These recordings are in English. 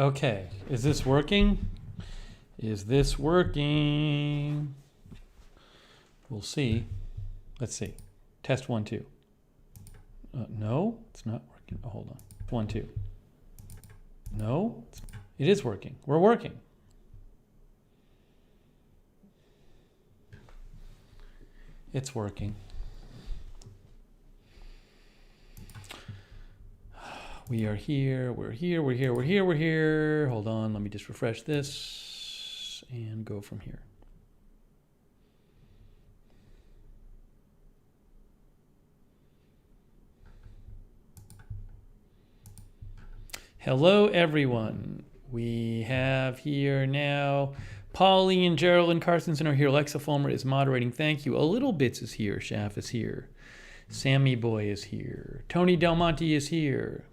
Okay, is this working? Is this working? We'll see. Let's see. Test 1, 2. No, it's not working. Oh, hold on. 1, 2. No, it is working. We're working. It's working. We are here. We're here. We're here. We're here. We're here. Hold on. Let me just refresh this and go from here. Hello, everyone. We have here now Pauline, Geraldine, Carsonson are here. Alexa Fulmer is moderating. Thank you. A Little Bits is here. Schaff is here. Sammy Boy is here. Tony Del Monte is here.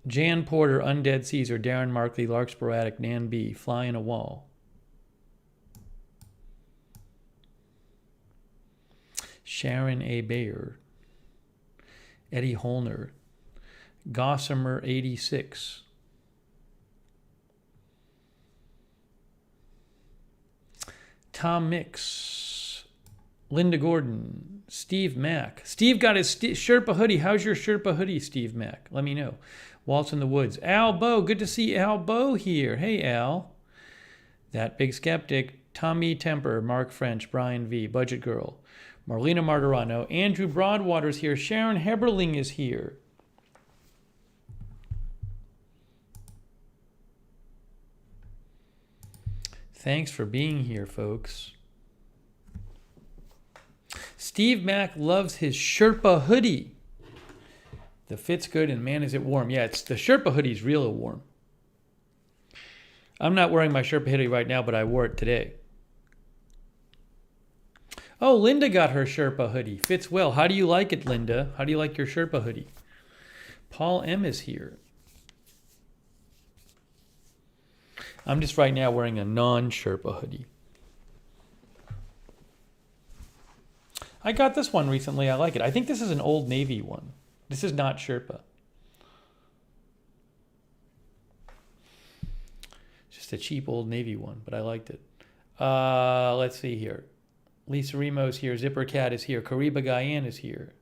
Jan Porter, Undead Caesar, Darren Markley, Lark Sporadic, Nan B, Fly in a Wall. Sharon A. Bayer. Eddie Holner. Gossamer 86. Tom Mix. Linda Gordon. Steve Mack. Steve got his Sherpa hoodie. How's your Sherpa hoodie, Steve Mack? Let me know. Waltz in the Woods. Al Bow. Good to see Al Bow here. Hey, Al. That Big Skeptic. Tommy Temper. Mark French. Brian V. Budget Girl. Marlena Martirano. Andrew Broadwater's here. Sharon Heberling is here. Thanks for being here, folks. Steve Mack loves his Sherpa hoodie. The fit's good and man is it warm. Yeah, it's the Sherpa hoodie's real warm. I'm not wearing my Sherpa hoodie right now, but I wore it today. Oh, Linda got her Sherpa hoodie. Fits well. How do you like it, Linda? How do you like your Sherpa hoodie? Paul M is here. I'm just right now wearing a non-Sherpa hoodie. I got this one recently. I like it. I think this is an Old Navy one. This is not Sherpa. Just a cheap Old Navy one, but I liked it. Let's see here. Lisa Remo's here. Zipper Cat is here. Kariba Guyan is here.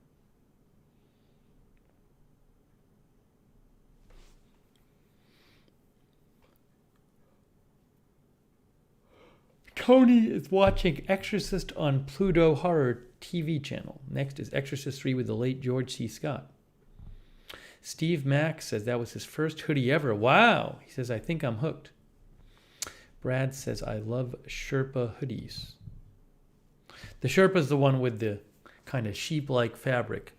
Tony is watching Exorcist on Pluto Horror TV channel. Next is Exorcist 3 with the late George C. Scott. Steve Mack says that was his first hoodie ever. Wow. He says, I think I'm hooked. Brad says, I love Sherpa hoodies. The Sherpa is the one with the kind of sheep-like fabric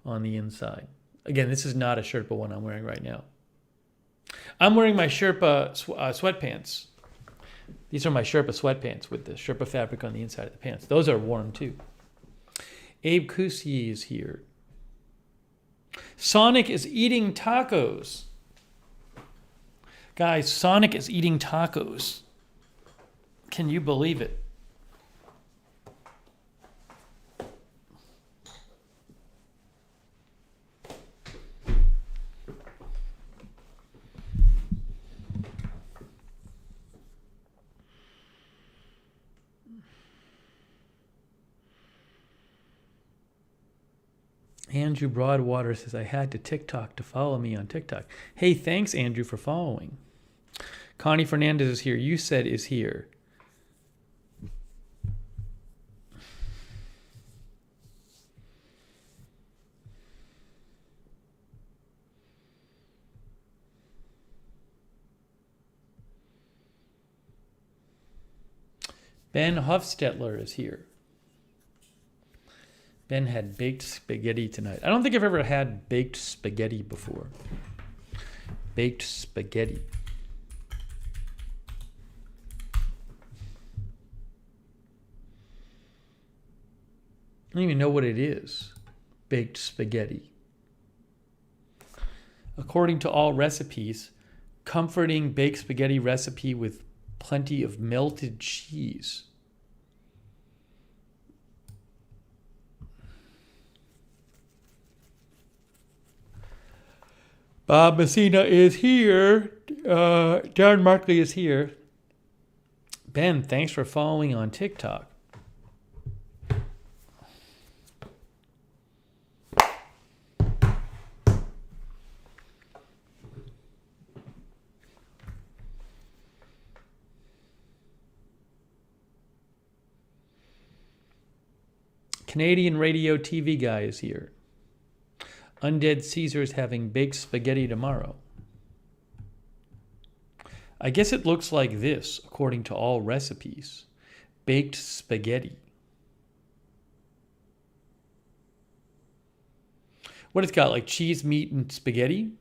on the inside. Again, this is not a Sherpa one I'm wearing right now. I'm wearing my Sherpa sweatpants. These are my Sherpa sweatpants with the Sherpa fabric on the inside of the pants. Those are warm too. Abe Kusier is here. Sonic is eating tacos. Guys, Sonic is eating tacos. Can you believe it? Andrew Broadwater says, I had to TikTok to follow me on TikTok. Hey, thanks, Andrew, for following. Connie Fernandez is here. You said is here. Ben Hofstetler is here. Ben had baked spaghetti tonight. I don't think I've ever had baked spaghetti before. Baked spaghetti. I don't even know what it is. Baked spaghetti. According to all recipes, comforting baked spaghetti recipe with plenty of melted cheese. Bob Messina is here. Darren Markley is here. Ben, thanks for following on TikTok. Canadian radio TV guy is here. Undead Caesar's having baked spaghetti tomorrow. I guess it looks like this, according to all recipes. Baked spaghetti. What it's got, like cheese, meat, and spaghetti?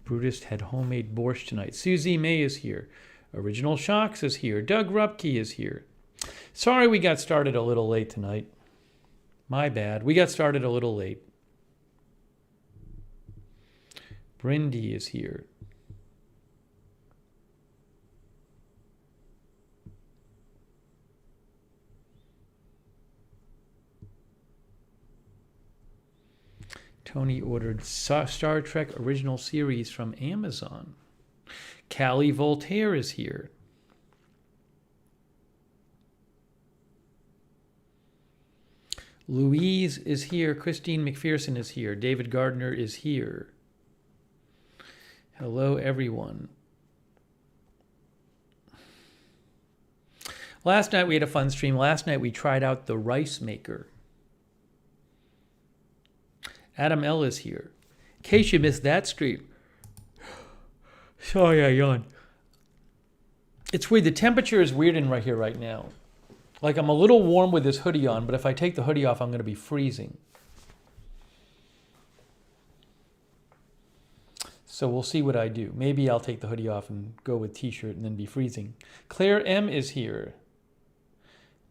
Brutus had homemade borscht tonight. Susie May is here. Original Shocks is here. Doug Rupke is here. Sorry we got started a little late tonight. My bad. We got started a little late. Brindy is here. Tony ordered Star Trek original series from Amazon. Callie Voltaire is here. Louise is here. Christine McPherson is here. David Gardner is here. Hello, everyone. Last night we had a fun stream. Last night we tried out the rice maker. Adam L. is here. In case you missed that stream. Sorry, I yawned. It's weird. The temperature is weird in right here right now. Like I'm a little warm with this hoodie on, but if I take the hoodie off, I'm going to be freezing. So we'll see what I do. Maybe I'll take the hoodie off and go with t-shirt and then be freezing. Claire M. is here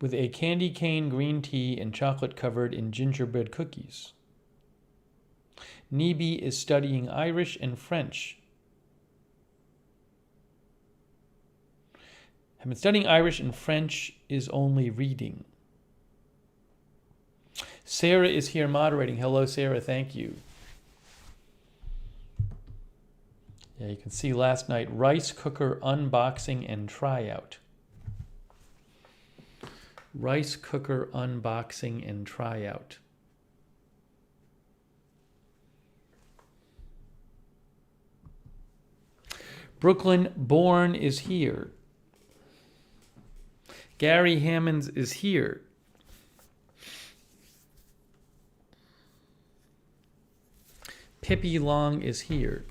with a candy cane green tea and chocolate covered in gingerbread cookies. Nibi is studying Irish and French. I've been studying Irish and French is only reading. Sarah is here moderating. Hello, Sarah. Thank you. Yeah, you can see last night rice cooker unboxing and tryout. Rice cooker unboxing and tryout. Brooklyn Bourne is here. Gary Hammonds is here. Pippi Long is here.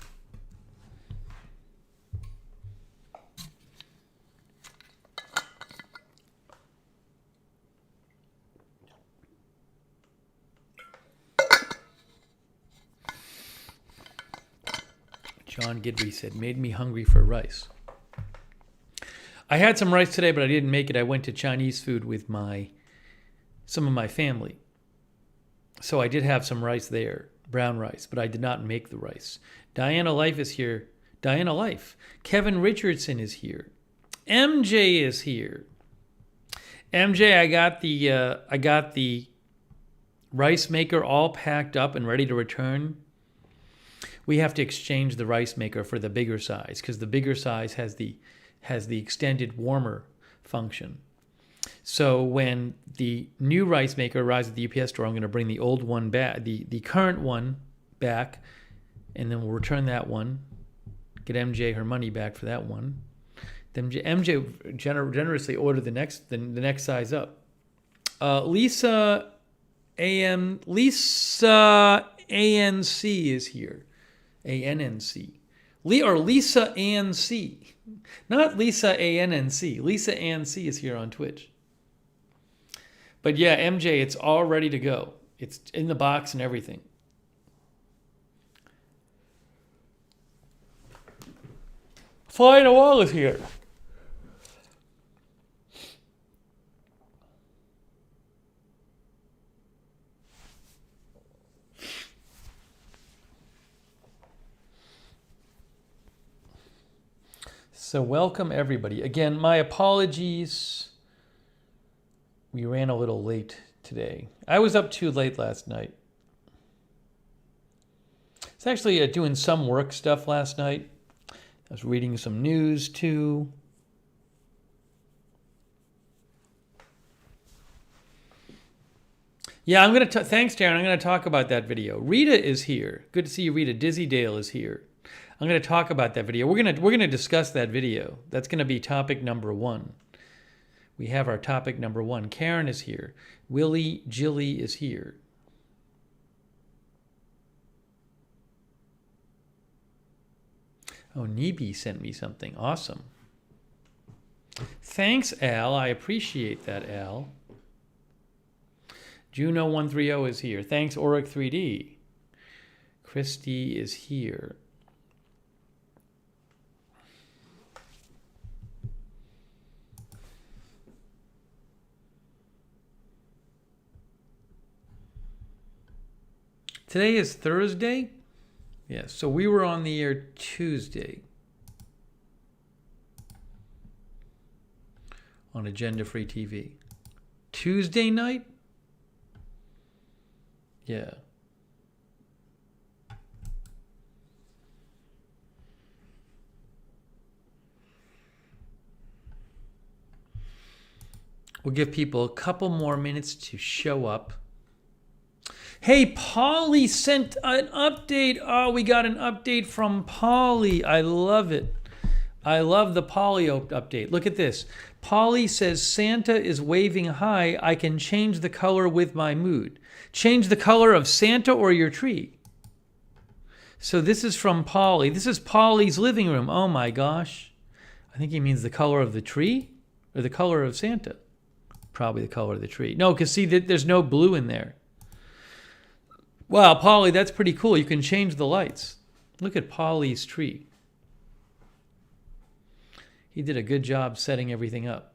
John Gidry said, made me hungry for rice. I had some rice today, but I didn't make it. I went to Chinese food with some of my family. So I did have some rice there, brown rice, but I did not make the rice. Diana Life is here. Diana Life. Kevin Richardson is here. MJ is here. MJ, I got the rice maker all packed up and ready to return. We have to exchange the rice maker for the bigger size because the bigger size has the extended warmer function. So when the new rice maker arrives at the UPS store, I'm going to bring the old one back, the current one back, and then we'll return that one, get MJ her money back for that one. Then MJ generously ordered the next size up. Lisa ANC is here. ANNC. Lisa Ann C. Not Lisa ANNC. Lisa Ann C is here on Twitch. But yeah, MJ, it's all ready to go. It's in the box and everything. Flying Wall is here. So welcome everybody. Again, my apologies. We ran a little late today. I was up too late last night. was actually doing some work stuff last night. I was reading some news too. Yeah, I'm going to, thanks Darren, I'm going to talk about that video. Rita is here. Good to see you, Rita. Dizzy Dale is here. I'm going to talk about that video. We're going to discuss that video. That's going to be topic number 1. We have our topic number 1. Karen is here. Willie Jilly is here. Oh, Nibi sent me something. Awesome. Thanks, Al. I appreciate that, Al. Juno130 is here. Thanks, Auric3D. Christy is here. Today is Thursday? Yes, so we were on the air Tuesday on Agenda Free TV. Tuesday night? Yeah. We'll give people a couple more minutes to show up. Hey, Polly sent an update. Oh, we got an update from Polly. I love it. I love the Polly update. Look at this. Polly says, Santa is waving hi. I can change the color with my mood. Change the color of Santa or your tree. So this is from Polly. This is Polly's living room. Oh my gosh. I think he means the color of the tree or the color of Santa. Probably the color of the tree. No, because see, there's no blue in there. Wow, Polly, that's pretty cool. You can change the lights. Look at Polly's tree. He did a good job setting everything up.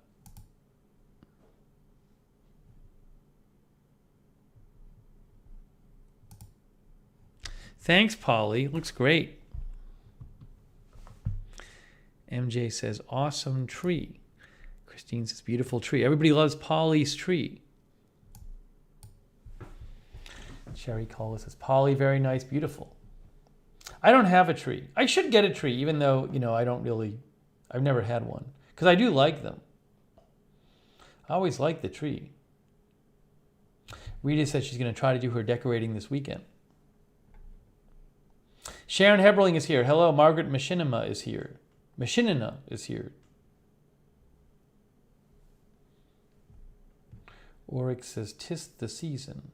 Thanks, Polly. Looks great. MJ says, awesome tree. Christine says, beautiful tree. Everybody loves Polly's tree. Sherry Cola says, Polly, very nice, beautiful. I don't have a tree. I should get a tree, even though, I've never had one. Because I do like them. I always like the tree. Rita says she's going to try to do her decorating this weekend. Sharon Heberling is here. Hello, Margaret Machinima is here. Machinina is here. Auric says, 'tis the season.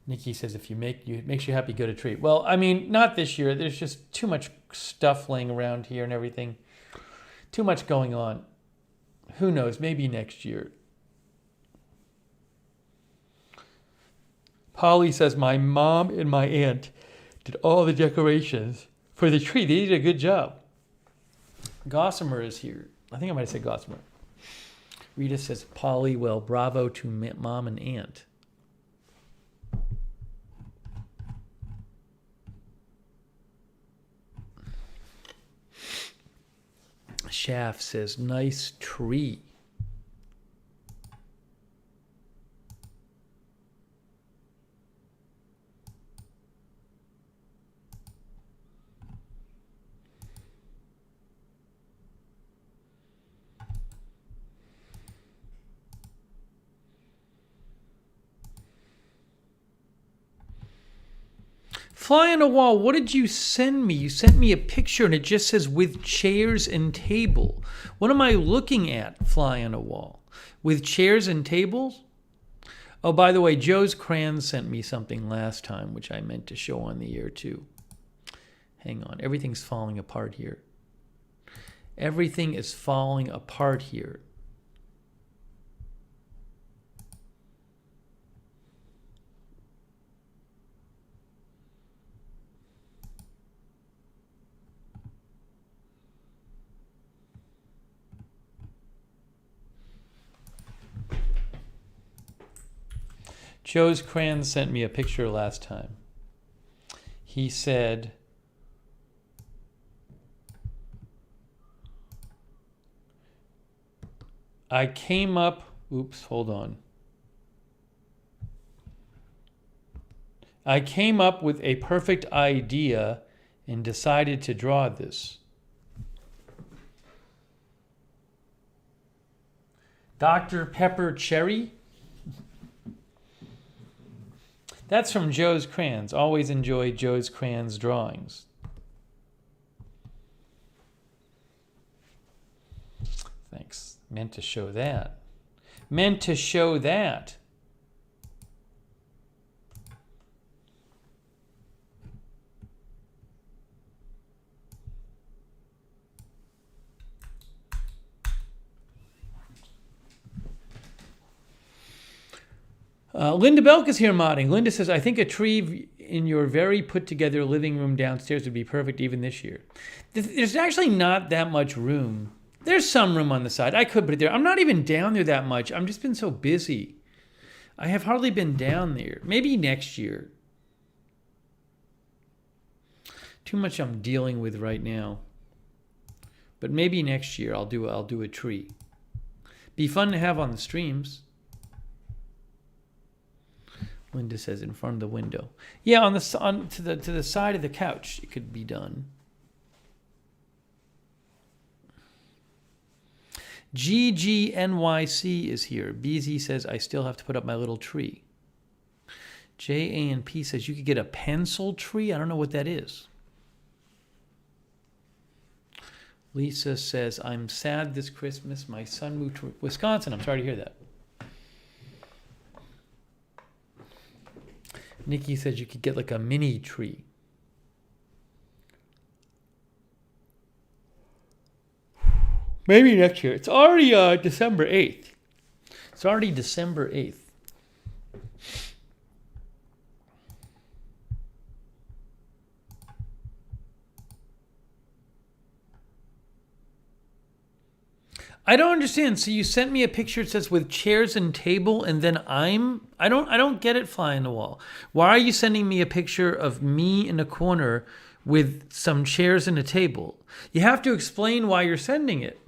Nikki says, if makes you happy, go to tree. Well, I mean, not this year. There's just too much stuff laying around here and everything. Too much going on. Who knows? Maybe next year. Polly says, my mom and my aunt did all the decorations for the tree. They did a good job. Gossamer is here. I think I might have said Gossamer. Rita says, Polly, well, bravo to mom and aunt. Shaft says, nice tree. Fly on a wall, what did you send me? You sent me a picture and it just says with chairs and table. What am I looking at, fly on a wall? With chairs and tables? Oh, by the way, Joe's Cran sent me something last time, which I meant to show on the air too. Hang on, everything's falling apart here. Everything is falling apart here. Joe's Cran sent me a picture last time. He said, I came up, oops, hold on. I came up with a perfect idea and decided to draw this. Dr. Pepper Cherry? That's from Joe's Crayons. Always enjoy Joe's Crayons drawings. Thanks. Meant to show that. Meant to show that. Linda Belk is here modding. Linda says, I think a tree in your very put-together living room downstairs would be perfect even this year. There's actually not that much room. There's some room on the side. I could put it there. I'm not even down there that much. I've just been so busy. I have hardly been down there. Maybe next year. Too much I'm dealing with right now. But maybe next year I'll do a tree. Be fun to have on the streams. Linda says in front of the window. Yeah, to the side of the couch it could be done. GGNYC is here. BZ says I still have to put up my little tree. JANP says you could get a pencil tree. I don't know what that is. Lisa says I'm sad this Christmas. My son moved to Wisconsin. I'm sorry to hear that. Nikki says you could get like a mini tree. Maybe next year. It's already December 8th. It's already December 8th. I don't understand. So you sent me a picture that says with chairs and table, and then I don't get it, fly on the wall. Why are you sending me a picture of me in a corner with some chairs and a table? You have to explain why you're sending it.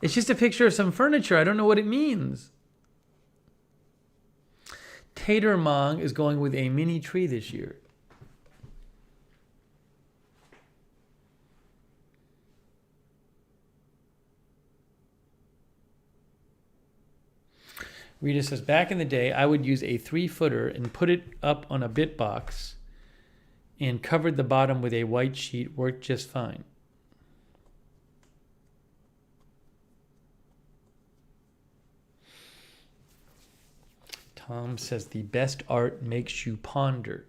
It's just a picture of some furniture. I don't know what it means. Tater Mong is going with a mini tree this year. Rita says, back in the day, I would use a 3-footer and put it up on a bit box and covered the bottom with a white sheet. Worked just fine. Tom says, the best art makes you ponder.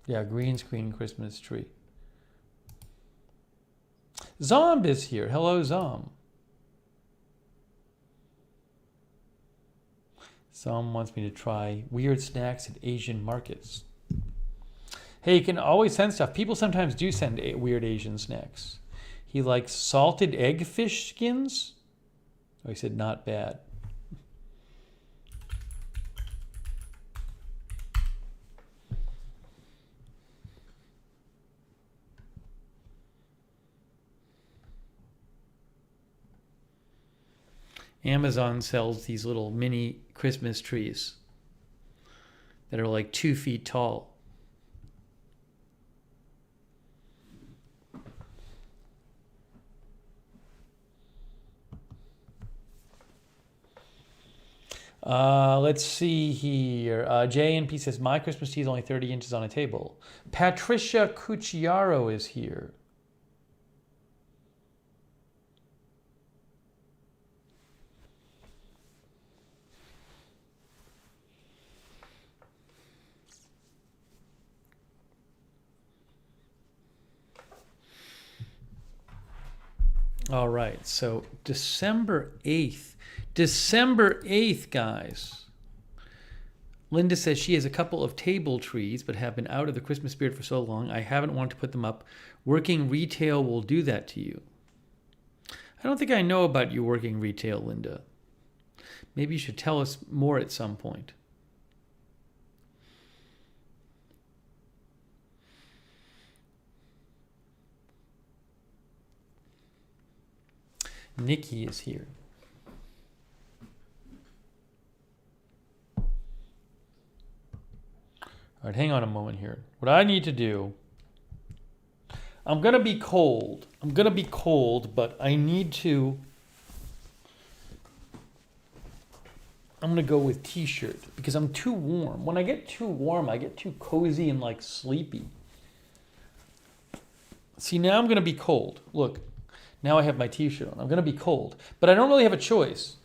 Yeah, green screen Christmas tree. Zomb is here. Hello, Zomb. Zomb wants me to try weird snacks at Asian markets. Hey, you can always send stuff. People sometimes do send weird Asian snacks. He likes salted egg fish skins. Oh, he said not bad. Amazon sells these little mini Christmas trees that are like 2 feet tall. Let's see here. JNP says, my Christmas tree is only 30 inches on a table. Patricia Cucciaro is here. All right, so December 8th. December 8th, guys. Linda says she has a couple of table trees, but have been out of the Christmas spirit for so long, I haven't wanted to put them up. Working retail will do that to you. I don't think I know about you working retail, Linda. Maybe you should tell us more at some point. Nikki is here. All right, hang on a moment here. What I need to do, I'm going to be cold. But I need to, I'm going to go with t-shirt because I'm too warm. When I get too warm, I get too cozy and like sleepy. See, now I'm going to be cold. Look, now I have my t-shirt on. I'm going to be cold. But I don't really have a choice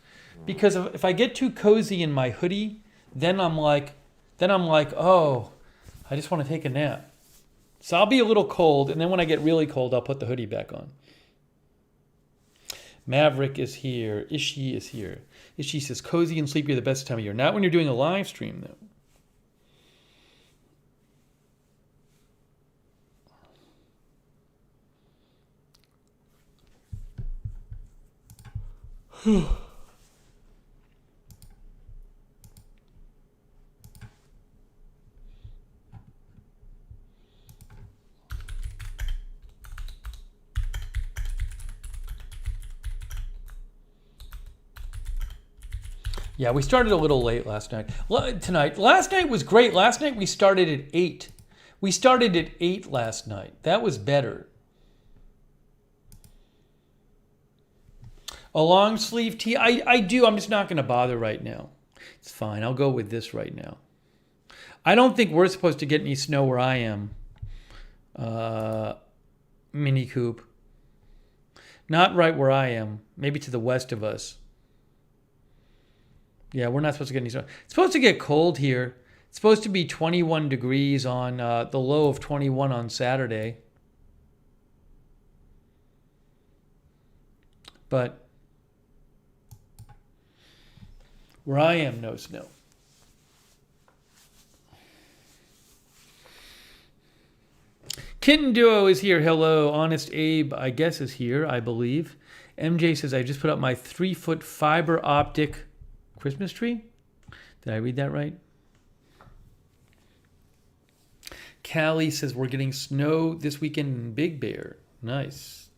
because if I get too cozy in my hoodie, then I'm like, oh, I just want to take a nap. So I'll be a little cold, and then when I get really cold, I'll put the hoodie back on. Maverick is here. Ishi is here. Ishi says, cozy and sleepy are the best time of year. Not when you're doing a live stream, though. Yeah, we started a little late last night. Last night was great. Last night we started at 8. We started at 8 last night. That was better. A long sleeve tee? I do. I'm just not going to bother right now. It's fine. I'll go with this right now. I don't think we're supposed to get any snow where I am. Mini Coop. Not right where I am. Maybe to the west of us. Yeah, we're not supposed to get any snow. It's supposed to get cold here. It's supposed to be 21 degrees on the low of 21 on Saturday. But where I am, no snow. Kitten Duo is here. Hello. Honest Abe, I guess, is here, I believe. MJ says, I just put up my 3-foot fiber optic Christmas tree. Did I read that right? Callie says, we're getting snow this weekend in Big Bear. Nice.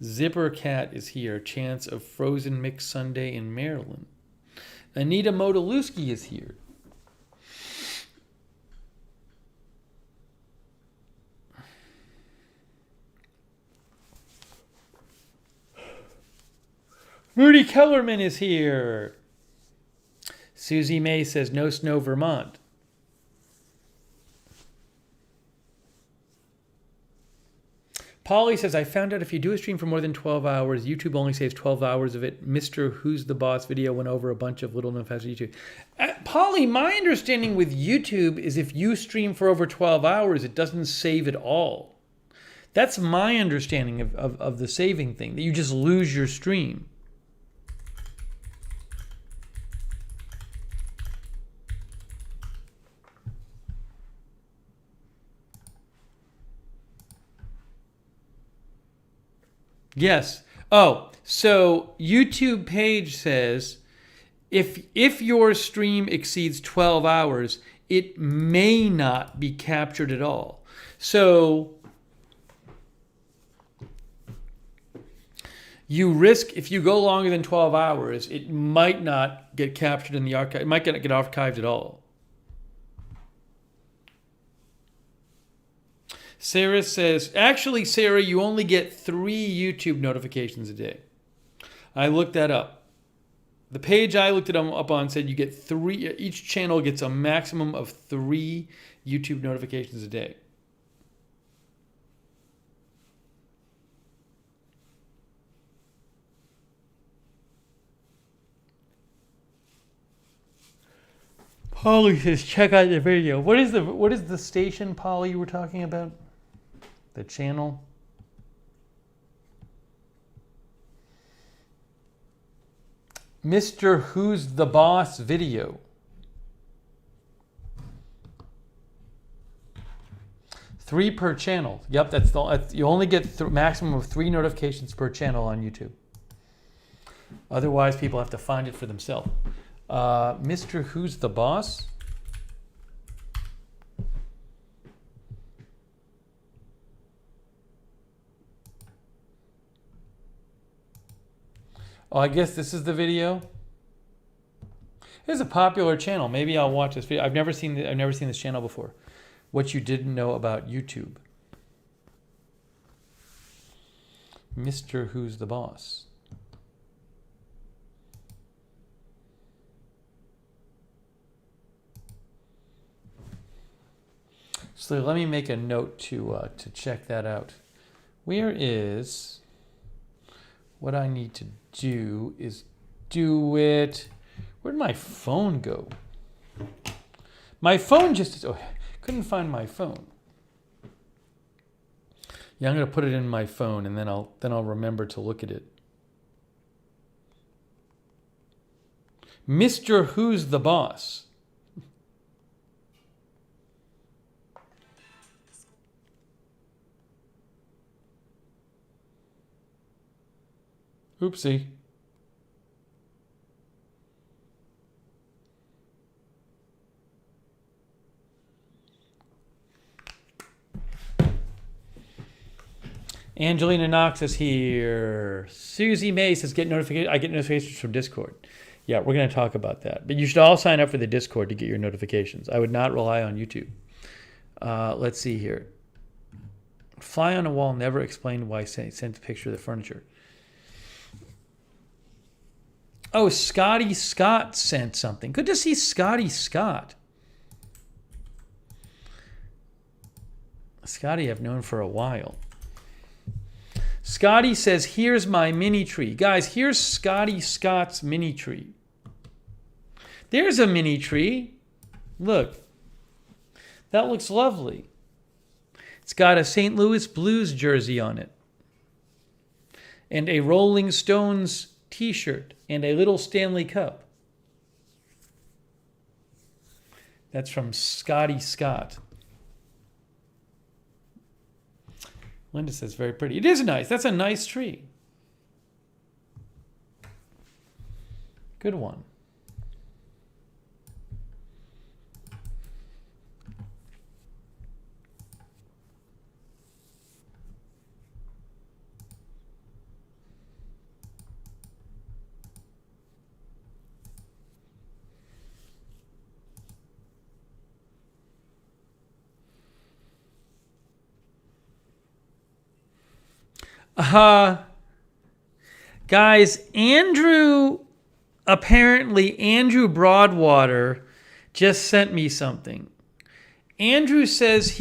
Zipper Cat is here. Chance of frozen mixed sundae in Maryland. Anita Modaluski is here. Rudy Kellerman is here. Susie May says, no snow, Vermont. Polly says, I found out if you do a stream for more than 12 hours, YouTube only saves 12 hours of it. Mr. Who's the Boss video went over a bunch of little known facts of YouTube. Polly, my understanding with YouTube is if you stream for over 12 hours, it doesn't save it all. That's my understanding of the saving thing, that you just lose your stream. Yes. Oh, so YouTube page says if your stream exceeds 12 hours, it may not be captured at all. So you risk, if you go longer than 12 hours, it might not get captured in the archive. It might not get archived at all. Sarah says, actually, Sarah, you only get 3 YouTube notifications a day. I looked that up. The page I looked it up on said you get 3, each channel gets a maximum of 3 YouTube notifications a day. Polly says, check out the video. What is the station, Polly, you were talking about? The channel? Mr. Who's the Boss video. 3 per channel. Yep, you only get maximum of 3 notifications per channel on YouTube. Otherwise, people have to find it for themselves. Mr. Who's the Boss? Oh, I guess this is the video. It's a popular channel. Maybe I'll watch this video. I've never seen this channel before. What you didn't know about YouTube. Mr. Who's the Boss. So let me make a note to check that out. Where is... What I need to do is do it... Where'd my phone go? My phone just... Oh, couldn't find my phone. Yeah, I'm going to put it in my phone, and then I'll remember to look at it. Mr. Who's the Boss. Oopsie. Angelina Knox is here. Susie May says, I get notifications from Discord. Yeah, we're going to talk about that. But you should all sign up for the Discord to get your notifications. I would not rely on YouTube. Let's see here. Fly on a Wall never explained why sent a picture of the furniture. Oh, Scotty Scott sent something. Good to see Scotty Scott. Scotty I've known for a while. Scotty says, here's my mini tree. Guys, here's Scotty Scott's mini tree. There's a mini tree. Look. That looks lovely. It's got a St. Louis Blues jersey on it. And a Rolling Stones t-shirt. And a little Stanley Cup. That's from Scotty Scott. Linda says, very pretty. It is nice. That's a nice tree. Good one. Guys, Andrew Broadwater just sent me something. Andrew says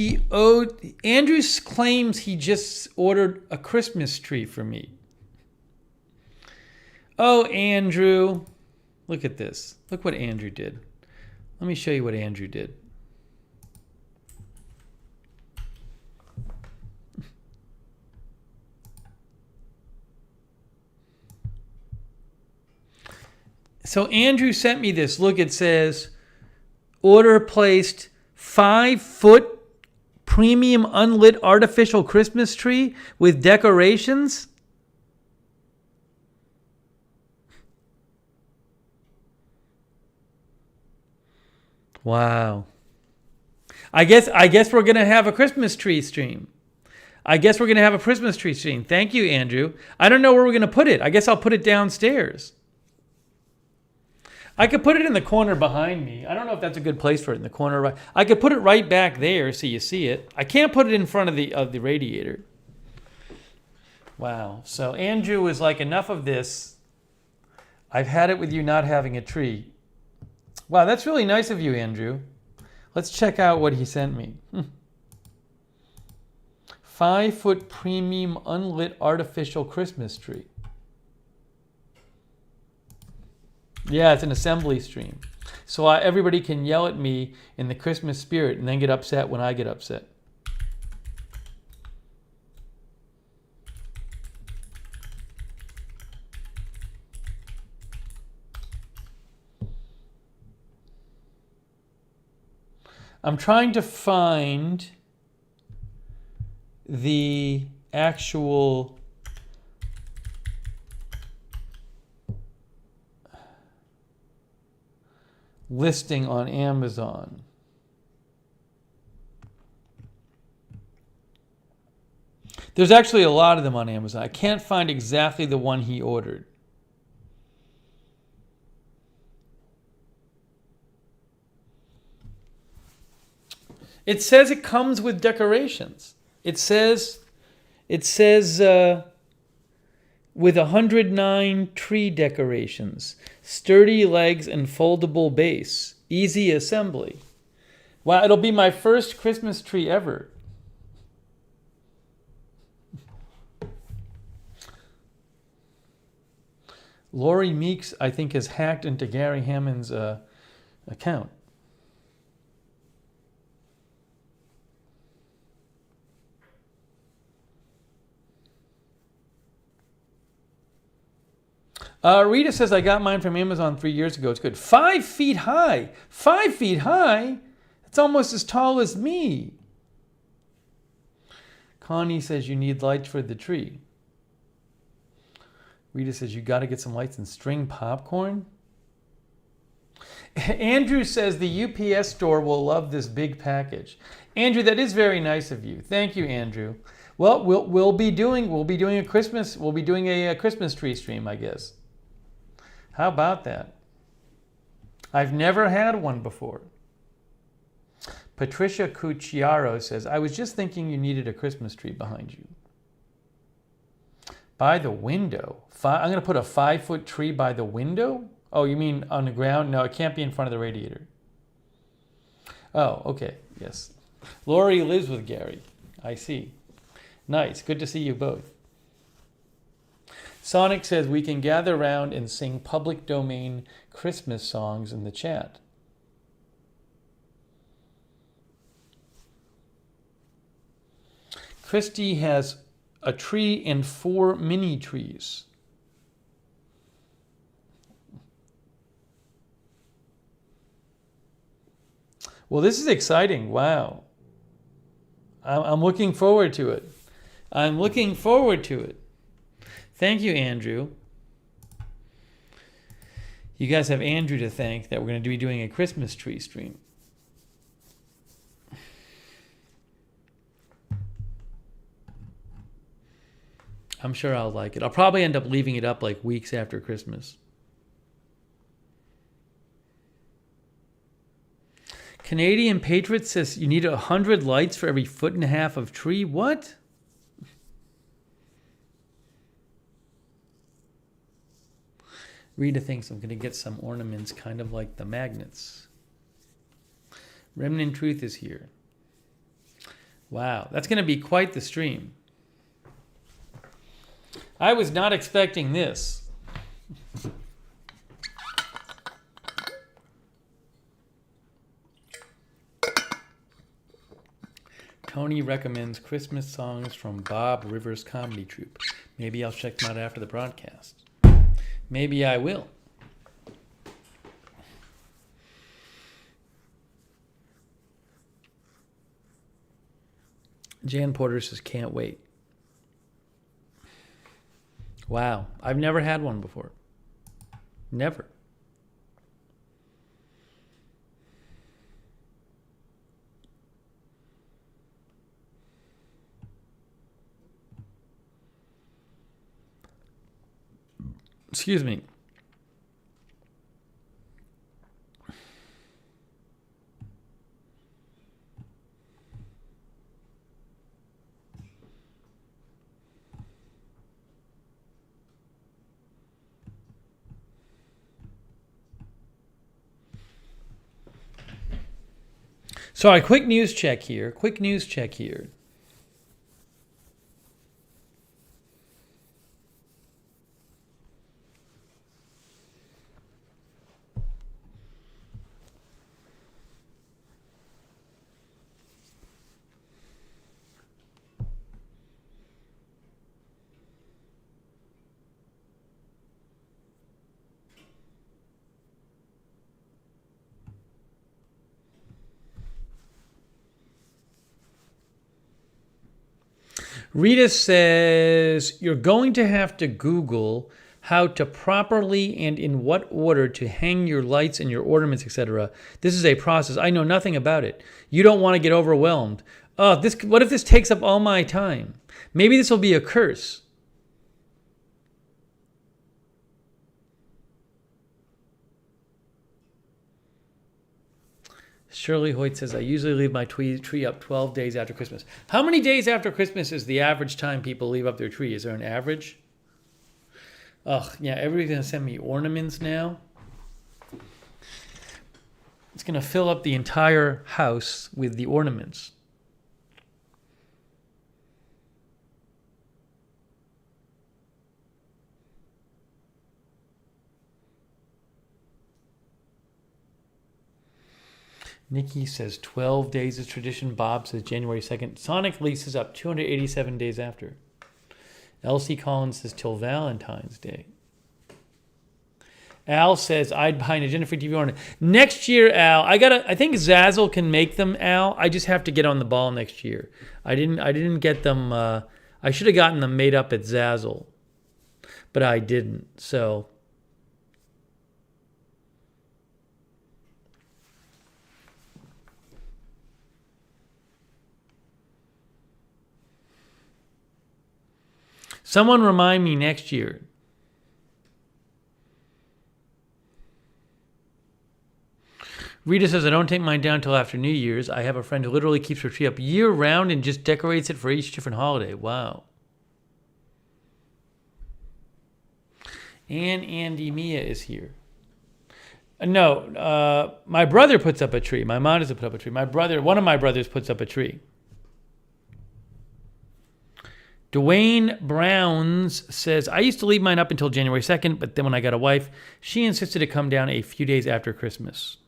Andrew claims he just ordered a Christmas tree for me. Oh, Andrew. Look at this. Look what Andrew did. Let me show you what Andrew did. So Andrew sent me this. Look, it says, order placed 5-foot premium unlit artificial Christmas tree with decorations. Wow. I guess we're going to have a Christmas tree stream. Thank you, Andrew. I don't know where we're going to put it. I guess I'll put it downstairs. I could put it in the corner behind me. I don't know if that's a good place for it, in the corner. Right. I could put it right back there so you see it. I can't put it in front of the radiator. Wow. So Andrew is like, enough of this. I've had it with you not having a tree. Wow, that's really nice of you, Andrew. Let's check out what he sent me. 5-foot premium unlit artificial Christmas tree. Yeah, it's an assembly stream. So everybody can yell at me in the Christmas spirit and then get upset when I get upset. I'm trying to find the actual listing on Amazon. There's actually a lot of them on Amazon. I can't find exactly the one he ordered. It says it comes with decorations. It says with 109 tree decorations, sturdy legs and foldable base, easy assembly. Wow, it'll be my first Christmas tree ever. Lori Meeks, I think, has hacked into Gary Hammond's account. Rita says, I got mine from Amazon 3 years ago. It's good. 5 feet high. 5 feet high? That's almost as tall as me. Connie says, you need lights for the tree. Rita says, you got to get some lights and string popcorn. Andrew says, the UPS store will love this big package. Andrew, that is very nice of you. Thank you, Andrew. Well, we'll be doing a Christmas tree stream, I guess. How about that? I've never had one before. Patricia Cucciaro says, I was just thinking you needed a Christmas tree behind you. By the window? I'm going to put a 5-foot tree by the window? Oh, you mean on the ground? No, it can't be in front of the radiator. Oh, okay. Yes. Lori lives with Gary. I see. Nice. Good to see you both. Sonic says we can gather around and sing public domain Christmas songs in the chat. Christy has a tree and 4 mini trees. Well, this is exciting. Wow. I'm looking forward to it. I'm looking forward to it. Thank you, Andrew. You guys have Andrew to thank that we're going to be doing a Christmas tree stream. I'm sure I'll like it. I'll probably end up leaving it up like weeks after Christmas. Canadian Patriot says you need 100 lights for every 1.5 feet of tree. What? Rita thinks I'm going to get some ornaments kind of like the magnets. Remnant Truth is here. Wow, that's going to be quite the stream. I was not expecting this. Tony recommends Christmas songs from Bob Rivers Comedy Troupe. Maybe I'll check them out after the broadcast. Maybe I will. Jan Porter says, can't wait. Wow, I've never had one before. Never. Excuse me. Sorry, quick news check here. Rita says, you're going to have to Google how to properly and in what order to hang your lights and your ornaments, etc. This is a process. I know nothing about it. You don't want to get overwhelmed. What if this takes up all my time? Maybe this will be a curse. Shirley Hoyt says, I usually leave my tree up 12 days after Christmas. How many days after Christmas is the average time people leave up their tree? Is there an average? Ugh, yeah, everybody's going to send me ornaments now. It's going to fill up the entire house with the ornaments. Nikki says 12 days is tradition. Bob says January 2nd. Sonic leases up 287 days after. Elsie Collins says till Valentine's Day. Al says I'd buy a Jennifer TV ornament. Next year, Al, I think Zazzle can make them, Al. I just have to get on the ball next year. I didn't get them I should have gotten them made up at Zazzle. But I didn't. So someone remind me next year. Rita says, I don't take mine down until after New Year's. I have a friend who literally keeps her tree up year-round and just decorates it for each different holiday. Wow. And Andy Mia is here. No, my brother puts up a tree. My mom doesn't put up a tree. One of my brothers puts up a tree. Dwayne Browns says, I used to leave mine up until January 2nd, but then when I got a wife, she insisted to come down a few days after Christmas.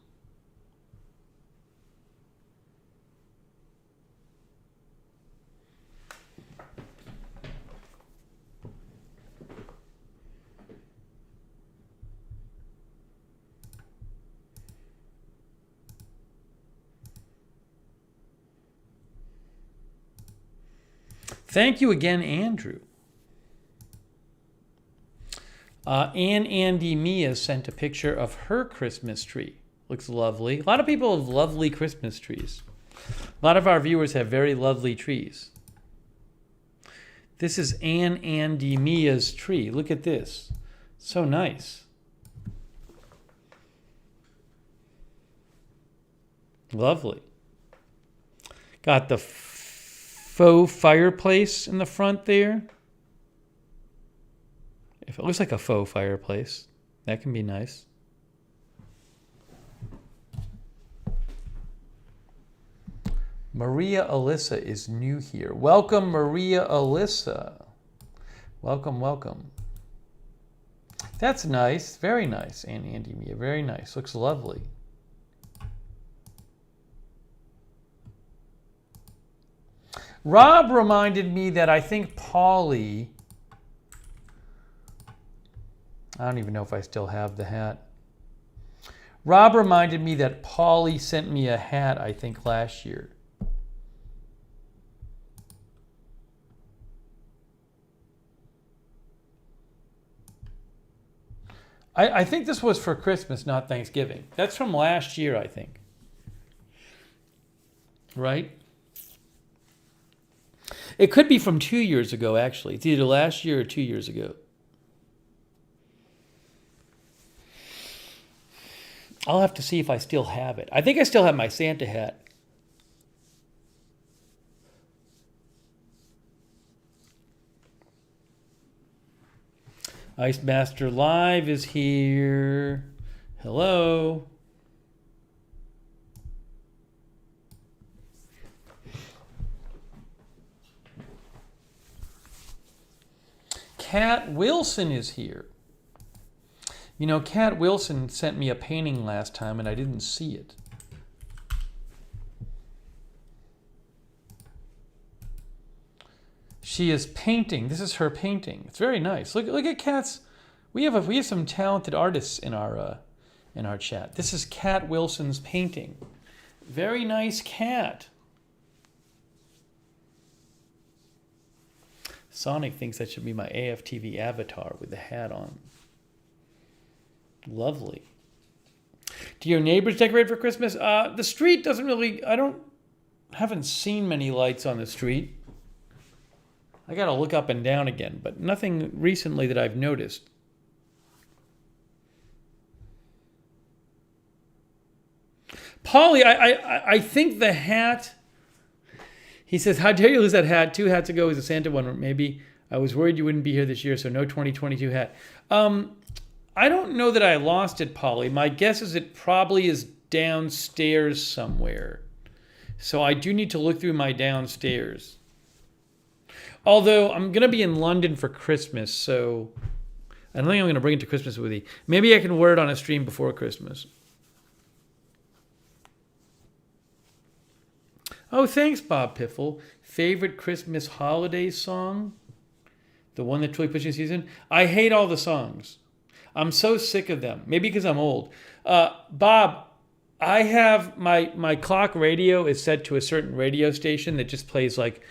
Thank you again, Andrew. Andy Mia sent a picture of her Christmas tree. Looks lovely. A lot of people have lovely Christmas trees. A lot of our viewers have very lovely trees. This is Andy Mia's tree. Look at this. So nice. Lovely. Got the faux fireplace in the front there. If it looks like a faux fireplace, that can be nice. Maria Alyssa is new here. Welcome, Maria Alyssa. Welcome, welcome. That's nice. Very nice, Andy Mia. Very nice. Looks lovely. Rob reminded me that I think Polly, I don't even know if I still have the hat. Rob reminded me that Polly sent me a hat, I think, last year. I think this was for Christmas, not Thanksgiving. That's from last year, I think. Right? It could be from 2 years ago, actually. It's either last year or 2 years ago. I'll have to see if I still have it. I think I still have my Santa hat. Ice Master Live is here. Hello. Kat Wilson is here. You know, Kat Wilson sent me a painting last time and I didn't see it. She is painting. This is her painting. It's very nice. Look at Kat's. We have some talented artists in our chat. This is Kat Wilson's painting. Very nice cat. Sonic thinks that should be my AFTV avatar with the hat on. Lovely. Do your neighbors decorate for Christmas? The street doesn't really, haven't seen many lights on the street. I gotta look up and down again, but nothing recently that I've noticed. Paulie, I think the hat. He says, "How dare you lose that hat? 2 hats ago was a Santa one. Maybe I was worried you wouldn't be here this year, so no 2022 hat." I don't know that I lost it, Polly. My guess is it probably is downstairs somewhere. So I do need to look through my downstairs. Although I'm going to be in London for Christmas, so I don't think I'm going to bring it to Christmas with me. Maybe I can wear it on a stream before Christmas. Oh, thanks, Bob Piffle. Favorite Christmas holiday song? The one that truly pushes you season? I hate all the songs. I'm so sick of them. Maybe because I'm old. Bob, I have my clock radio is set to a certain radio station that just plays like,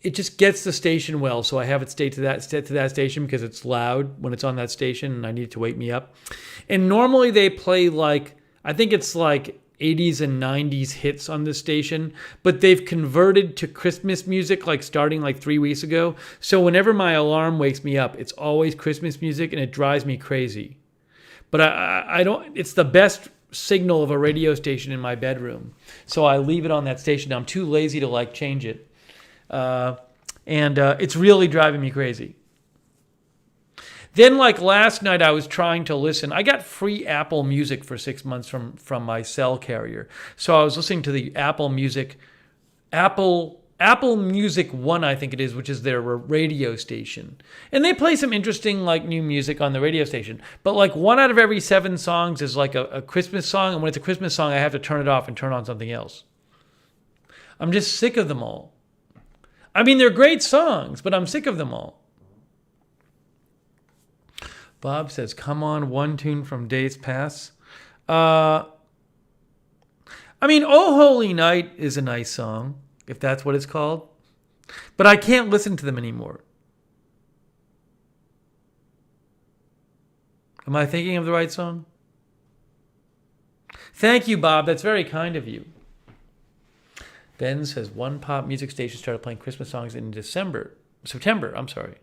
it just gets the station well. So I have it stay to that station because it's loud when it's on that station and I need it to wake me up. And normally they play like, I think it's like 80s and 90s hits on this station, but they've converted to Christmas music like starting like 3 weeks ago. So whenever my alarm wakes me up, it's always Christmas music and it drives me crazy. But I don't, it's the best signal of a radio station in my bedroom. So I leave it on that station. I'm too lazy to like change it. And it's really driving me crazy. Then, like last night, I was trying to listen. I got free Apple Music for 6 months from my cell carrier. So I was listening to the Apple Music One, I think it is, which is their radio station. And they play some interesting, like, new music on the radio station. But, like, 1 out of every 7 songs is, like, a Christmas song. And when it's a Christmas song, I have to turn it off and turn on something else. I'm just sick of them all. I mean, they're great songs, but I'm sick of them all. Bob says, come on, one tune from days past. I mean, Oh Holy Night is a nice song, if that's what it's called. But I can't listen to them anymore. Am I thinking of the right song? Thank you, Bob. That's very kind of you. Ben says, one pop music station started playing Christmas songs in September, I'm sorry.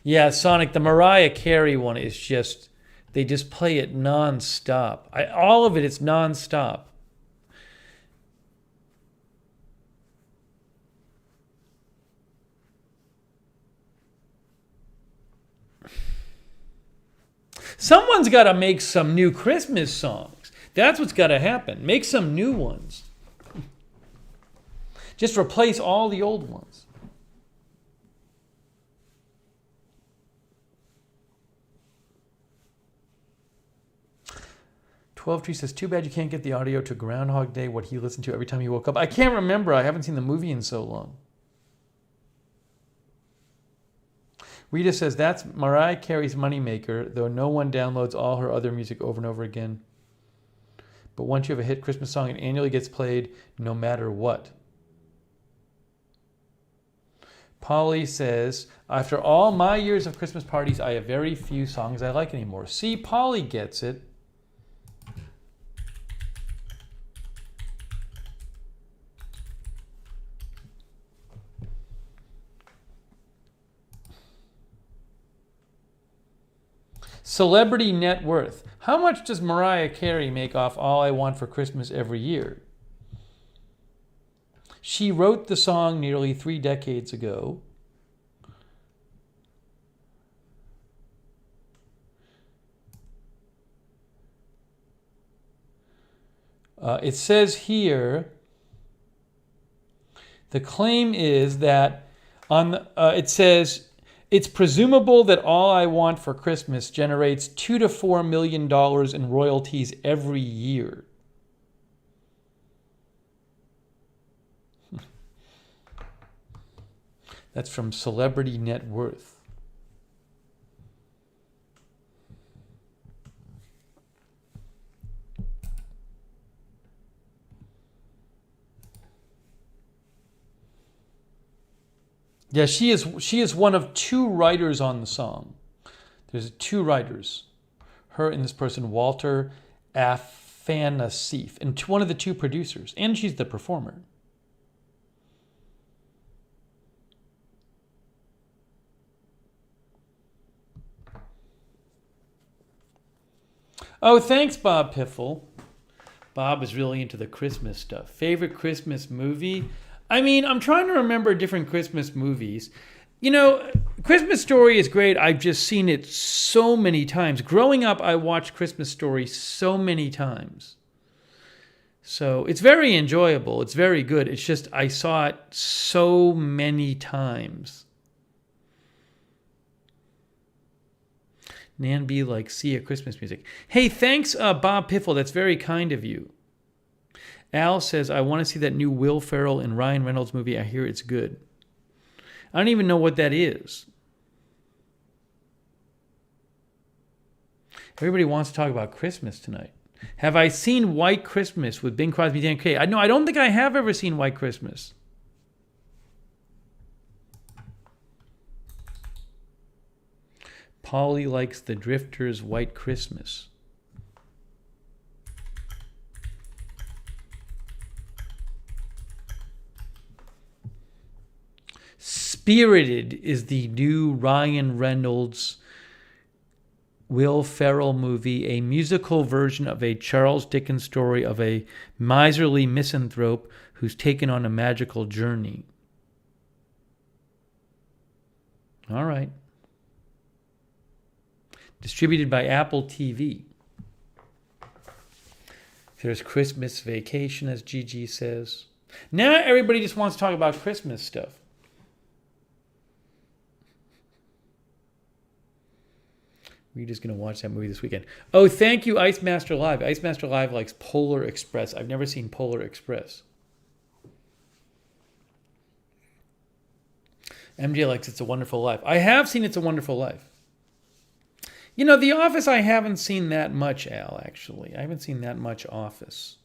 Yeah, Sonic, the Mariah Carey one is just, they just play it nonstop. All of it is nonstop. Someone's got to make some new Christmas songs. That's what's got to happen. Make some new ones. Just replace all the old ones. Tree says, too bad you can't get the audio to Groundhog Day, what he listened to every time he woke up. I can't remember. I haven't seen the movie in so long. Rita says, that's Mariah Carey's moneymaker, though no one downloads all her other music over and over again. But once you have a hit Christmas song, it annually gets played no matter what. Polly says, after all my years of Christmas parties, I have very few songs I like anymore. See, Polly gets it. Celebrity net worth. How much does Mariah Carey make off All I Want for Christmas every year? She wrote the song nearly 3 decades ago. It says here, the claim is that it says, it's presumable that All I Want for Christmas generates $2 to $4 million in royalties every year. That's from Celebrity Net Worth. Yeah, she is one of 2 writers on the song. There's 2 writers. Her and this person, Walter Afanasieff, and one of the 2 producers. And she's the performer. Oh, thanks, Bob Piffle. Bob is really into the Christmas stuff. Favorite Christmas movie? I mean, I'm trying to remember different Christmas movies. You know, Christmas Story is great. I've just seen it so many times. Growing up, I watched Christmas Story so many times. So it's very enjoyable. It's very good. It's just I saw it so many times. Nan B likes Sia Christmas music. Hey, thanks, Bob Piffle. That's very kind of you. Al says, I want to see that new Will Ferrell and Ryan Reynolds movie. I hear it's good. I don't even know what that is. Everybody wants to talk about Christmas tonight. Have I seen White Christmas with Bing Crosby, Dan Kay? No, I don't think I have ever seen White Christmas. Polly likes the Drifters' White Christmas. Spirited is the new Ryan Reynolds, Will Ferrell movie, a musical version of a Charles Dickens story of a miserly misanthrope who's taken on a magical journey. All right. Distributed by Apple TV. There's Christmas Vacation, as Gigi says. Now everybody just wants to talk about Christmas stuff. We're just going to watch that movie this weekend. Oh, thank you, Ice Master Live. Ice Master Live likes Polar Express. I've never seen Polar Express. MJ likes It's a Wonderful Life. I have seen It's a Wonderful Life. You know, The Office, I haven't seen that much, Al, actually. I haven't seen that much Office.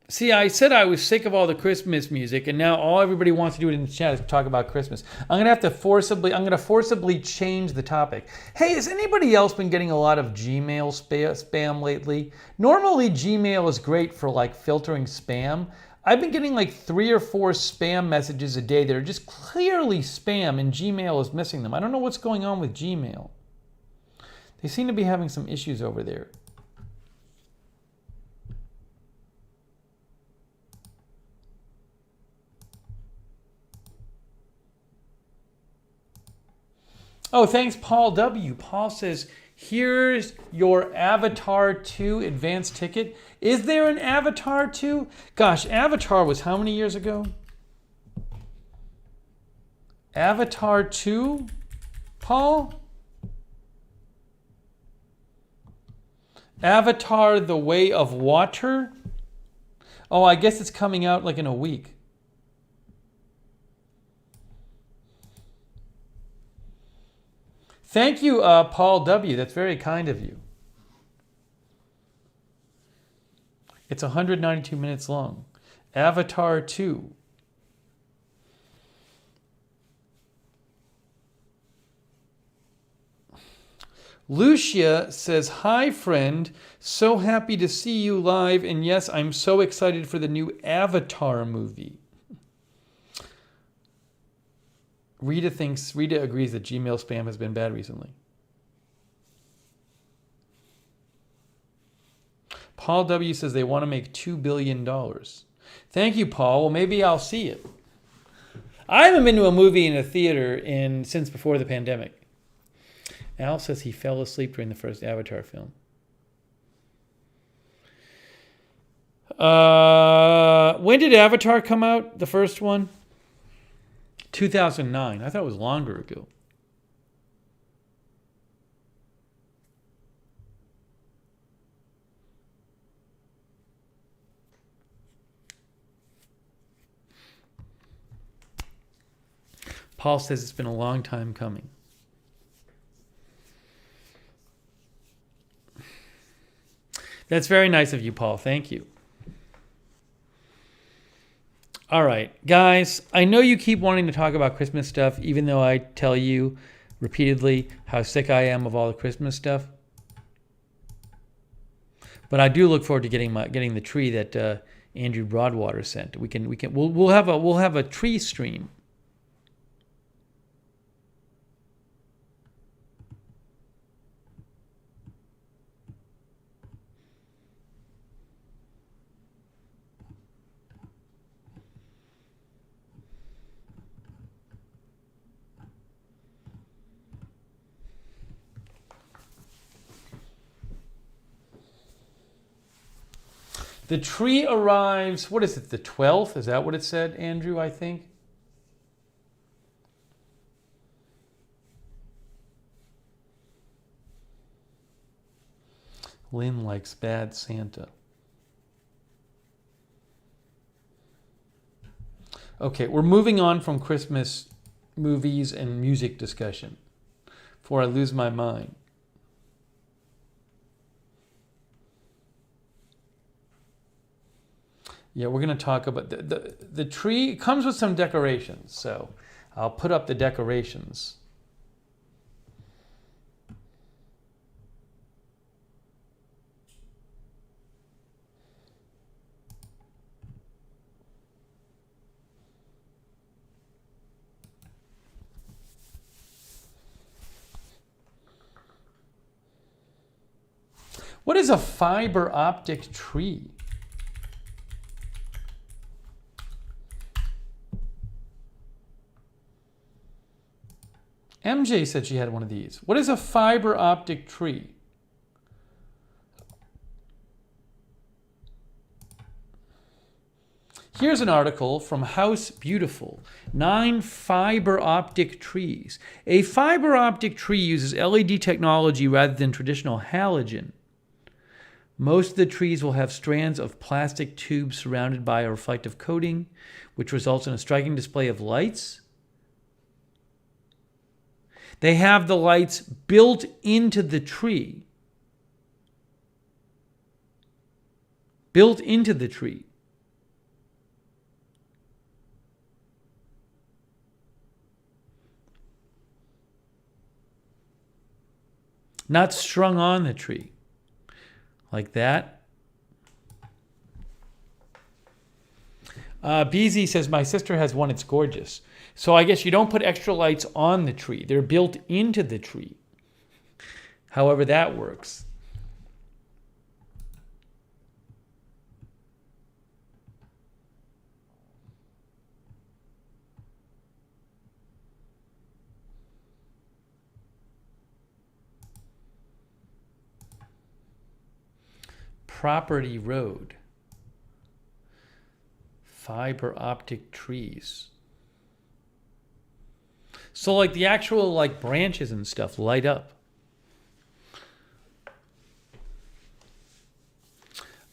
See, I said I was sick of all the Christmas music, and now all everybody wants to do in the chat is talk about Christmas. I'm gonna forcibly change the topic. Hey, has anybody else been getting a lot of Gmail spam lately? Normally, Gmail is great for like filtering spam. I've been getting like 3 or 4 spam messages a day that are just clearly spam, and Gmail is missing them. I don't know what's going on with Gmail. They seem to be having some issues over there. Oh, thanks, Paul W. Paul says, here's your Avatar 2 advance ticket. Is there an Avatar 2? Gosh, Avatar was how many years ago? Avatar 2, Paul? Avatar: The Way of Water? Oh, I guess it's coming out like in a week. Thank you, Paul W. That's very kind of you. It's 192 minutes long. Avatar 2. Lucia says, hi, friend. So happy to see you live. And yes, I'm so excited for the new Avatar movie. Rita agrees that Gmail spam has been bad recently. Paul W. says they want to make $2 billion. Thank you, Paul. Well, maybe I'll see it. I haven't been to a movie in a theater since before the pandemic. Al says he fell asleep during the first Avatar film. When did Avatar come out? The first one? 2009. I thought it was longer ago. Paul says it's been a long time coming. That's very nice of you, Paul. Thank you. All right, guys, I know you keep wanting to talk about Christmas stuff, even though I tell you repeatedly how sick I am of all the Christmas stuff. But I do look forward to getting the tree that Andrew Broadwater sent. We'll have a tree stream. The tree arrives, what is it, the 12th? Is that what it said, Andrew, I think? Lynn likes Bad Santa. Okay, we're moving on from Christmas movies and music discussion before I lose my mind. Yeah, we're going to talk about the tree. It comes with some decorations, so I'll put up the decorations. What is a fiber optic tree? MJ said she had one of these. What is a fiber optic tree? Here's an article from House Beautiful. 9 fiber optic trees. A fiber optic tree uses LED technology rather than traditional halogen. Most of the trees will have strands of plastic tubes surrounded by a reflective coating, which results in a striking display of lights. They have the lights built into the tree. Built into the tree. Not strung on the tree. Like that. BZ says, my sister has one, it's gorgeous. So I guess you don't put extra lights on the tree. They're built into the tree. However that works. Property Road. Fiber optic trees. So like the actual like branches and stuff light up.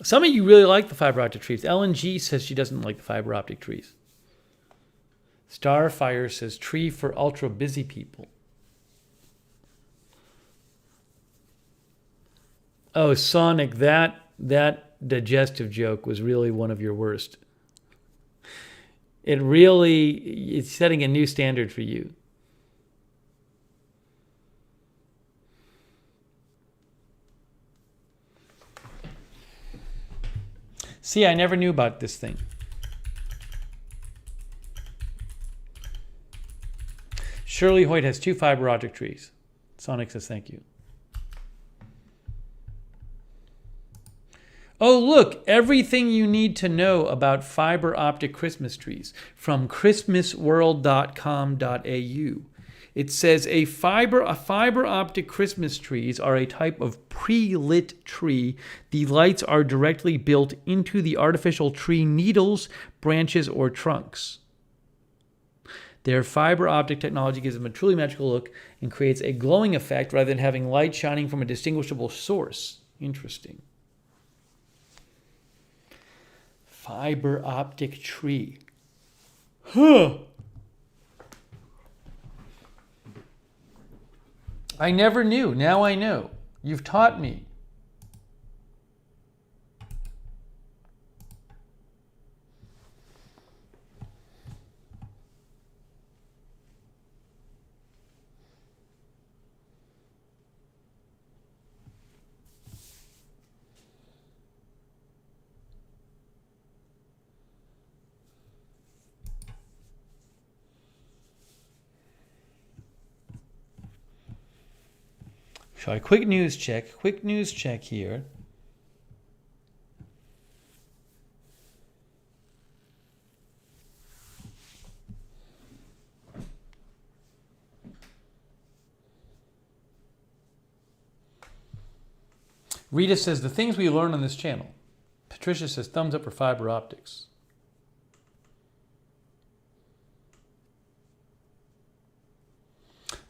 Some of you really like the fiber optic trees. Ellen G says she doesn't like the fiber optic trees. Starfire says tree for ultra busy people. Oh, Sonic, that digestive joke was really one of your worst. It's setting a new standard for you. See, I never knew about this thing. Shirley Hoyt has 2 fiber optic trees. Sonic says thank you. Oh, look, everything you need to know about fiber optic Christmas trees from christmasworld.com.au. It says a fiber optic Christmas trees are a type of pre-lit tree. The lights are directly built into the artificial tree needles, branches, or trunks. Their fiber optic technology gives them a truly magical look and creates a glowing effect rather than having light shining from a distinguishable source. Interesting. Fiber optic tree. Huh. I never knew. Now I know. You've taught me. So a quick news check here. Rita says the things we learn on this channel. Patricia says, thumbs up for fiber optics.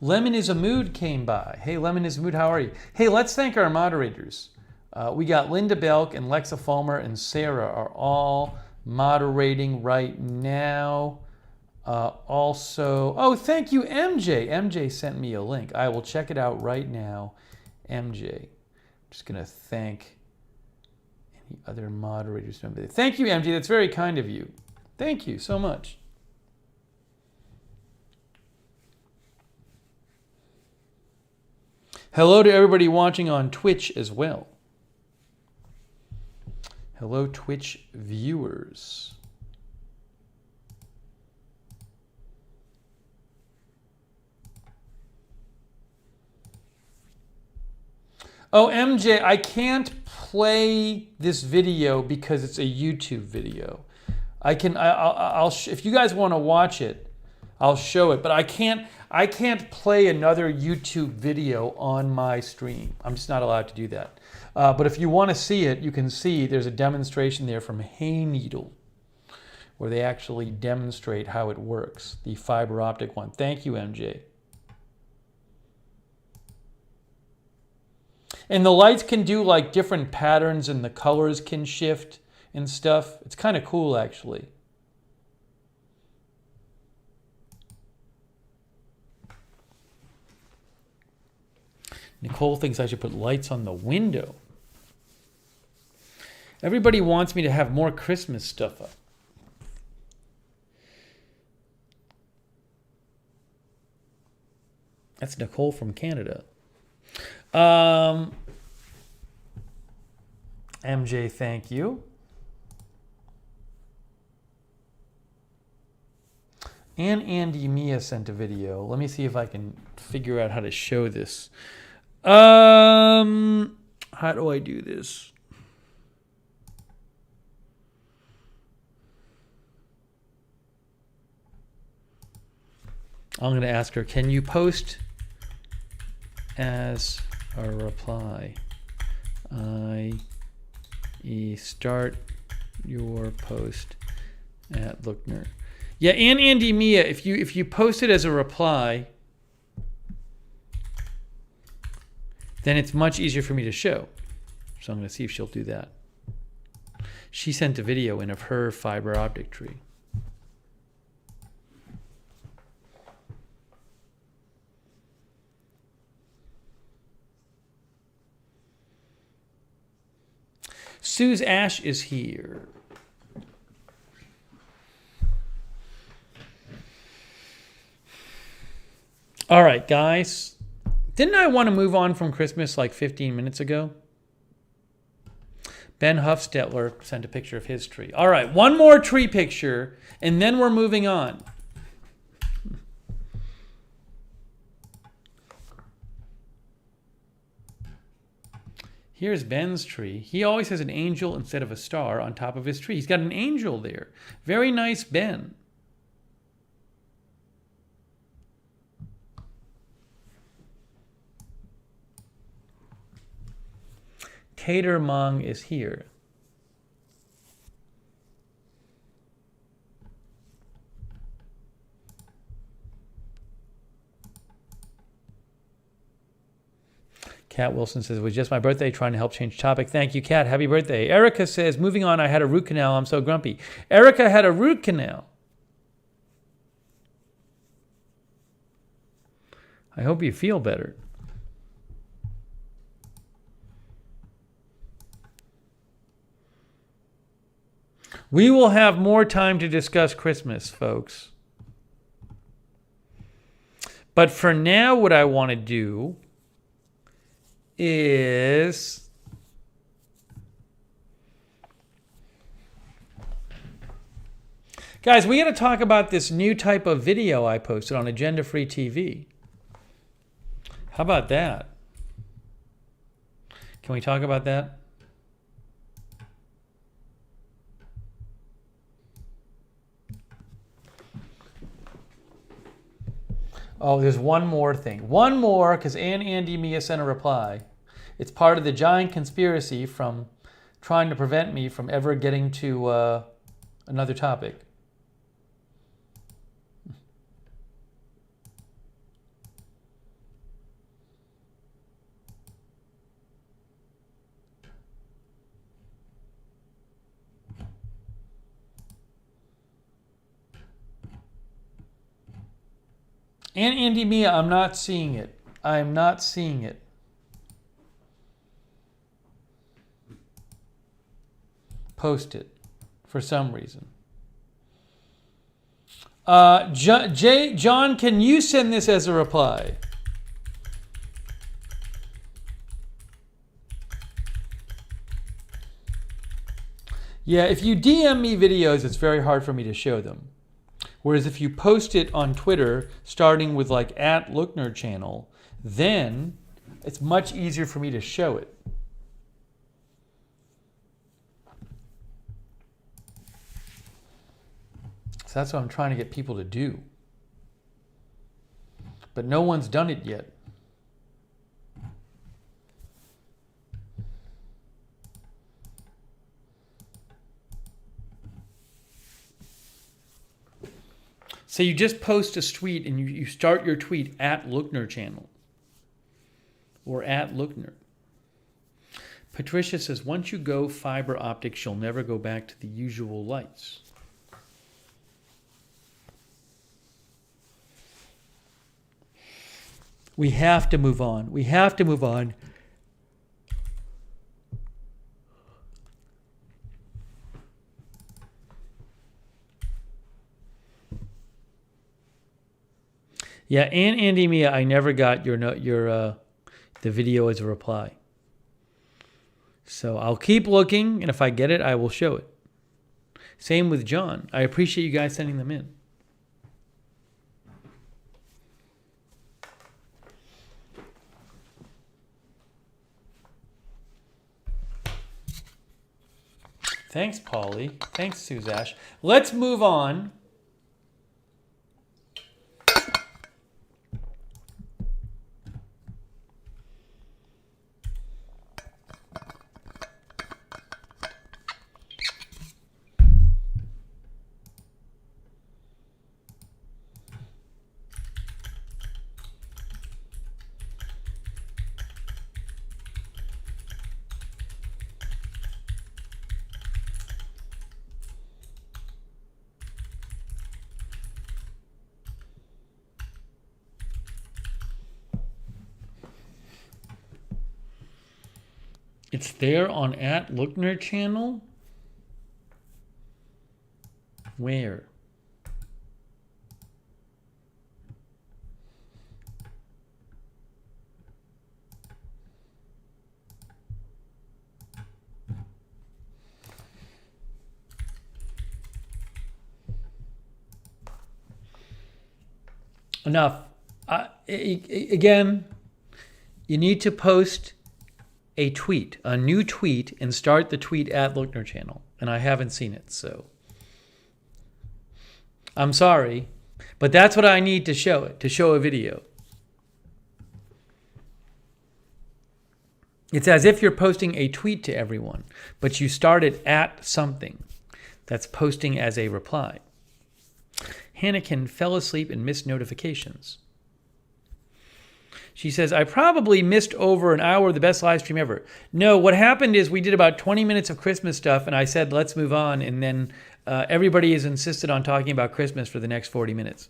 Lemon is a Mood came by. Hey, Lemon is a Mood, how are you? Hey, let's thank our moderators. We got Linda Belk and Lexa Fulmer and Sarah are all moderating right now. Also, oh, thank you, MJ. MJ sent me a link. I will check it out right now. MJ. I'm just going to thank any other moderators. Thank you, MJ. That's very kind of you. Thank you so much. Hello to everybody watching on Twitch as well. Hello, Twitch viewers. Oh, MJ, I can't play this video because it's a YouTube video. I'll if you guys want to watch it, I'll show it, but I can't play another YouTube video on my stream. I'm just not allowed to do that. But if you want to see it, you can see there's a demonstration there from Hayneedle where they actually demonstrate how it works, the fiber optic one. Thank you, MJ. And the lights can do like different patterns and the colors can shift and stuff. It's kind of cool, actually. Nicole thinks I should put lights on the window. Everybody wants me to have more Christmas stuff up. That's Nicole from Canada. MJ, thank you. And Andy Mia sent a video. Let me see if I can figure out how to show this. How do I do this? I'm going to ask her, can you post as a reply? Start your post at Lookner. Yeah, and Andy Mia, if you post it as a reply, then it's much easier for me to show. So I'm going to see if she'll do that. She sent a video in of her fiber optic tree. Sue's Ash is here. All right, guys. Didn't I want to move on from Christmas like 15 minutes ago? Ben Huffstetler sent a picture of his tree. All right, one more tree picture, and then we're moving on. Here's Ben's tree. He always has an angel instead of a star on top of his tree. He's got an angel there. Very nice, Ben. Tater Mong is here. Kat Wilson says, it was just my birthday, trying to help change topic. Thank you, Kat. Happy birthday. Erica says, moving on, I had a root canal. I'm so grumpy. Erica had a root canal. I hope you feel better. We will have more time to discuss Christmas, folks. But for now, what I want to do is guys, we got to talk about this new type of video I posted on Agenda Free TV. How about that? Can we talk about that? Oh, there's one more thing. One more, because Andy Mia sent a reply. It's part of the giant conspiracy from trying to prevent me from ever getting to another topic. And Andy Mia, I'm not seeing it. I'm not seeing it. Post it for some reason. John, can you send this as a reply? Yeah, if you DM me videos, it's very hard for me to show them. Whereas if you post it on Twitter, starting with like @Lookner channel, then it's much easier for me to show it. So that's what I'm trying to get people to do. But no one's done it yet. So you just post a tweet and you start your tweet @Lookner channel or @Lookner. Patricia says, once you go fiber optics, you'll never go back to the usual lights. We have to move on. We have to move on. Yeah, and Andy Mia, I never got your the video as a reply. So I'll keep looking, and if I get it, I will show it. Same with John. I appreciate you guys sending them in. Thanks, Polly. Thanks, Suzash. Let's move on. It's there on @Lookner channel? Where? Enough. Again, you need to post a tweet, a new tweet, and start the tweet @Lookner channel. And I haven't seen it, so I'm sorry, but that's what I need to show it, to show a video. It's as if you're posting a tweet to everyone, but you start it at something that's posting as a reply. Hannikin fell asleep and missed notifications. She says, I probably missed over an hour of the best live stream ever. No, what happened is we did about 20 minutes of Christmas stuff, and I said, let's move on. And then everybody has insisted on talking about Christmas for the next 40 minutes.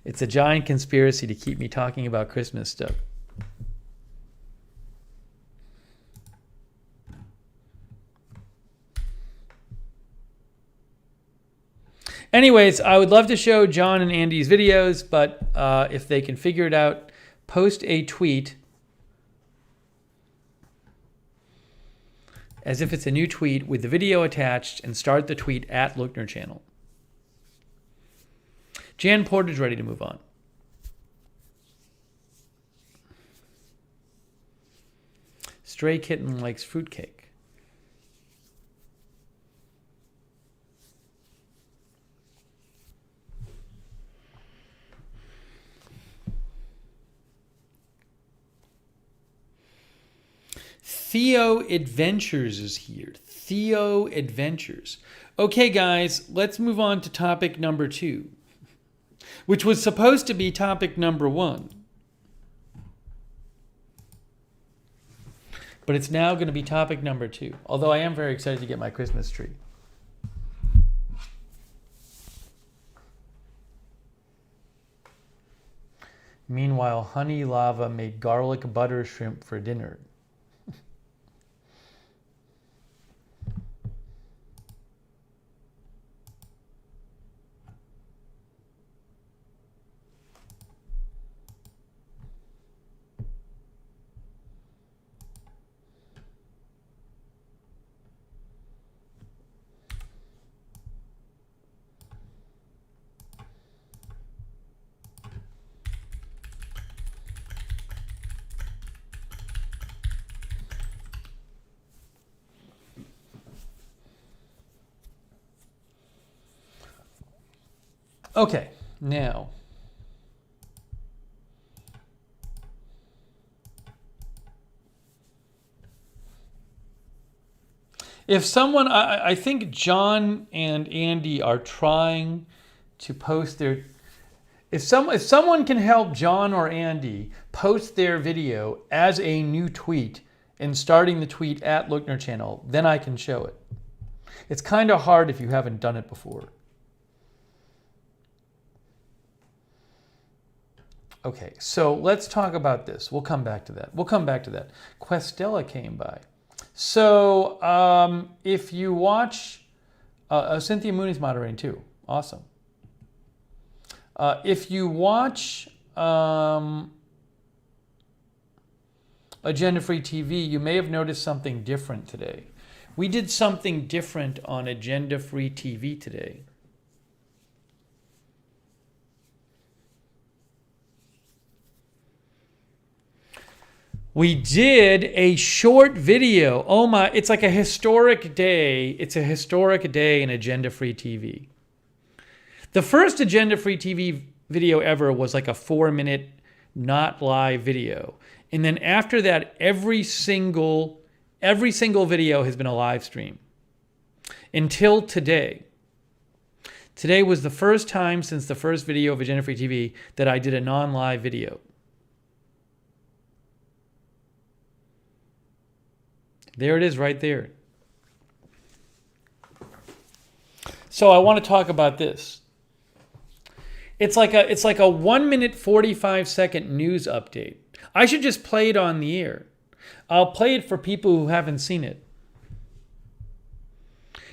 It's a giant conspiracy to keep me talking about Christmas stuff. Anyways, I would love to show John and Andy's videos, but if they can figure it out, post a tweet as if it's a new tweet with the video attached and start the tweet @Lookner channel. Jan Porter's ready to move on. Stray Kitten likes fruitcake. Theo Adventures is here. Theo Adventures. Okay, guys, let's move on to topic number 2, which was supposed to be topic number 1. But it's now going to be topic number 2, although I am very excited to get my Christmas tree. Meanwhile, Honey Lava made garlic butter shrimp for dinner. Okay, now, if someone, I think John and Andy are trying to post their, if someone can help John or Andy post their video as a new tweet and starting the tweet at Lookner channel, then I can show it. It's kind of hard if you haven't done it before. Okay, so let's talk about this. We'll come back to that. Questella came by. So if you watch, Cynthia Mooney's moderating too. Awesome. If you watch Agenda Free TV, you may have noticed something different today. We did something different on Agenda Free TV today. We did a short video. Oh my, it's like a historic day. It's a historic day in Agenda Free TV. The first Agenda Free TV video ever was like a 4-minute not live video. And then after that, every single video has been a live stream until today. Today was the first time since the first video of Agenda Free TV that I did a non-live video. There it is right there. So I want to talk about this. It's like a 1 minute 45-second news update. I should just play it on the air. I'll play it for people who haven't seen it.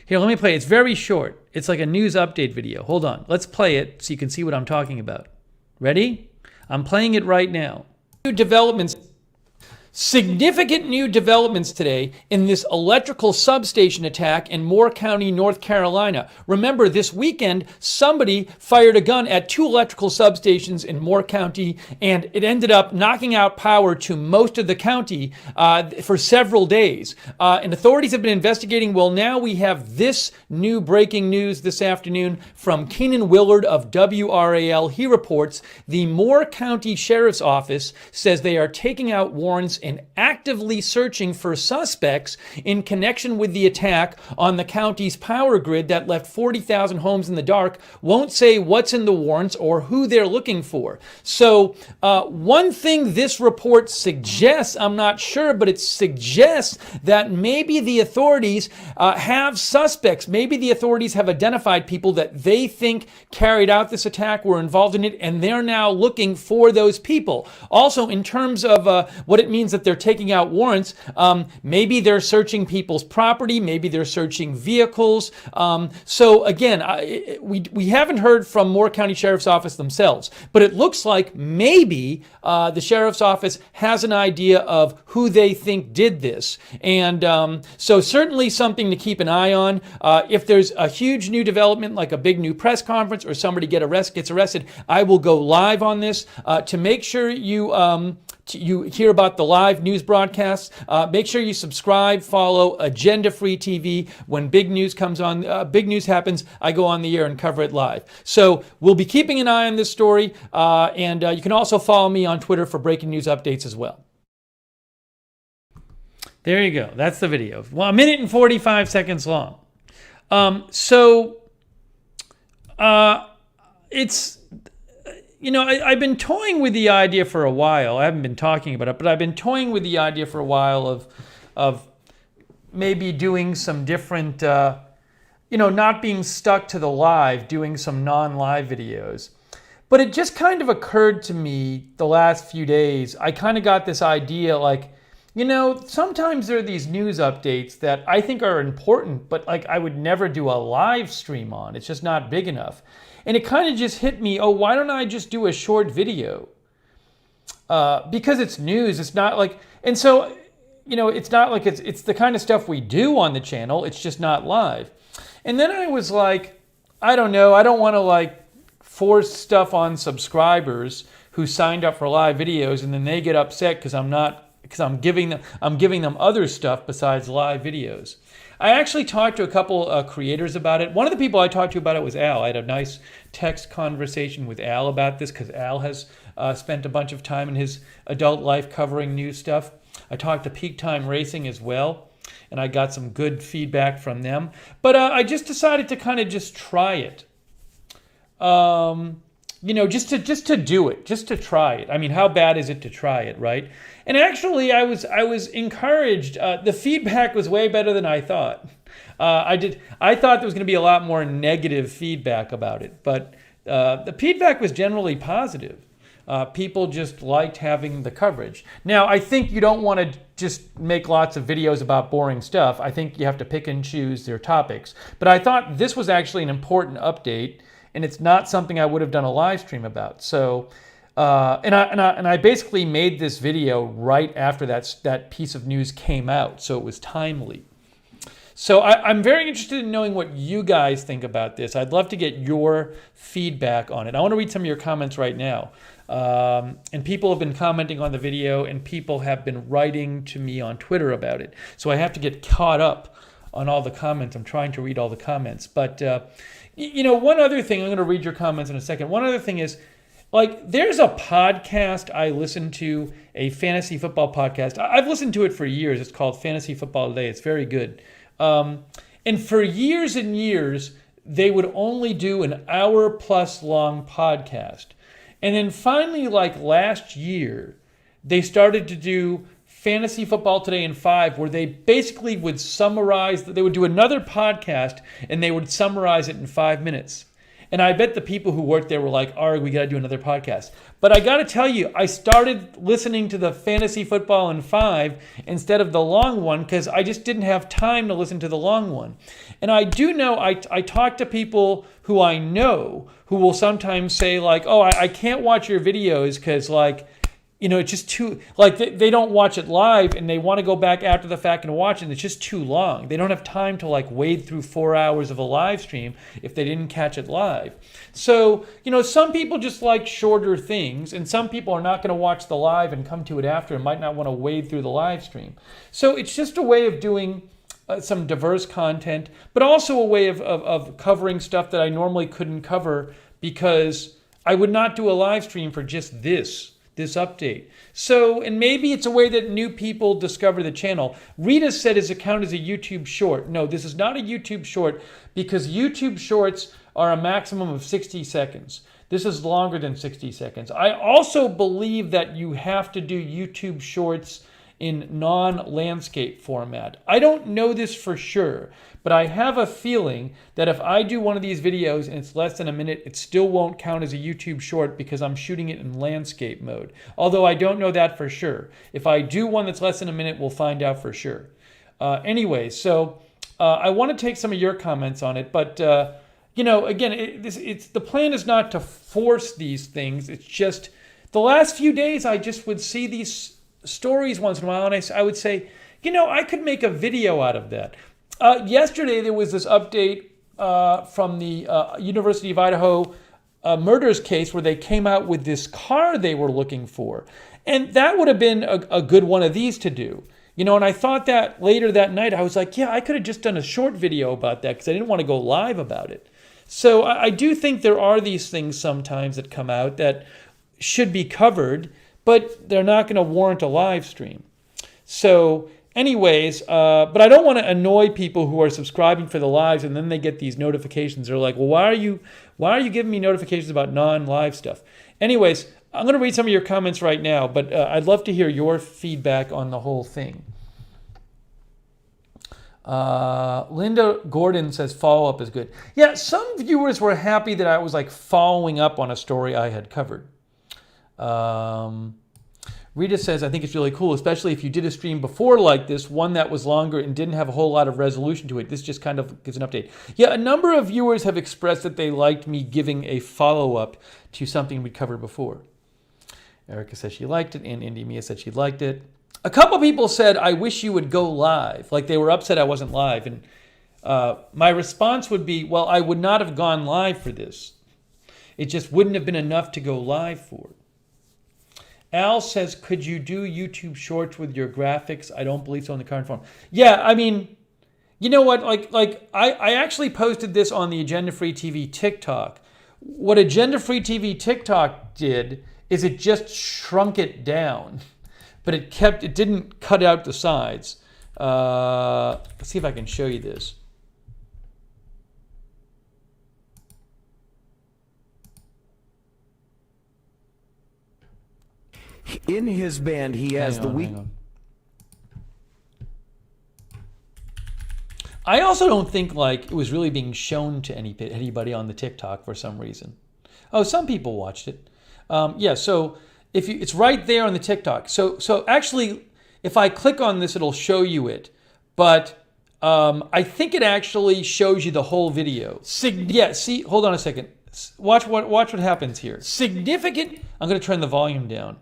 Here, let me play it. It's very short. It's like a news update video. Hold on. Let's play it so you can see what I'm talking about. Ready? I'm playing it right now. New developments. Significant new developments today in this electrical substation attack in Moore County, North Carolina. Remember, this weekend, somebody fired a gun at 2 electrical substations in Moore County, and it ended up knocking out power to most of the county for several days. And authorities have been investigating. Well, now we have this new breaking news this afternoon from Keenan Willard of WRAL. He reports the Moore County Sheriff's Office says they are taking out warrants and actively searching for suspects in connection with the attack on the county's power grid that left 40,000 homes in the dark. Won't say what's in the warrants or who they're looking for. So one thing this report suggests, I'm not sure, but it suggests that maybe the authorities have suspects. Maybe the authorities have identified people that they think carried out this attack, were involved in it, and they're now looking for those people. Also, in terms of what it means that they're taking out warrants, maybe they're searching people's property, maybe they're searching vehicles. So again, we haven't heard from Moore County Sheriff's Office themselves, but it looks like maybe the Sheriff's Office has an idea of who they think did this. And so certainly something to keep an eye on. If there's a huge new development, like a big new press conference or somebody gets arrested, I will go live on this to make sure you hear about the live news broadcasts. Make sure you subscribe, follow Agenda Free TV. When big news comes on, big news happens, I go on the air and cover it live. So we'll be keeping an eye on this story, and you can also follow me on Twitter for breaking news updates as well. There you go. That's the video. Well, 1 minute and 45 seconds long. It's, I've been toying with the idea for a while. I haven't been talking about it, but I've been toying with the idea for a while of maybe doing some different, not being stuck to the live, doing some non-live videos. But it just kind of occurred to me the last few days. I kind of got this idea like, sometimes there are these news updates that I think are important, but like I would never do a live stream on. It's just not big enough. And it kind of just hit me, why don't I just do a short video? Because it's news, it's not like, and so, it's not like it's the kind of stuff we do on the channel, it's just not live. And then I was like, I don't know, I don't want to like force stuff on subscribers who signed up for live videos and then they get upset because I'm giving them other stuff besides live videos. I actually talked to a couple creators about it. One of the people I talked to about it was Al. I had a nice text conversation with Al about this because Al has spent a bunch of time in his adult life covering news stuff. I talked to Peak Time Racing as well, and I got some good feedback from them. But I just decided to kind of just try it. Just to do it, just to try it. I mean, how bad is it to try it, right? And actually, I was encouraged. The feedback was way better than I thought. I thought there was going to be a lot more negative feedback about it, but the feedback was generally positive. People just liked having the coverage. Now, I think you don't want to just make lots of videos about boring stuff. I think you have to pick and choose their topics. But I thought this was actually an important update, and it's not something I would have done a live stream about. So, and I basically made this video right after that piece of news came out, so it was timely. So I'm very interested in knowing what you guys think about this. I'd love to get your feedback on it. I want to read some of your comments right now. And people have been commenting on the video, and people have been writing to me on Twitter about it. So I have to get caught up on all the comments. I'm trying to read all the comments. But, one other thing, I'm going to read your comments in a second. One other thing is, like, there's a podcast I listen to, a fantasy football podcast. I've listened to it for years. It's called Fantasy Football Today. It's very good. And for years and years, they would only do an hour-plus long podcast. And then finally, like last year, they started to do Fantasy Football Today in 5, where they basically would summarize, they would do another podcast, and they would summarize it in 5 minutes. And I bet the people who worked there were like, all right, we got to do another podcast. But I got to tell you, I started listening to the Fantasy Football in 5 instead of the long one because I just didn't have time to listen to the long one. And I do know, I talk to people who I know who will sometimes say like, oh, I can't watch your videos because like, it's just too, like they don't watch it live and they want to go back after the fact and watch it and it's just too long. They don't have time to like wade through 4 hours of a live stream if they didn't catch it live. So, some people just like shorter things and some people are not going to watch the live and come to it after and might not want to wade through the live stream. So it's just a way of doing some diverse content, but also a way of covering stuff that I normally couldn't cover because I would not do a live stream for just this update. So, and maybe it's a way that new people discover the channel. Rita said his account is a YouTube short. No, this is not a YouTube short because YouTube shorts are a maximum of 60 seconds. This is longer than 60 seconds. I also believe that you have to do YouTube shorts in non-landscape format. I don't know this for sure, but I have a feeling that if I do one of these videos and it's less than a minute, it still won't count as a YouTube short because I'm shooting it in landscape mode. Although I don't know that for sure. If I do one that's less than a minute, we'll find out for sure. Anyway, so I want to take some of your comments on it, but again, the plan is not to force these things. It's just the last few days I just would see these stories once in a while, and I would say, I could make a video out of that. Yesterday, there was this update from the University of Idaho murders case where they came out with this car they were looking for. And that would have been a good one of these to do. And I thought that later that night, I was like, yeah, I could have just done a short video about that because I didn't want to go live about it. So I do think there are these things sometimes that come out that should be covered, but they're not going to warrant a live stream. So, Anyways, but I don't want to annoy people who are subscribing for the lives, and then they get these notifications. They're like, well, why are you giving me notifications about non-live stuff? Anyways, I'm going to read some of your comments right now, but I'd love to hear your feedback on the whole thing. Linda Gordon says follow-up is good. Yeah, some viewers were happy that I was like following up on a story I had covered. Rita says, I think it's really cool, especially if you did a stream before like this, one that was longer and didn't have a whole lot of resolution to it. This just kind of gives an update. Yeah, a number of viewers have expressed that they liked me giving a follow-up to something we covered before. Erica says she liked it, and Indy Mia said she liked it. A couple people said, I wish you would go live. Like they were upset I wasn't live. And my response would be, well, I would not have gone live for this. It just wouldn't have been enough to go live for. Al says, could you do YouTube Shorts with your graphics? I don't believe so in the current form. Yeah, I mean, you know what? I actually posted this on the Agenda Free TV TikTok. What Agenda Free TV TikTok did is it just shrunk it down, but it didn't cut out the sides. Let's see if I can show you this. In his band, he has the week. I also don't think like it was really being shown to anybody on the TikTok for some reason. Oh, some people watched it. Yeah, so it's right there on the TikTok. So actually, if I click on this, it'll show you it. But I think it actually shows you the whole video. Yeah, see, hold on a second. Watch what happens here. Significant. I'm going to turn the volume down.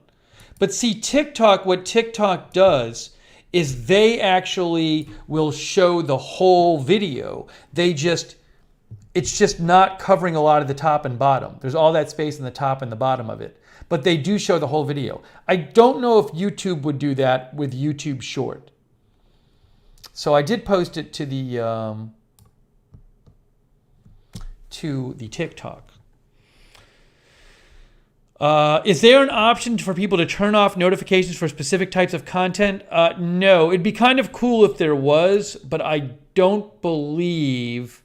But see, TikTok, what TikTok does is they actually will show the whole video. It's just not covering a lot of the top and bottom. There's all that space in the top and the bottom of it. But they do show the whole video. I don't know if YouTube would do that with YouTube Short. So I did post it to the TikTok. Is there an option for people to turn off notifications for specific types of content? No. It'd be kind of cool if there was, but I don't believe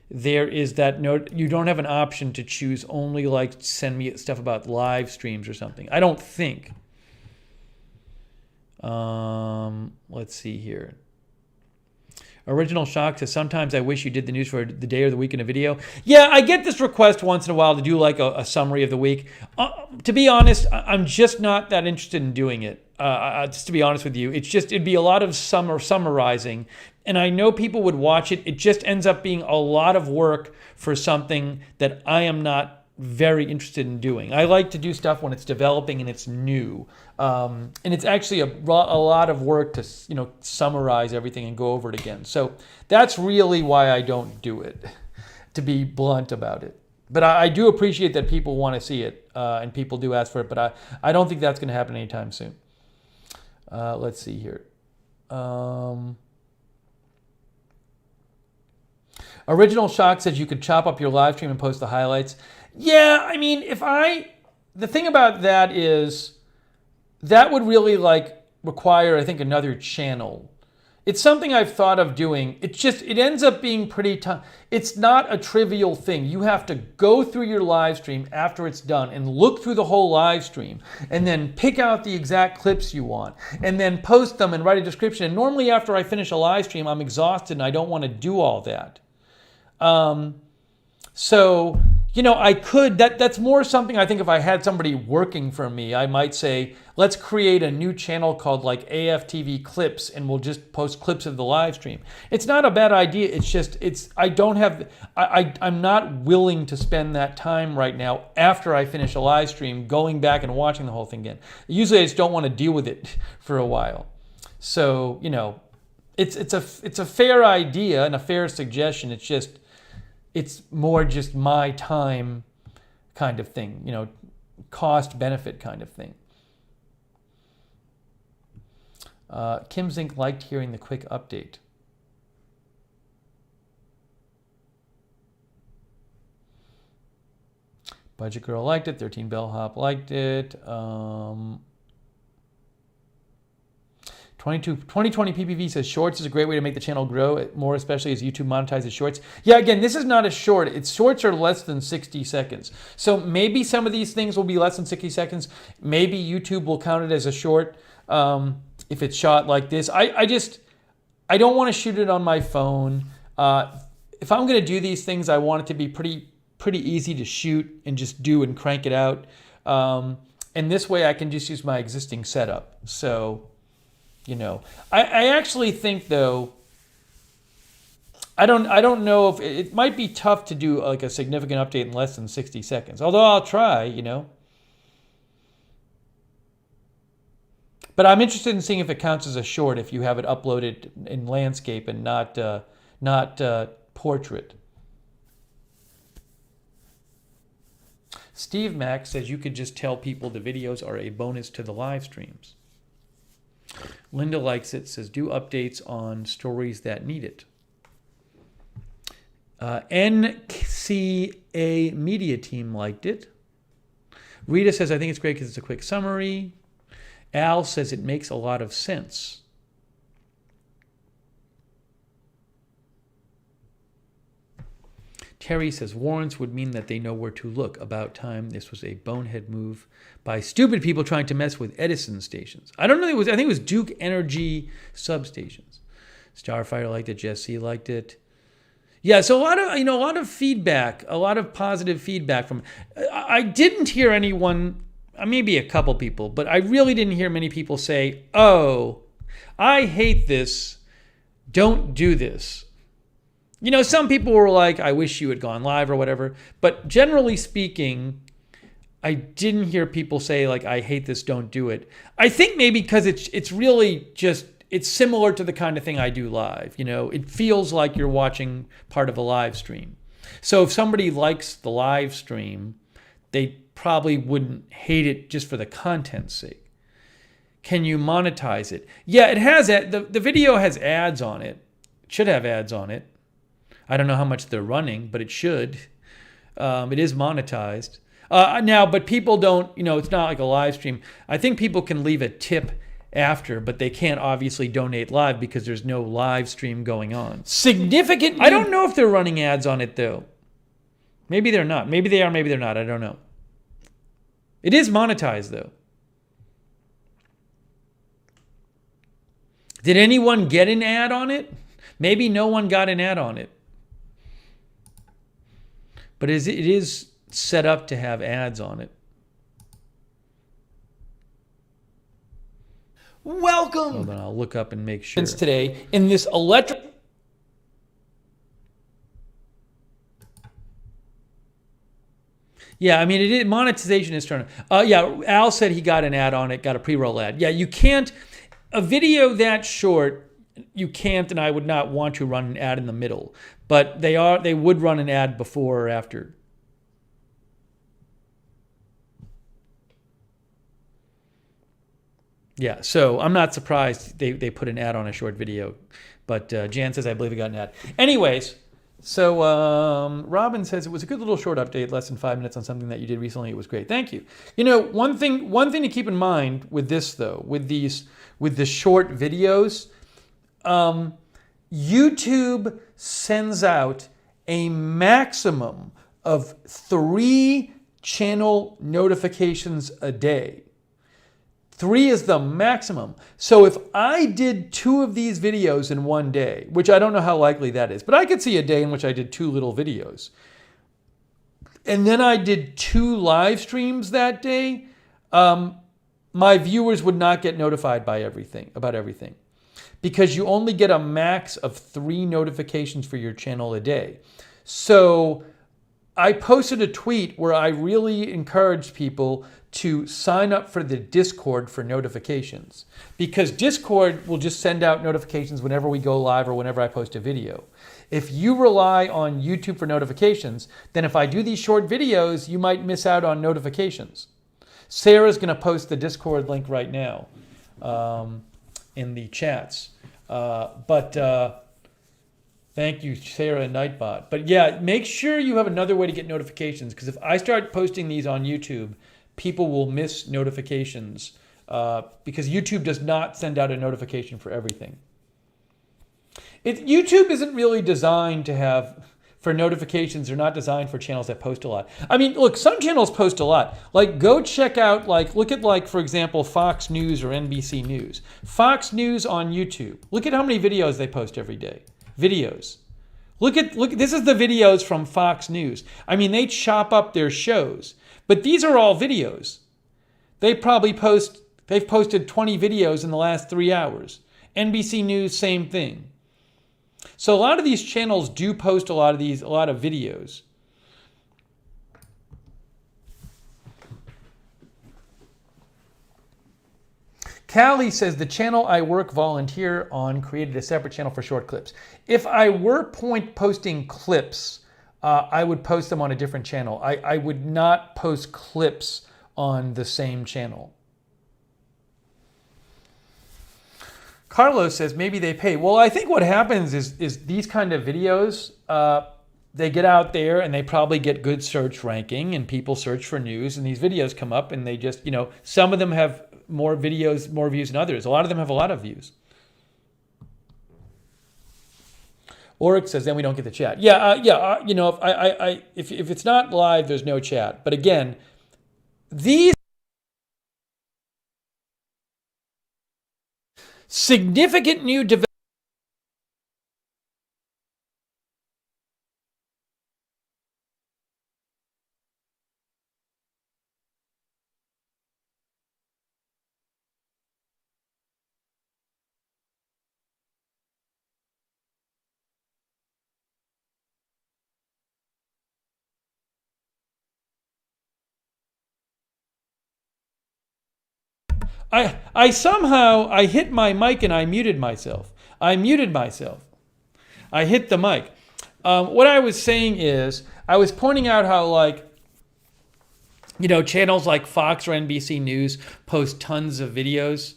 there is that note. You don't have an option to choose only like send me stuff about live streams or something. I don't think. Let's see here. Original Shock says, sometimes I wish you did the news for the day or the week in a video. Yeah, I get this request once in a while to do like a summary of the week. To be honest, I'm just not that interested in doing it. Just to be honest with you, it'd be a lot of summarizing. And I know people would watch it. It just ends up being a lot of work for something that I am not very interested in doing. I like to do stuff when it's developing and it's new. And it's actually a lot of work to summarize everything and go over it again. So that's really why I don't do it, to be blunt about it. But I do appreciate that people want to see it and people do ask for it, but I don't think that's going to happen anytime soon. Let's see here. Original Shock says you could chop up your live stream and post the highlights. Yeah, I mean, the thing about that is that would really require, I think, another channel. It's something I've thought of doing. It ends up being pretty tough. It's not a trivial thing. You have to go through your live stream after it's done and look through the whole live stream and then pick out the exact clips you want and then post them and write a description. And normally after I finish a live stream, I'm exhausted and I don't want to do all that. So, I could, that's more something I think if I had somebody working for me, I might say, let's create a new channel called AFTV Clips and we'll just post clips of the live stream. It's not a bad idea. It's just, I'm not willing to spend that time right now after I finish a live stream going back and watching the whole thing again. Usually I just don't want to deal with it for a while. So, it's a fair idea and a fair suggestion. It's more just my time kind of thing, cost benefit kind of thing. Kim Zink liked hearing the quick update. Budget Girl liked it. 13 Bellhop liked it. 2020 PPV says shorts is a great way to make the channel grow more, especially as YouTube monetizes shorts. Yeah, again, this is not a short. It's shorts are less than 60 seconds. So maybe some of these things will be less than 60 seconds. Maybe YouTube will count it as a short if it's shot like this. I don't want to shoot it on my phone. If I'm going to do these things, I want it to be pretty easy to shoot and just do and crank it out. And this way I can just use my existing setup. So, I actually think though, I don't know if it might be tough to do like a significant update in less than 60 seconds. Although I'll try, But I'm interested in seeing if it counts as a short if you have it uploaded in landscape and not portrait. Steve Max says you could just tell people the videos are a bonus to the live streams. Linda likes it, says do updates on stories that need it. NCA Media Team liked it. Rita says I think it's great because it's a quick summary. Al says it makes a lot of sense. Terry says warrants would mean that they know where to look. About time. This was a bonehead move by stupid people trying to mess with Edison stations. I don't know. I think it was Duke Energy substations. Starfighter liked it. Jesse liked it. Yeah. So a lot of feedback, a lot of positive feedback from. I didn't hear anyone, maybe a couple people, but I really didn't hear many people say, "Oh, I hate this. Don't do this." Some people were like, I wish you had gone live or whatever. But generally speaking, I didn't hear people say, like, I hate this, don't do it. I think maybe because it's really just, it's similar to the kind of thing I do live. It feels like you're watching part of a live stream. So if somebody likes the live stream, they probably wouldn't hate it just for the content's sake. Can you monetize it? Yeah, it has. The video has ads on it. It should have ads on it. I don't know how much they're running, but it should. It is monetized. But people don't, it's not like a live stream. I think people can leave a tip after, but they can't obviously donate live because there's no live stream going on. Significant. I don't know if they're running ads on it, though. Maybe they're not. Maybe they are, maybe they're not. I don't know. It is monetized, though. Did anyone get an ad on it? Maybe no one got an ad on it. But it is set up to have ads on it. Welcome. Hold on, I'll look up and make sure. Today in this electric. Yeah, it is, monetization is turned on. Yeah, Al said he got an ad on it, got a pre-roll ad. Yeah, you can't, a video that short, you can't, and I would not want to run an ad in the middle. But they would run an ad before or after. Yeah, so I'm not surprised they put an ad on a short video. But Jan says, I believe he got an ad. Anyways, so Robin says, it was a good little short update, less than 5 minutes on something that you did recently. It was great. Thank you. One thing to keep in mind with this, though, with the short videos, YouTube sends out a maximum of 3 channel notifications a day. 3 is the maximum. So if I did 2 of these videos in one day, which I don't know how likely that is, but I could see a day in which I did 2 little videos, and then I did 2 live streams that day, my viewers would not get notified about everything. Because you only get a max of 3 notifications for your channel a day. So I posted a tweet where I really encouraged people to sign up for the Discord for notifications. Because Discord will just send out notifications whenever we go live or whenever I post a video. If you rely on YouTube for notifications, then if I do these short videos, you might miss out on notifications. Sarah's going to post the Discord link right now. In the chats. Thank you, Sarah and Nightbot. But yeah, make sure you have another way to get notifications, because if I start posting these on YouTube, people will miss notifications because YouTube does not send out a notification for everything. YouTube isn't really designed to have for notifications. They're not designed for channels that post a lot. I mean, look, some channels post a lot. Like, go check out, like, look at, like, for example, Fox News or NBC News. Fox News on YouTube. Look at how many videos they post every day. Videos. Look, this is the videos from Fox News. I mean, they chop up their shows, but these are all videos. They've posted 20 videos in the last 3 hours. NBC News, same thing. So a lot of these channels do post a lot of videos. Callie says, the channel I volunteer on created a separate channel for short clips. If I were posting clips, I would post them on a different channel. I would not post clips on the same channel. Carlos says, maybe they pay. Well, I think what happens is these kind of videos, they get out there and they probably get good search ranking and people search for news and these videos come up and they just, some of them have more views than others. A lot of them have a lot of views. Oric says, then we don't get the chat. If it's not live, there's no chat. But again, these significant new developments. I hit my mic and I muted myself. I hit the mic. What I was saying is, I was pointing out how, channels like Fox or NBC News post tons of videos.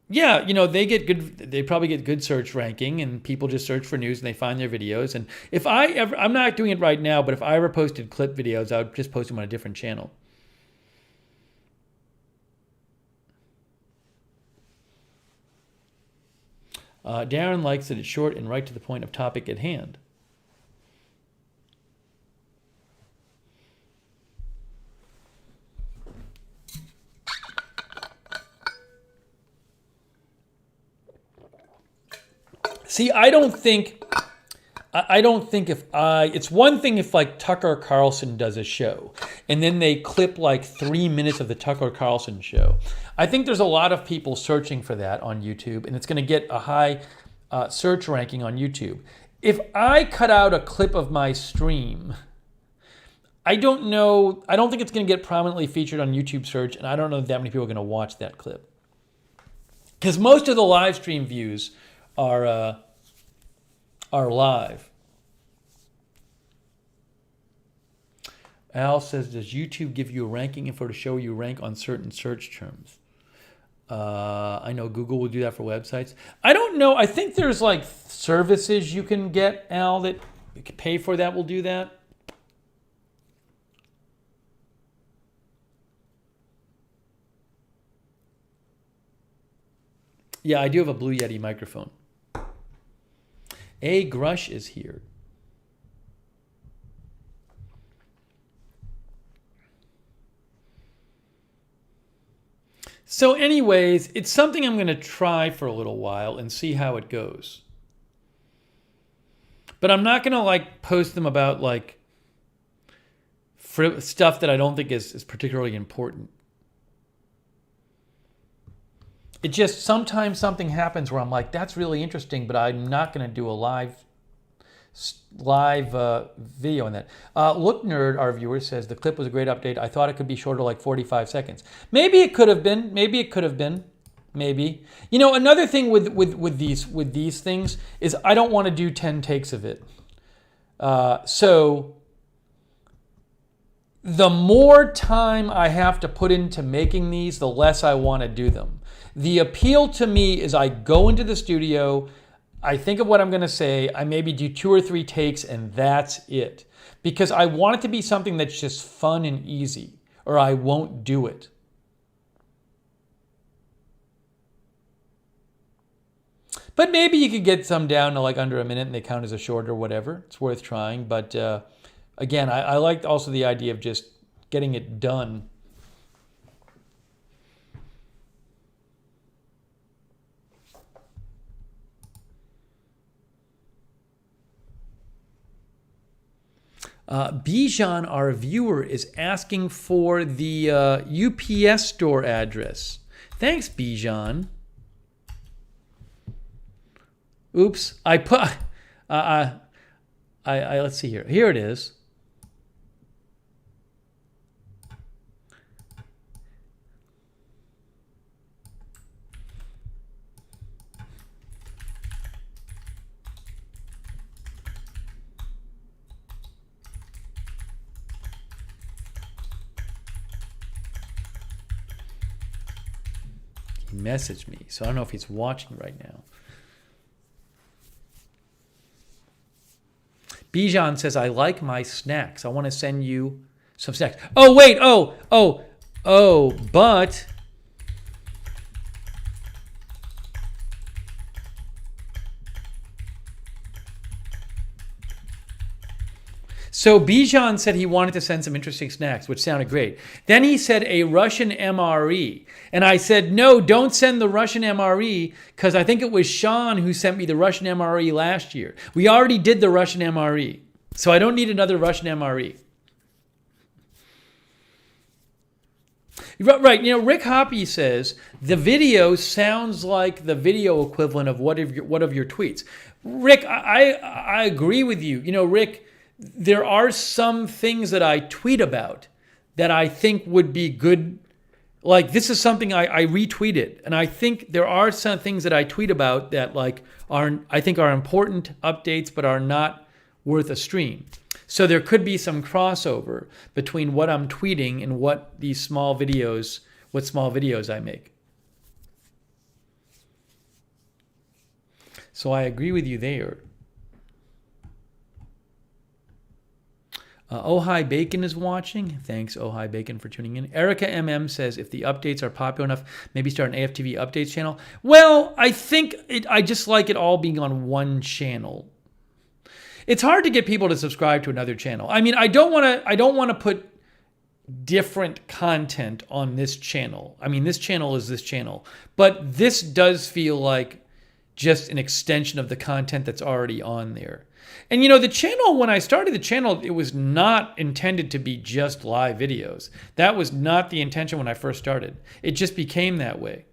They probably get good search ranking and people just search for news and they find their videos. And I'm not doing it right now, but if I ever posted clip videos, I would just post them on a different channel. Darren likes that it's short and right to the point of topic at hand. See, it's one thing if like Tucker Carlson does a show and then they clip like 3 minutes of the Tucker Carlson show. I think there's a lot of people searching for that on YouTube and it's going to get a high search ranking on YouTube. If I cut out a clip of my stream, I don't think it's going to get prominently featured on YouTube search, and I don't know if that many people are going to watch that clip. Because most of the live stream views are live. Al says, does YouTube give you a ranking info to show you rank on certain search terms? I know Google will do that for websites. I don't know. I think there's like services you can get, Al, that you can pay for that will do that. Yeah, I do have a Blue Yeti microphone. A Grush is here. So anyways, it's something I'm going to try for a little while and see how it goes. But I'm not going to like post them about like stuff that I don't think is particularly important. It just, sometimes something happens where I'm like, that's really interesting, but I'm not going to do a live video on that. Lookner, our viewer, says the clip was a great update. I thought it could be shorter, like 45 seconds. Maybe it could have been. Maybe. Another thing with these things is I don't want to do 10 takes of it. So the more time I have to put into making these, the less I want to do them. The appeal to me is I go into the studio, I think of what I'm going to say, I maybe do 2 or 3 takes, and that's it. Because I want it to be something that's just fun and easy. or I won't do it. But maybe you could get some down to like under a minute and they count as a short or whatever. It's worth trying. But again, I like also the idea of just getting it done. Bijan, our viewer, is asking for the UPS store address. Thanks, Bijan. Oops, I put. Let's see here. Here it is. He messaged me, so I don't know if he's watching right now. Bijan says, I like my snacks. I want to send you some snacks. Oh, wait. But so Bijan said he wanted to send some interesting snacks, which sounded great. Then he said a Russian MRE. And I said, no, don't send the Russian MRE, because I think it was Sean who sent me the Russian MRE last year. We already did the Russian MRE, so I don't need another Russian MRE. Right, Rick Hoppy says, the video sounds like the video equivalent of one of your tweets. Rick, I agree with you. Rick, there are some things that I tweet about that I think would be good. Like, this is something I retweeted, and I think there are some things that I tweet about that I think are important updates, but are not worth a stream. So there could be some crossover between what I'm tweeting and what small videos I make. So I agree with you there. Oh Hi Bacon is watching. Thanks, Oh Hi Bacon, for tuning in. Erica MM says, if the updates are popular enough, maybe start an AFTV updates channel. Well, I think I just like it all being on one channel. It's hard to get people to subscribe to another channel. I mean, I don't want to put different content on this channel. I mean, this channel is this channel, but this does feel like just an extension of the content that's already on there. And the channel, when I started the channel, it was not intended to be just live videos. That was not the intention when I first started. It just became that way.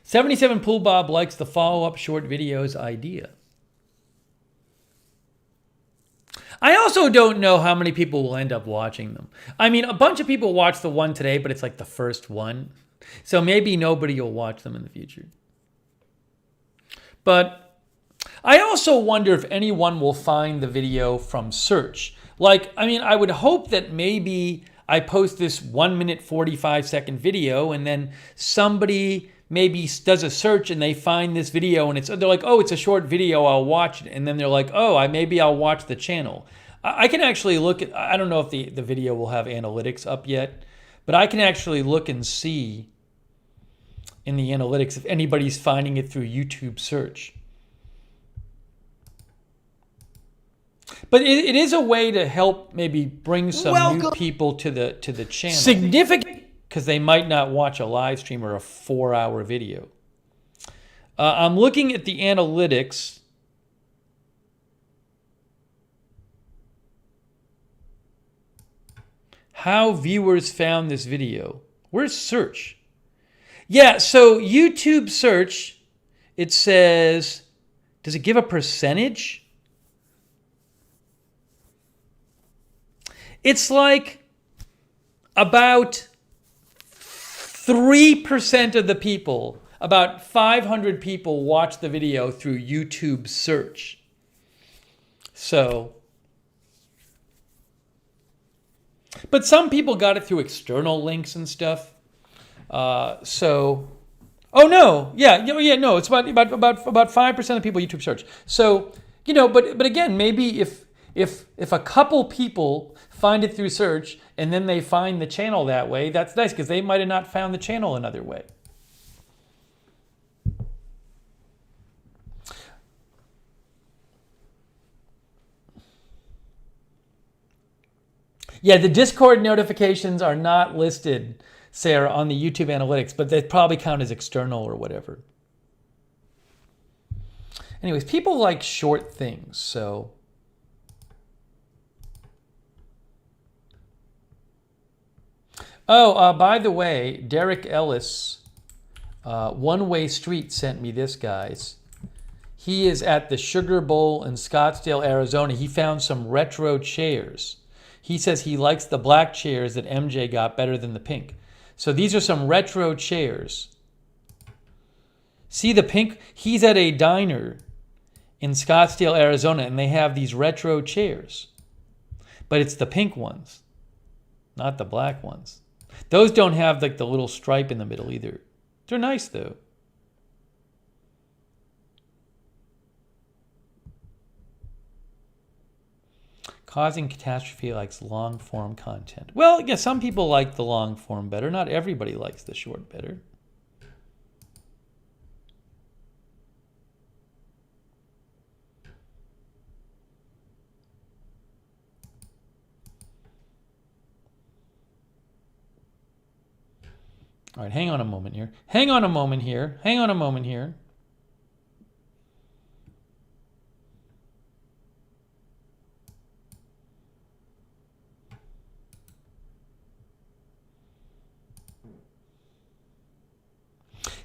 $77 Pool Bob likes the follow-up short videos idea. I also don't know how many people will end up watching them. I mean, a bunch of people watched the one today, but it's like the first one. So maybe nobody will watch them in the future. But I also wonder if anyone will find the video from search. I would hope that maybe I post this 1 minute, 45 second video, and then somebody maybe does a search and they find this video and they're like, oh, it's a short video, I'll watch it. And then they're like, oh, maybe I'll watch the channel. I can actually look at, I don't know if the video will have analytics up yet, but I can actually look and see in the analytics if anybody's finding it through YouTube search. But it is a way to help maybe bring some new people to the channel. Significant, because they might not watch a live stream or a 4-hour video. I'm looking at the analytics. How viewers found this video. Where's search? Yeah, so YouTube search, it says, does it give a percentage? It's like about 3% of the people, about 500 people watch the video through YouTube search. So, but some people got it through external links and stuff. So Oh no, yeah, no. It's about 5% of people YouTube search. So but again, maybe if a couple people find it through search and then they find the channel that way, that's nice because they might have not found the channel another way. Yeah, the Discord notifications are not listed, Sarah, on the YouTube analytics, but they probably count as external or whatever. Anyways, people like short things, so. Oh, by the way, Derek Ellis, One Way Street sent me this, guys. He is at the Sugar Bowl in Scottsdale, Arizona. He found some retro chairs. He says he likes the black chairs that MJ got better than the pink. So these are some retro chairs. See the pink? He's at a diner in Scottsdale, Arizona, and they have these retro chairs. But it's the pink ones, not the black ones. Those don't have like the little stripe in the middle either. They're nice though. Causing Catastrophe likes long form content. Well, yeah, some people like the long form better. Not everybody likes the short better. All right, hang on a moment here. Hang on a moment here. Hang on a moment here.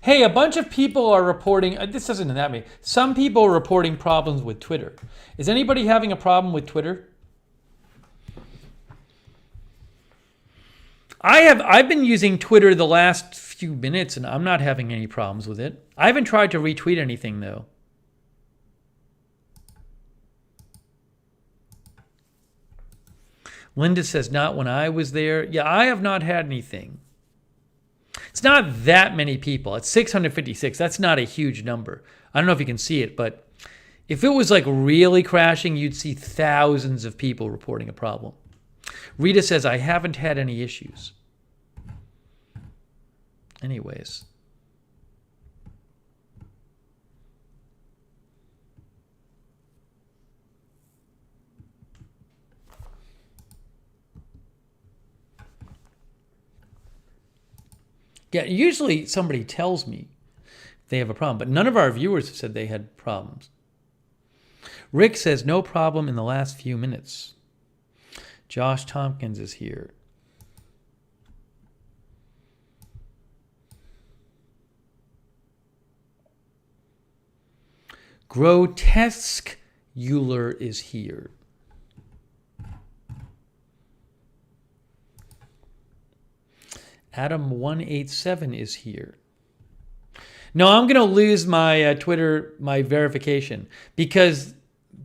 Hey, a bunch of people are reporting, this doesn't that me. Some people are reporting problems with Twitter. Is anybody having a problem with Twitter? I've been using Twitter the last few minutes and I'm not having any problems with it. I haven't tried to retweet anything though. Linda says, not when I was there. Yeah, I have not had anything. It's not that many people. It's 656. That's not a huge number. I don't know if you can see it, but if it was like really crashing, you'd see thousands of people reporting a problem. Rita says, I haven't had any issues. Anyways. Yeah, usually somebody tells me they have a problem, but none of our viewers have said they had problems. Rick says, no problem in the last few minutes. Josh Tompkins is here. Grotesque Euler is here. Adam187 is here. No, I'm going to lose my Twitter, my verification, because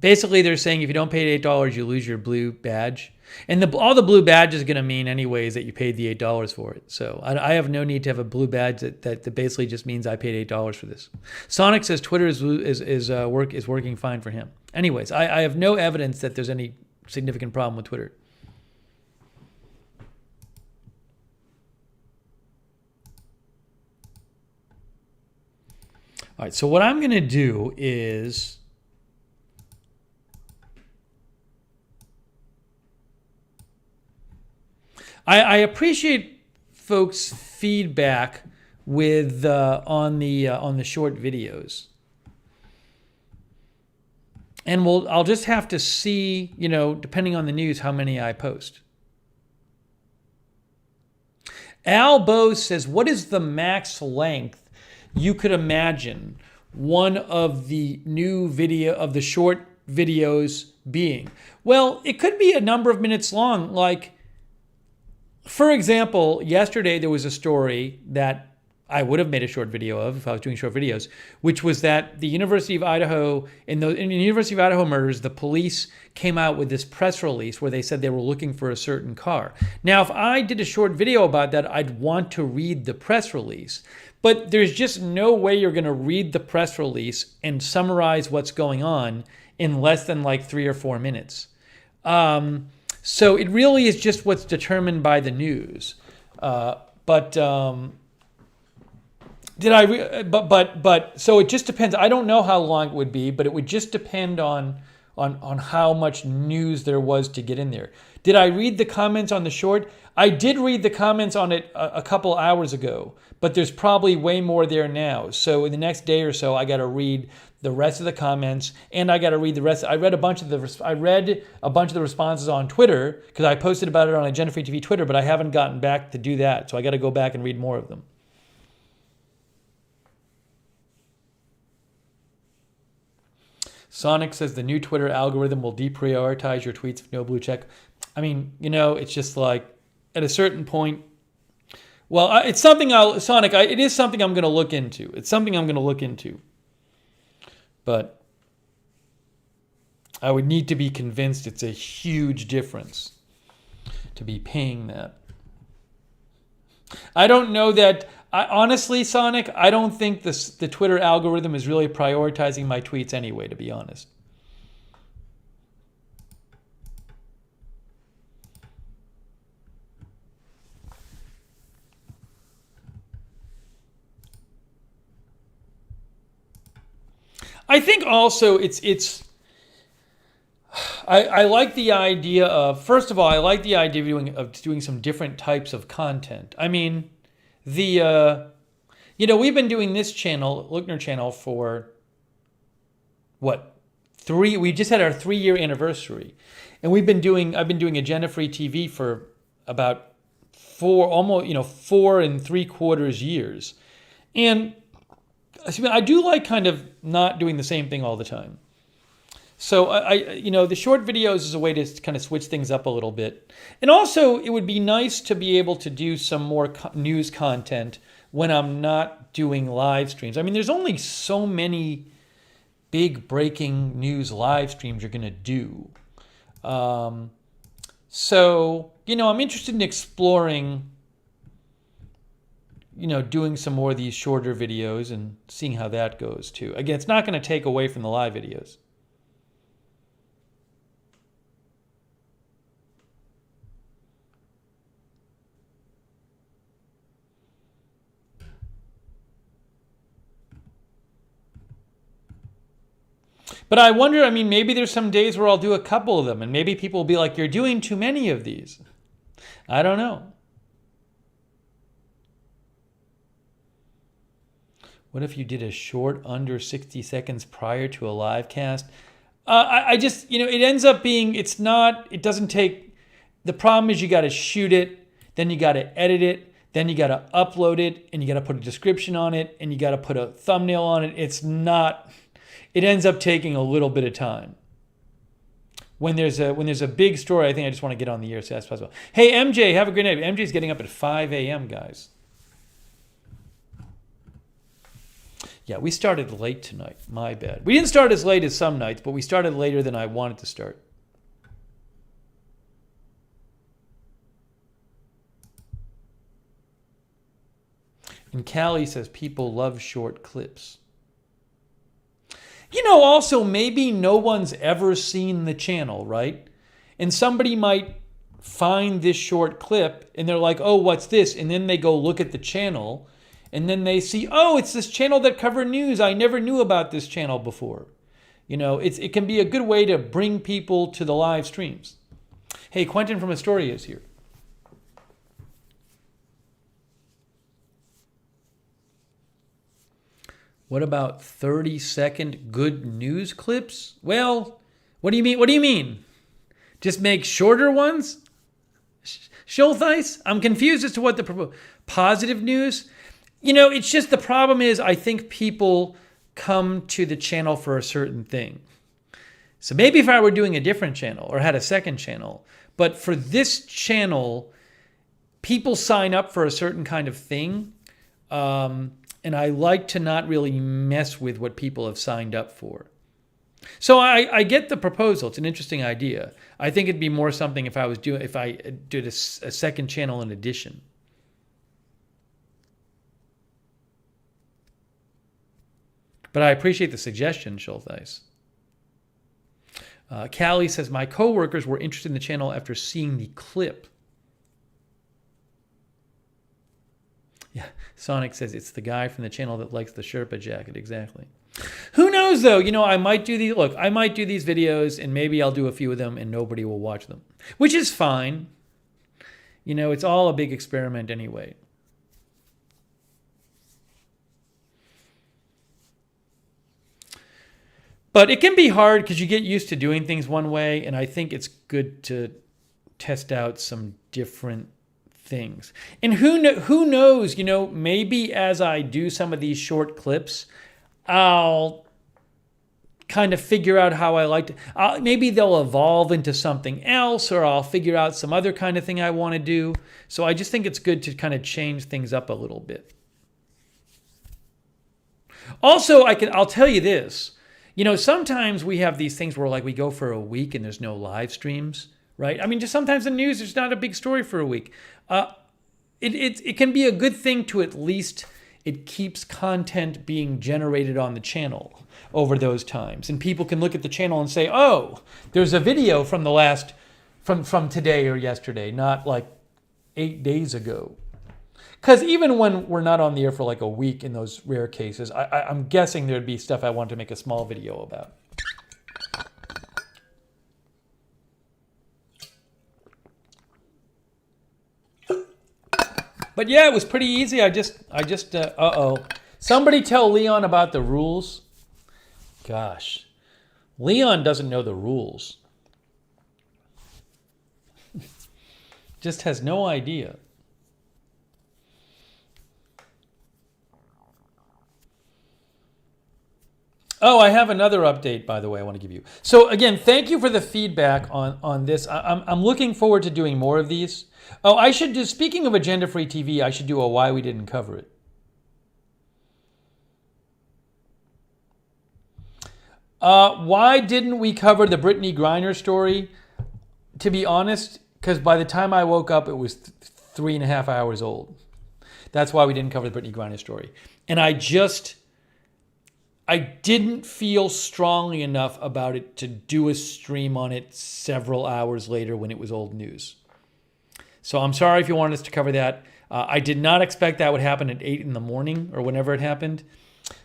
basically they're saying if you don't pay $8, you lose your blue badge. And all the blue badge is going to mean anyways that you paid the $8 for it. So I have no need to have a blue badge that basically just means I paid $8 for this. Sonic says Twitter is working fine for him. Anyways, I have no evidence that there's any significant problem with Twitter. All right, so what I'm going to do is I appreciate folks' feedback with on the short videos, and I'll just have to see, depending on the news, how many I post. Al Bose says, "What is the max length you could imagine one of the the short videos being?" Well, it could be a number of minutes long. Like, for example, yesterday there was a story that I would have made a short video of if I was doing short videos, which was that the University of Idaho, in the University of Idaho murders, the police came out with this press release where they said they were looking for a certain car. Now, if I did a short video about that, I'd want to read the press release. but there's just no way you're going to read the press release and summarize what's going on in less than like 3 or 4 minutes. So it really is just what's determined by the news. But so it just depends. I don't know how long it would be, but it would just depend on how much news there was to get in there. Did I read the comments on the short? I did read the comments on it a couple hours ago, but there's probably way more there now. So in the next day or so, I got to read the rest of the comments, and I got to read the rest. I read a bunch of the responses on Twitter because I posted about it on Agenda Free TV Twitter, but I haven't gotten back to do that. So I got to go back and read more of them. Sonic says the new Twitter algorithm will deprioritize your tweets with no blue check. I mean, it's just like at a certain point. Well, it's something it is something I'm going to look into. It's something I'm going to look into. But I would need to be convinced it's a huge difference to be paying that. I don't know that. Honestly, Sonic, I don't think the Twitter algorithm is really prioritizing my tweets anyway, to be honest. I think also I like the idea of, first of all, I like the idea of doing some different types of content. I mean, we've been doing this channel, Lookner channel, for we just had our 3-year anniversary. And I've been doing Agenda Free TV for about 4 3/4 years. And I do like kind of not doing the same thing all the time. So the short videos is a way to kind of switch things up a little bit. And also it would be nice to be able to do some more news content when I'm not doing live streams. I mean, there's only so many big breaking news live streams you're going to do. So I'm interested in exploring doing some more of these shorter videos and seeing how that goes too. Again, it's not going to take away from the live videos. But I wonder, maybe there's some days where I'll do a couple of them and maybe people will be like, you're doing too many of these. I don't know. What if you did a short under 60 seconds prior to a live cast? I just, it ends up being, it doesn't take, the problem is you got to shoot it, then you got to edit it, then you got to upload it, and you got to put a description on it, and you got to put a thumbnail on it. It ends up taking a little bit of time. When there's a big story, I think I just want to get on the air as fast as possible. Hey, MJ, have a great night. MJ's getting up at 5 a.m., guys. Yeah, we started late tonight. My bad. We didn't start as late as some nights, but we started later than I wanted to start. And Callie says people love short clips. Also, maybe no one's ever seen the channel, right? And somebody might find this short clip and they're like, oh, what's this? And then they go look at the channel. And then they see, oh, it's this channel that covered news. I never knew about this channel before. It can be a good way to bring people to the live streams. Hey, Quentin from Astoria is here. What about 30-second good news clips? Well, what do you mean? What do you mean? Just make shorter ones? Schultheis? I'm confused as to what the positive news. It's just the problem is I think people come to the channel for a certain thing. So maybe if I were doing a different channel or had a second channel, but for this channel, people sign up for a certain kind of thing. And I like to not really mess with what people have signed up for. So I get the proposal. It's an interesting idea. I think it'd be more something if I did a second channel in addition. But I appreciate the suggestion, Schultheis. Callie says, my coworkers were interested in the channel after seeing the clip. Yeah, Sonic says it's the guy from the channel that likes the Sherpa jacket. Exactly. Who knows, though? You know, I might do these. Look, I might do these videos, and maybe I'll do a few of them, and nobody will watch them, which is fine. You know, it's all a big experiment anyway. But it can be hard because you get used to doing things one way, and I think it's good to test out some different things. And who knows, you know, maybe as I do some of these short clips, I'll kind of figure out how I like to, maybe they'll evolve into something else, or I'll figure out some other kind of thing I want to do. So I just think it's good to kind of change things up a little bit. Also, I'll tell you this. You know, sometimes we have these things where like we go for a week and there's no live streams, right? I mean, just sometimes the news, there's not a big story for a week. It can be a good thing to at least, it keeps content being generated on the channel over those times. And people can look at the channel and say, oh, there's a video from the last, from today or yesterday, not like 8 days ago. Because even when we're not on the air for like a week in those rare cases, I'm guessing there'd be stuff I want to make a small video about. But yeah, it was pretty easy. Uh-oh. Somebody tell Leon about the rules. Gosh. Leon doesn't know the rules. Just has no idea. Oh, I have another update, by the way, I want to give you. So again, thank you for the feedback on this. I'm looking forward to doing more of these. Oh, I should do, speaking of agenda-free TV, I should do a why we didn't cover it. Why didn't we cover the Brittany Griner story? To be honest, because by the time I woke up, it was 3.5 hours old. That's why we didn't cover the Brittany Griner story. And I didn't feel strongly enough about it to do a stream on it several hours later when it was old news. So I'm sorry if you wanted us to cover that. I did not expect that would happen at 8 in the morning or whenever it happened.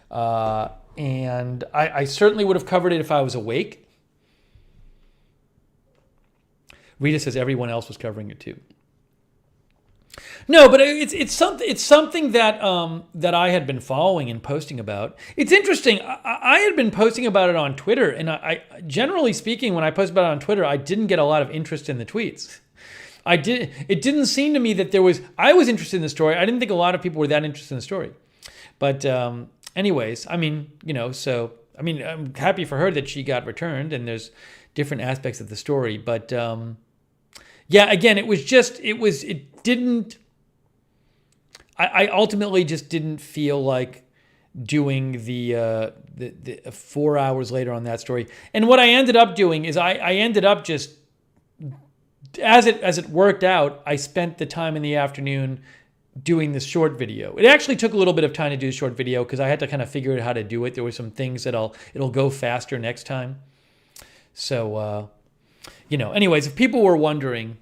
And I certainly would have covered it if I was awake. Rita says everyone else was covering it too. No, but it's something that I had been following and posting about. It's interesting. I had been posting about it on Twitter, and I generally speaking, when I posted about it on Twitter, I didn't get a lot of interest in the tweets. It didn't seem to me that there was. I was interested in the story. I didn't think a lot of people were that interested in the story. But anyways, I mean, you know, so I mean, I'm happy for her that she got returned, and there's different aspects of the story. But yeah, again, it didn't. I ultimately just didn't feel like doing the 4 hours later on that story. And what I ended up doing is I ended up just, as it worked out, I spent the time in the afternoon doing this short video. It actually took a little bit of time to do the short video because I had to kind of figure out how to do it. There were some things that it'll go faster next time. So, you know, anyways, if people were wondering,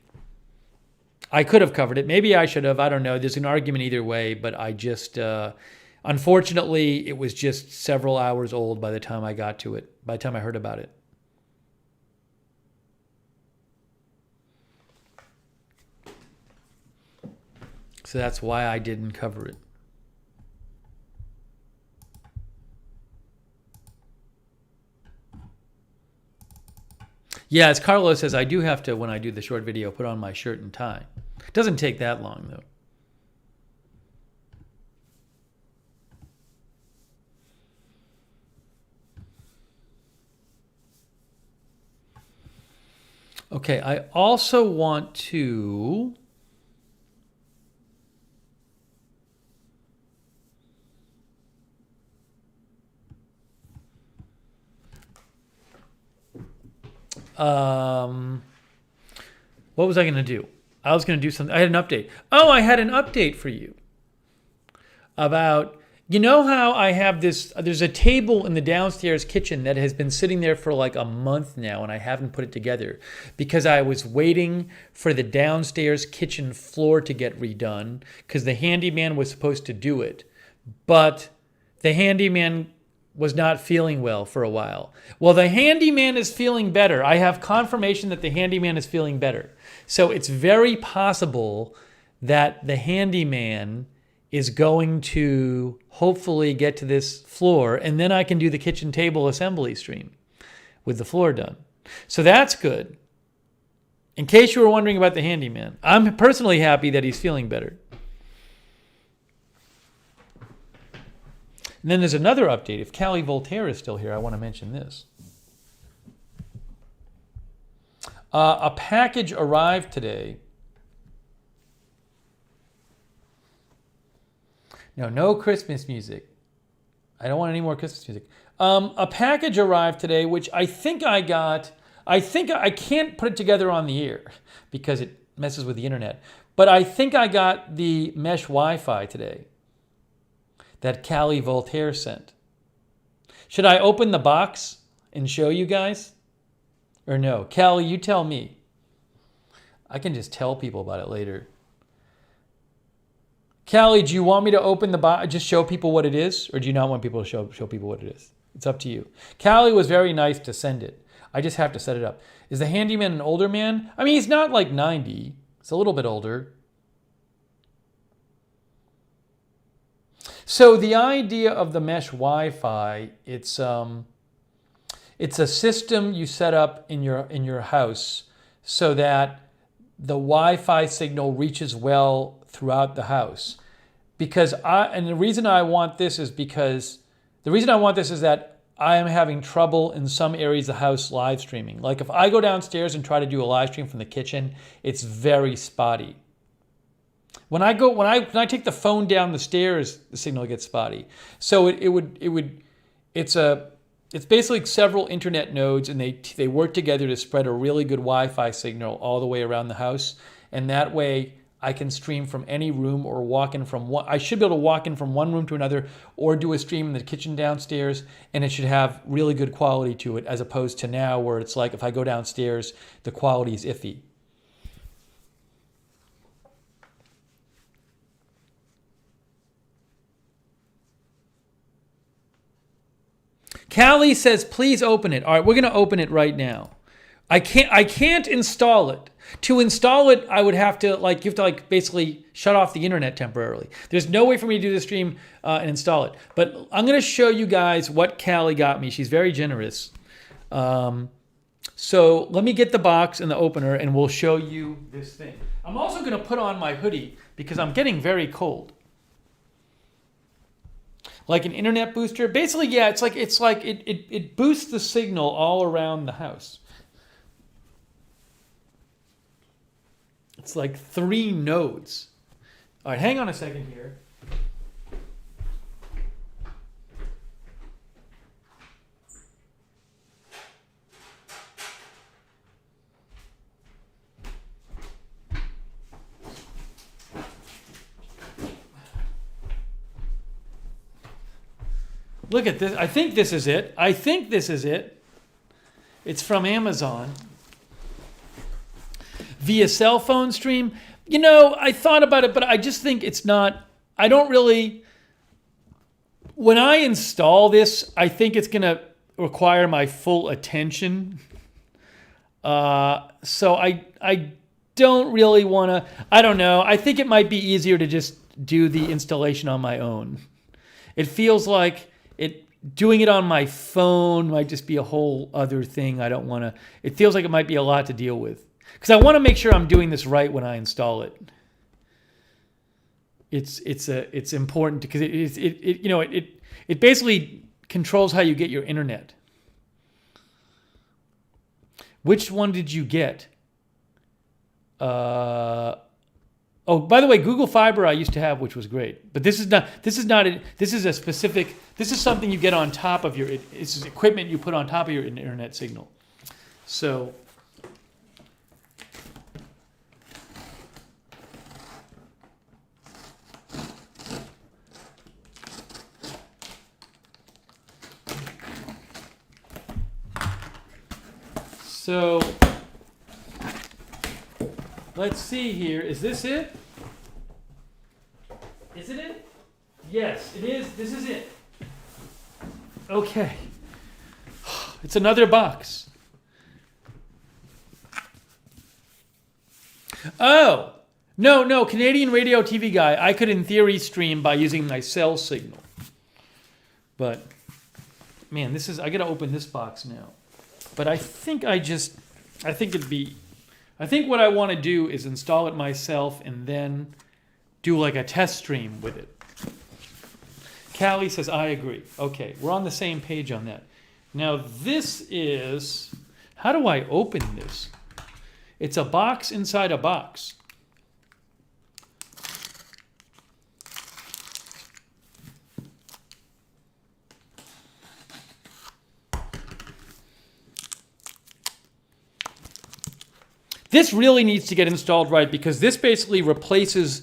I could have covered it. Maybe I should have. I don't know. There's an argument either way, but I just, unfortunately, it was just several hours old by the time I got to it, by the time I heard about it. So that's why I didn't cover it. Yeah, as Carlos says, I do have to, when I do the short video, put on my shirt and tie. It doesn't take that long, though. Okay, I also want to... what was I going to do? I was going to do something. I had an update. Oh, I had an update for you about You know how I have this, there's a table in the downstairs kitchen that has been sitting there for like a month now and I haven't put it together because I was waiting for the downstairs kitchen floor to get redone because the handyman was supposed to do it. But the handyman was not feeling well for a while. Well, the handyman is feeling better. I have confirmation that the handyman is feeling better. So it's very possible that the handyman is going to hopefully get to this floor, and then I can do the kitchen table assembly stream with the floor done. So that's good. In case you were wondering about the handyman, I'm personally happy that he's feeling better. And then there's another update. If Callie Voltaire is still here, I want to mention this. A package arrived today. No Christmas music. I don't want any more Christmas music. A package arrived today, which I think I got. I can't put it together on the air because it messes with the internet. But I think I got the mesh Wi-Fi today that Callie Voltaire sent. Should I open the box and show you guys? Or no? Callie, you tell me. I can just tell people about it later. Callie, do you want me to open the box, just show people what it is? Or do you not want people to show people what it is? It's up to you. Callie was very nice to send it. I just have to set it up. Is the handyman an older man? I mean, he's not like 90. He's a little bit older. So the idea of the mesh Wi-Fi, it's a system you set up in your house so that the Wi-Fi signal reaches well throughout the house. The reason I want this is that I am having trouble in some areas of the house live streaming. Like if I go downstairs and try to do a live stream from the kitchen, it's very spotty. When I take the phone down the stairs, the signal gets spotty. So it's basically several internet nodes, and they work together to spread a really good Wi-Fi signal all the way around the house. And that way I can stream from any room or walk in from one. I should be able to walk in from one room to another or do a stream in the kitchen downstairs, and it should have really good quality to it, as opposed to now where it's like if I go downstairs, the quality is iffy. Callie says, please open it. All right, we're going to open it right now. I can't install it. To install it, I would have to basically shut off the internet temporarily. There's no way for me to do the stream and install it. But I'm going to show you guys what Callie got me. She's very generous. So let me get the box and the opener, and we'll show you this thing. I'm also going to put on my hoodie because I'm getting very cold. Like an internet booster. Basically, yeah, it boosts the signal all around the house. It's like 3 nodes. All right, hang on a second here. Look at this. I think this is it. It's from Amazon. Via cell phone stream. You know, I thought about it, but I just think it's not, I don't really, when I install this, I think it's going to require my full attention. So I don't really want to, I don't know. I think it might be easier to just do the installation on my own. It feels like doing it on my phone might just be a whole other thing. I don't want to, it feels like it might be a lot to deal with. Because I want to make sure I'm doing this right when I install it. It's important because it basically controls how you get your internet. Which one did you get? Oh, by the way, Google Fiber I used to have, which was great. But this is something you get on top of this is equipment you put on top of your internet signal. So So let's see here. Is this it? Is it it? Yes, it is. This is it. Okay. It's another box. Oh, no, Canadian radio TV guy. I could, in theory, stream by using my cell signal. But, man, I gotta open this box now. But I think what I want to do is install it myself and then do like a test stream with it. Callie says, I agree. Okay, we're on the same page on that. Now this is, how do I open this? It's a box inside a box. This really needs to get installed right because this basically replaces,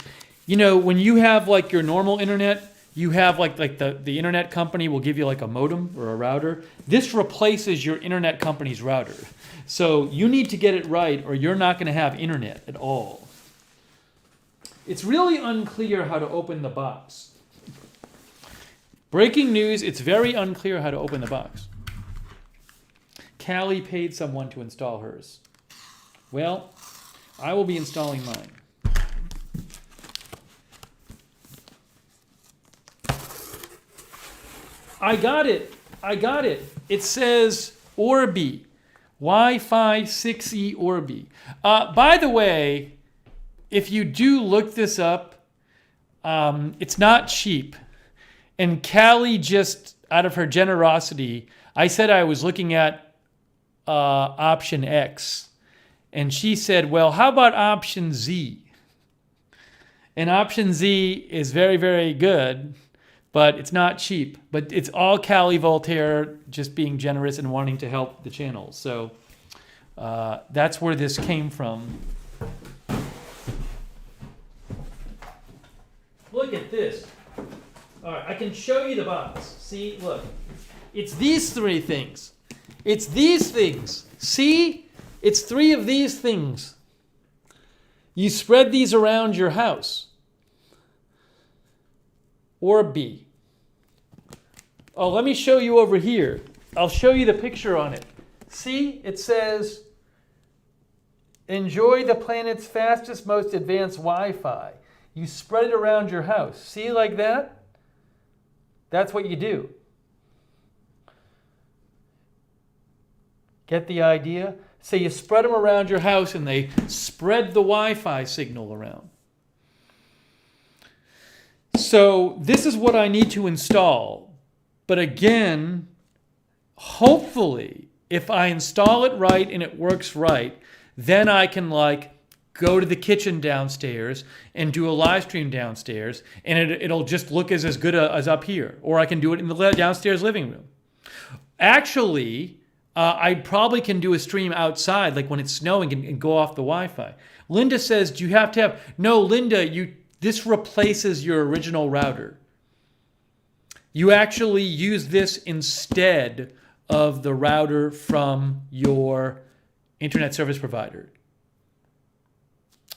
when you have like your normal internet, you have like the internet company will give you like a modem or a router. This replaces your internet company's router. So you need to get it right or you're not going to have internet at all. It's really unclear how to open the box. Breaking news, it's very unclear how to open the box. Callie paid someone to install hers. Well, I will be installing mine. I got it. It says Orbi. Wi-Fi 6E Orbi. By the way, if you do look this up, it's not cheap. And Callie just, out of her generosity, I said I was looking at option X. And she said, well, how about option Z? And option Z is very, very good, but it's not cheap. But it's all Callie Voltaire just being generous and wanting to help the channel. So that's where this came from. Look at this. All right, I can show you the box. See, look. It's these three things. It's these things. See? It's three of these things. You spread these around your house. Orbi. Oh, let me show you over here. I'll show you the picture on it. See, it says, enjoy the planet's fastest, most advanced Wi-Fi. You spread it around your house. See, like that? That's what you do. Get the idea? So you spread them around your house and they spread the Wi-Fi signal around. So this is what I need to install. But again, hopefully, if I install it right and it works right, then I can go to the kitchen downstairs and do a live stream downstairs and it'll just look as good as up here. Or I can do it in the downstairs living room. Actually, I probably can do a stream outside, like when it's snowing, and go off the Wi-Fi. Linda says, do you have to have... No, Linda, this replaces your original router. You actually use this instead of the router from your internet service provider.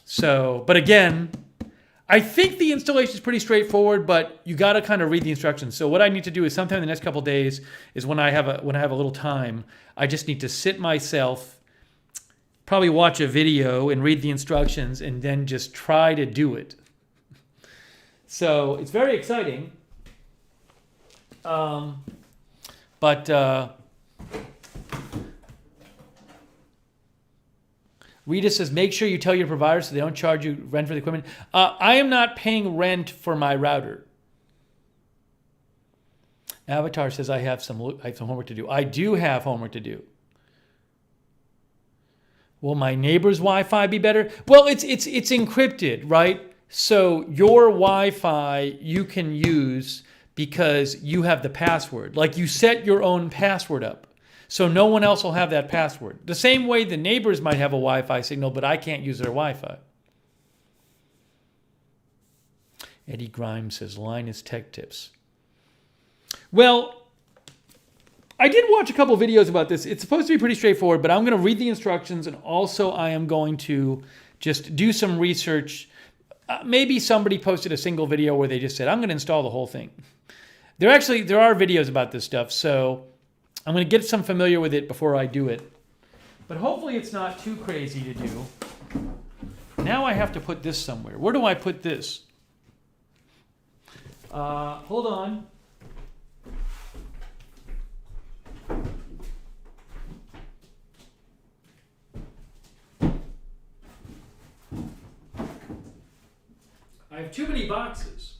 So, but again, I think the installation is pretty straightforward, but you got to kind of read the instructions. So what I need to do is sometime in the next couple of days is when I have a little time, I just need to sit myself, probably watch a video and read the instructions and then just try to do it. So it's very exciting. Rita says, make sure you tell your provider so they don't charge you rent for the equipment. I am not paying rent for my router. Avatar says, I have some homework to do. I do have homework to do. Will my neighbor's Wi-Fi be better? Well, it's encrypted, right? So your Wi-Fi you can use because you have the password. Like you set your own password up. So no one else will have that password. The same way the neighbors might have a Wi-Fi signal, but I can't use their Wi-Fi. Eddie Grimes says, Linus Tech Tips. Well, I did watch a couple videos about this. It's supposed to be pretty straightforward, but I'm going to read the instructions, and also I am going to just do some research. Maybe somebody posted a single video where they just said, I'm going to install the whole thing. There are videos about this stuff, so I'm going to get some familiar with it before I do it. But hopefully it's not too crazy to do. Now I have to put this somewhere. Where do I put this? Hold on. I have too many boxes.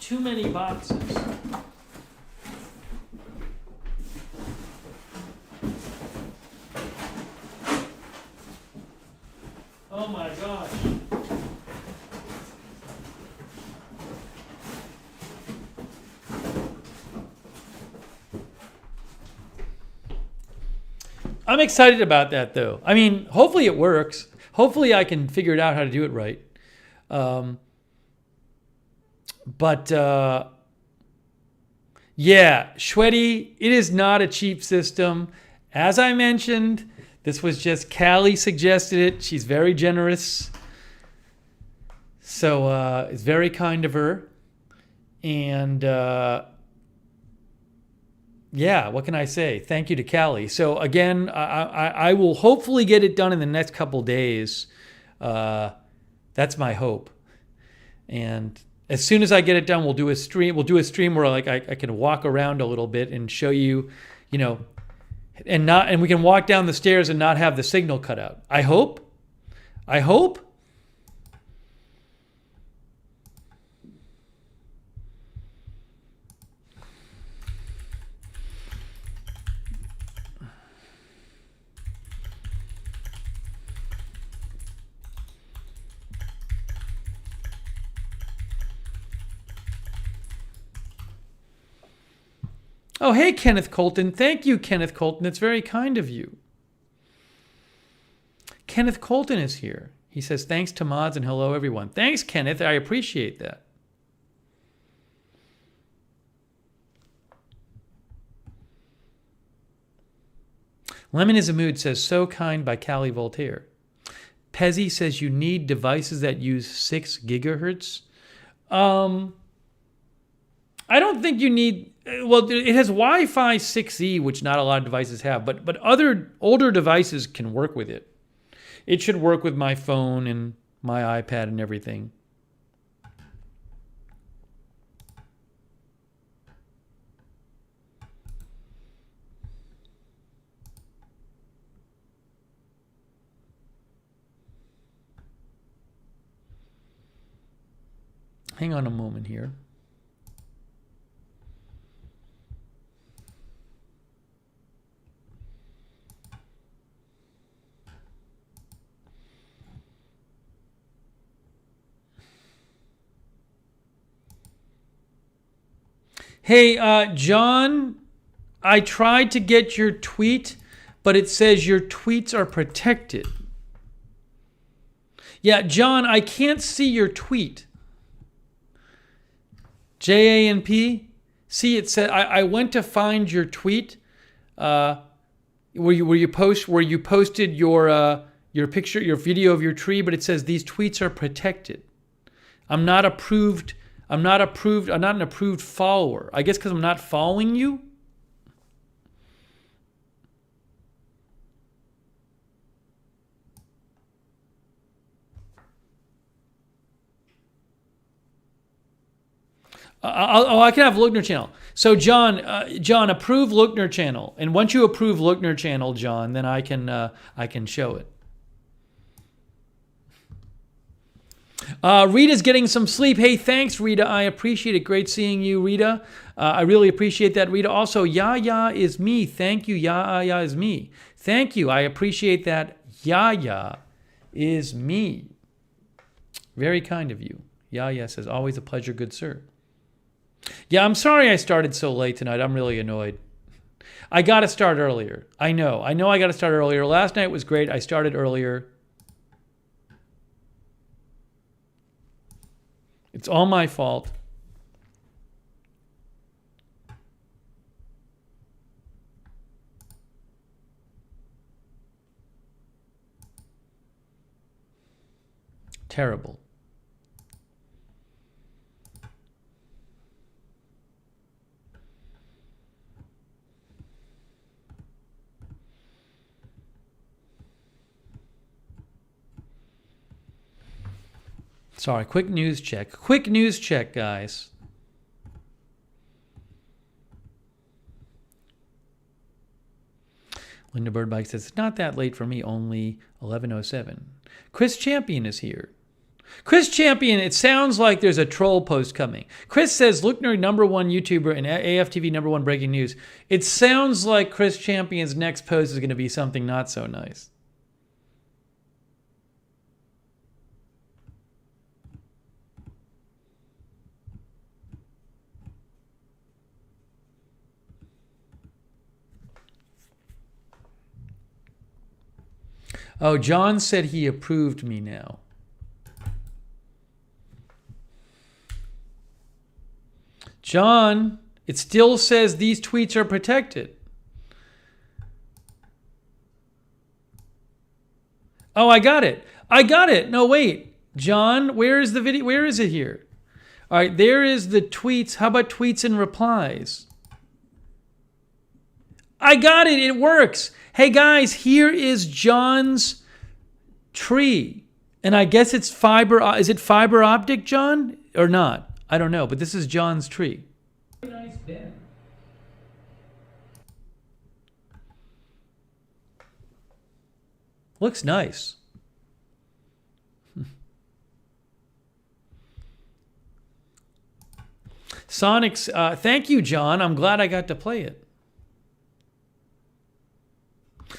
Too many boxes. Oh my gosh. I'm excited about that though. I mean, hopefully it works. Hopefully I can figure it out how to do it right. Yeah, Shweti, it is not a cheap system. As I mentioned, this was just Callie suggested it. She's very generous. So it's very kind of her. And yeah, what can I say? Thank you to Callie. So again, I will hopefully get it done in the next couple days. That's my hope. And as soon as I get it done, we'll do a stream. We'll do a stream where I can walk around a little bit and show you, and we can walk down the stairs and not have the signal cut out. I hope. Oh, hey, Kenneth Colton. Thank you, Kenneth Colton. It's very kind of you. Kenneth Colton is here. He says, thanks to mods and hello, everyone. Thanks, Kenneth. I appreciate that. Lemon is a Mood says, so kind by Callie Voltaire. Pezzy says, you need devices that use 6 gigahertz. I don't think you need... Well, it has Wi-Fi 6E, which not a lot of devices have, but other older devices can work with it. It should work with my phone and my iPad and everything. Hang on a moment here. Hey, John, I tried to get your tweet, but it says your tweets are protected. Yeah, John, I can't see your tweet. JANP? See, it said I went to find your tweet where you posted your picture, your video of your tree, but it says these tweets are protected. I'm not approved. I'm not an approved follower. I guess because I'm not following you. I can have Lookner channel. So John, approve Lookner channel, and once you approve Lookner channel, John, then I can show it. Rita's getting some sleep. Hey, thanks, Rita. I appreciate it. Great seeing you, Rita. I really appreciate that, Rita. Also, Yaya is me. Thank you. Yaya is me. Thank you. I appreciate that. Yaya is me. Very kind of you. Yaya says, always a pleasure, good sir. Yeah, I'm sorry I started so late tonight. I'm really annoyed. I got to start earlier. I know I got to start earlier. Last night was great. I started earlier. It's all my fault. Terrible. Sorry, quick news check. Quick news check, guys. Linda Birdbike says, it's not that late for me, only 11:07. Chris Champion is here. Chris Champion, it sounds like there's a troll post coming. Chris says, Lookner, #1 YouTuber and AFTV #1 breaking news. It sounds like Chris Champion's next post is going to be something not so nice. Oh, John said he approved me now. John, it still says these tweets are protected. Oh, I got it. I got it. No, wait. John, where is the video? Where is it here? All right, there is the tweets. How about tweets and replies? I got it. It works. Hey, guys, here is John's tree. And I guess it's fiber. Is it fiber optic, John, or not? I don't know, but this is John's tree. Nice bin. Looks nice. Sonic's, thank you, John. I'm glad I got to play it.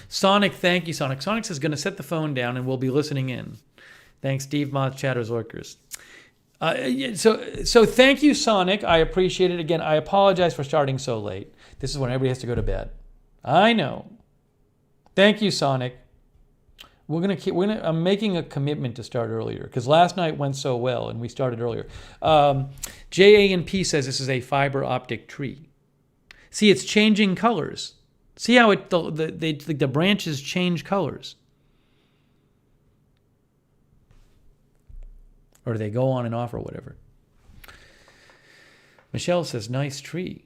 Sonic, thank you, Sonic. Sonic says, going to set the phone down and we'll be listening in. Thanks, Steve Moth, Chatters Lurkers. So thank you, Sonic. I appreciate it. Again, I apologize for starting so late. This is when everybody has to go to bed. I know. Thank you, Sonic. I'm making a commitment to start earlier because last night went so well and we started earlier. JANP says this is a fiber optic tree. See, it's changing colors. See how the branches change colors. Or they go on and off or whatever. Michelle says, nice tree.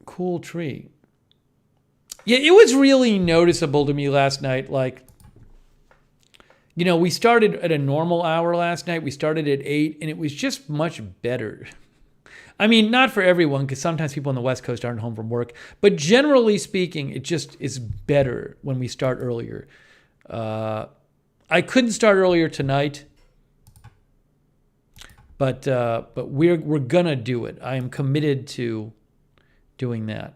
Cool tree. Yeah, it was really noticeable to me last night. Like, you know, we started at a normal hour last night. We started at 8, and it was just much better. I mean, not for everyone, because sometimes people on the West Coast aren't home from work. But generally speaking, it just is better when we start earlier. I couldn't start earlier tonight, but we're gonna do it. I am committed to doing that.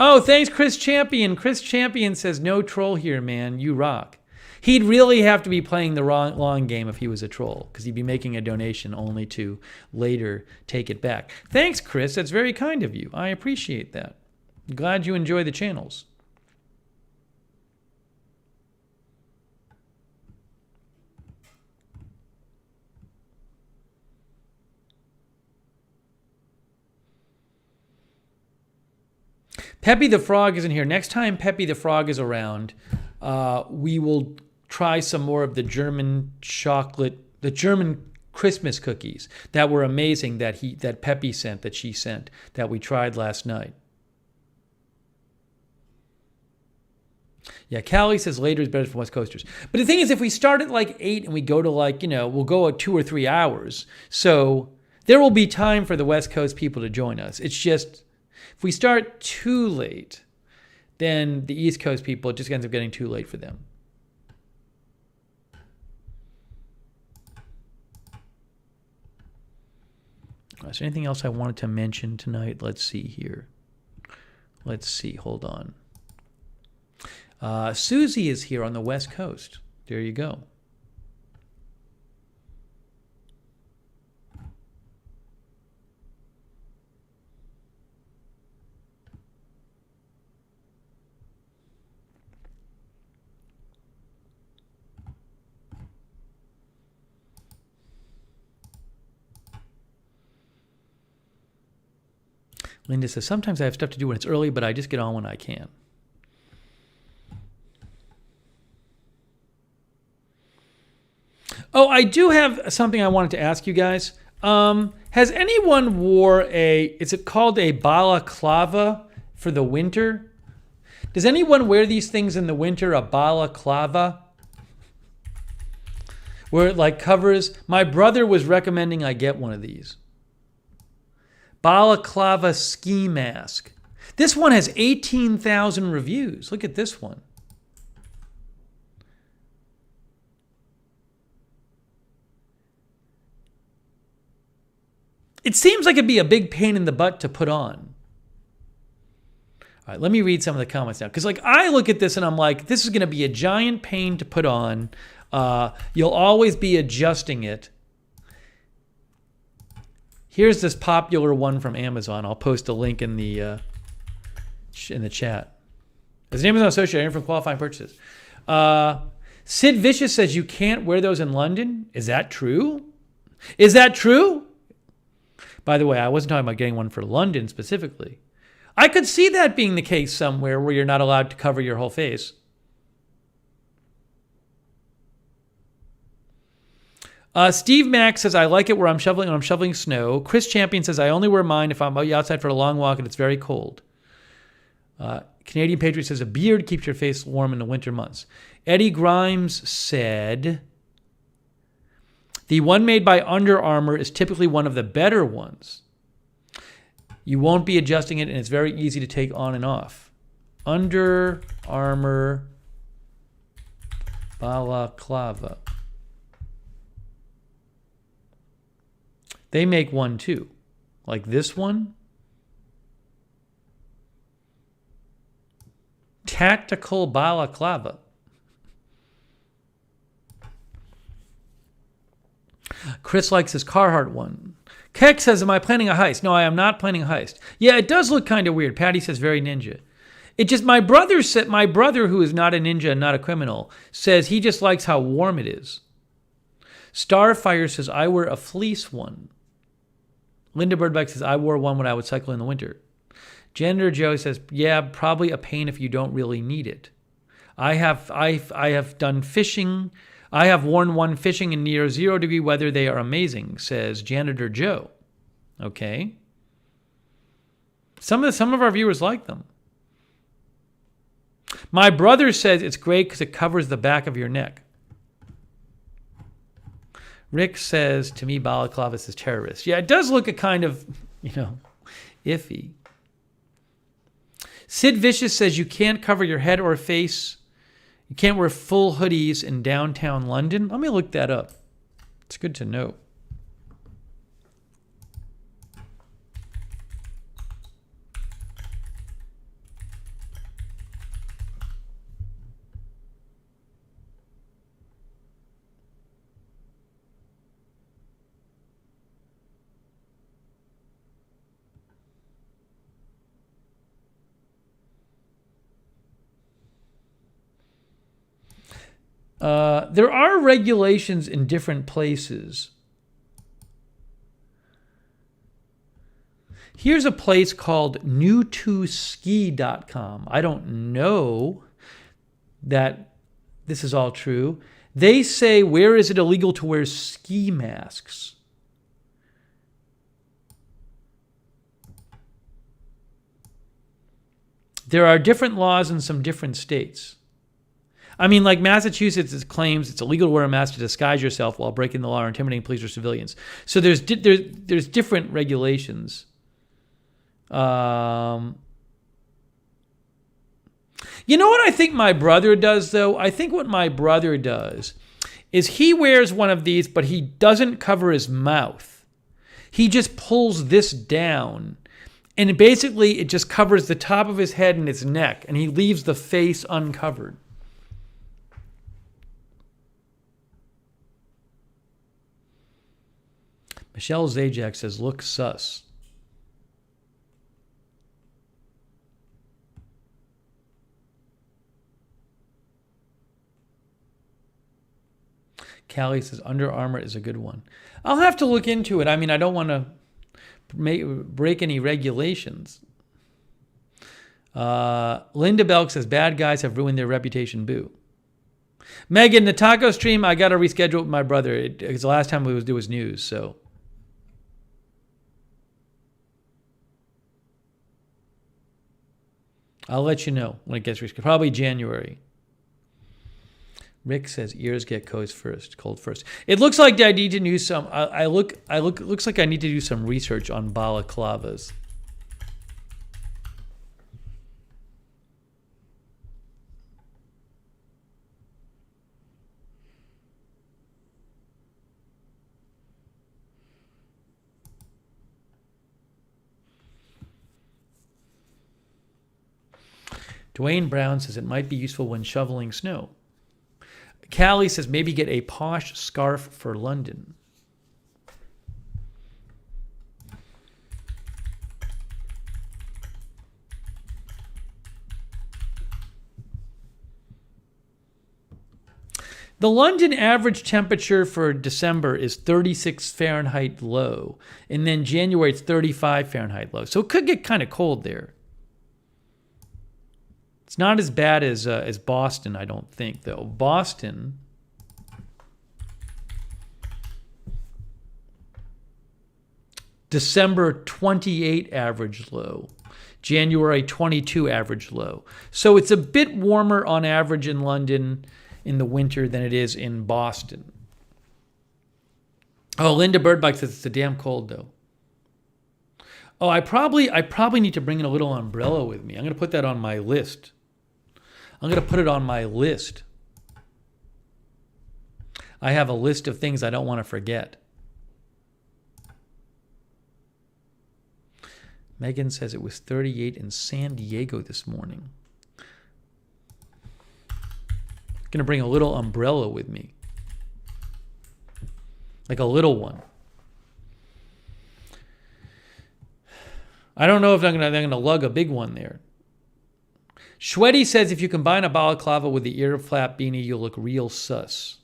Oh, thanks, Chris Champion. Chris Champion says, no troll here, man. You rock. He'd really have to be playing the long game if he was a troll, because he'd be making a donation only to later take it back. Thanks, Chris. That's very kind of you. I appreciate that. I'm glad you enjoy the channels. Peppy the Frog isn't here. Next time Peppy the Frog is around, we will try some more of the German chocolate, the German Christmas cookies that were amazing that Peppy sent, that she sent, that we tried last night. Yeah, Callie says later is better for West Coasters. But the thing is, if we start at like 8 and we go to like, we'll go at 2 or 3 hours. So there will be time for the West Coast people to join us. It's just, if we start too late, then the East Coast people, it just ends up getting too late for them. Is there anything else I wanted to mention tonight? Let's see here. Let's see. Hold on. Susie is here on the West Coast. There you go. Linda says, sometimes I have stuff to do when it's early, but I just get on when I can. Oh, I do have something I wanted to ask you guys. Has anyone wore is it called a balaclava for the winter? Does anyone wear these things in the winter, a balaclava? Where it like covers, my brother was recommending I get one of these. Balaclava ski mask. This one has 18,000 reviews. Look at this one. It seems like it'd be a big pain in the butt to put on. All right, let me read some of the comments now. Because like I look at this and I'm like, this is going to be a giant pain to put on. You'll always be adjusting it. Here's this popular one from Amazon. I'll post a link in the chat. As an Amazon associate, I earn from qualifying purchases. Sid Vicious says you can't wear those in London. Is that true? Is that true? By the way, I wasn't talking about getting one for London specifically. I could see that being the case somewhere where you're not allowed to cover your whole face. Steve Mack says, I like it where I'm shoveling snow. Chris Champion says, I only wear mine if I'm outside for a long walk and it's very cold. Canadian Patriot says, a beard keeps your face warm in the winter months. Eddie Grimes said, the one made by Under Armour is typically one of the better ones. You won't be adjusting it, and it's very easy to take on and off. Under Armour balaclava. They make one too. Like this one. Tactical balaclava. Chris likes his Carhartt one. Keck says, am I planning a heist? No, I am not planning a heist. Yeah, it does look kind of weird. Patty says, very ninja. It just, my brother, who is not a ninja and not a criminal, says he just likes how warm it is. Starfire says, I wear a fleece one. Linda Birdbeck says, I wore one when I would cycle in the winter. Gender Joe says, yeah, probably a pain if you don't really need it. I have done fishing. I have worn one fishing in near 0 degree weather. They are amazing, says Janitor Joe. Okay. Some of our viewers like them. My brother says it's great because it covers the back of your neck. Rick says, to me, balaclavas is terrorist. Yeah, it does look a kind of, iffy. Sid Vicious says you can't cover your head or face. You can't wear full hoodies in downtown London. Let me look that up. It's good to know. There are regulations in different places. Here's a place called new2ski.com. I don't know that this is all true. They say, where is it illegal to wear ski masks? There are different laws in some different states. I mean, like Massachusetts claims it's illegal to wear a mask to disguise yourself while breaking the law or intimidating police or civilians. So there's different regulations. You know what I think my brother does, though? I think what my brother does is he wears one of these, but he doesn't cover his mouth. He just pulls this down, and basically it just covers the top of his head and his neck, and he leaves the face uncovered. Michelle Zajac says, look sus. Callie says, Under Armour is a good one. I'll have to look into it. I mean, I don't want to... break any regulations. Linda Belk says, bad guys have ruined their reputation. Boo. Megan, the taco stream, I got to reschedule with my brother. Because the last time there was news, so. I'll let you know when it gets rescheduled. Probably January. Rick says ears get cold first. It looks like I need to do some. It looks like I need to do some research on balaclavas. Dwayne Brown says it might be useful when shoveling snow. Callie says maybe get a posh scarf for London. The London average temperature for December is 36 Fahrenheit low, and then January it's 35 Fahrenheit low. So it could get kind of cold there. It's not as bad as Boston, I don't think, though. Boston, December 28 average low, January 22 average low. So it's a bit warmer on average in London in the winter than it is in Boston. Oh, Linda Birdbike says it's a damn cold, though. Oh, I probably need to bring in a little umbrella with me. I'm going to put that on my list. I'm going to put it on my list. I have a list of things I don't want to forget. Megan says it was 38 in San Diego this morning. I'm going to bring a little umbrella with me. Like a little one. I don't know if I'm going to lug a big one there. Shweddy says if you combine a balaclava with the ear flap beanie, you'll look real sus.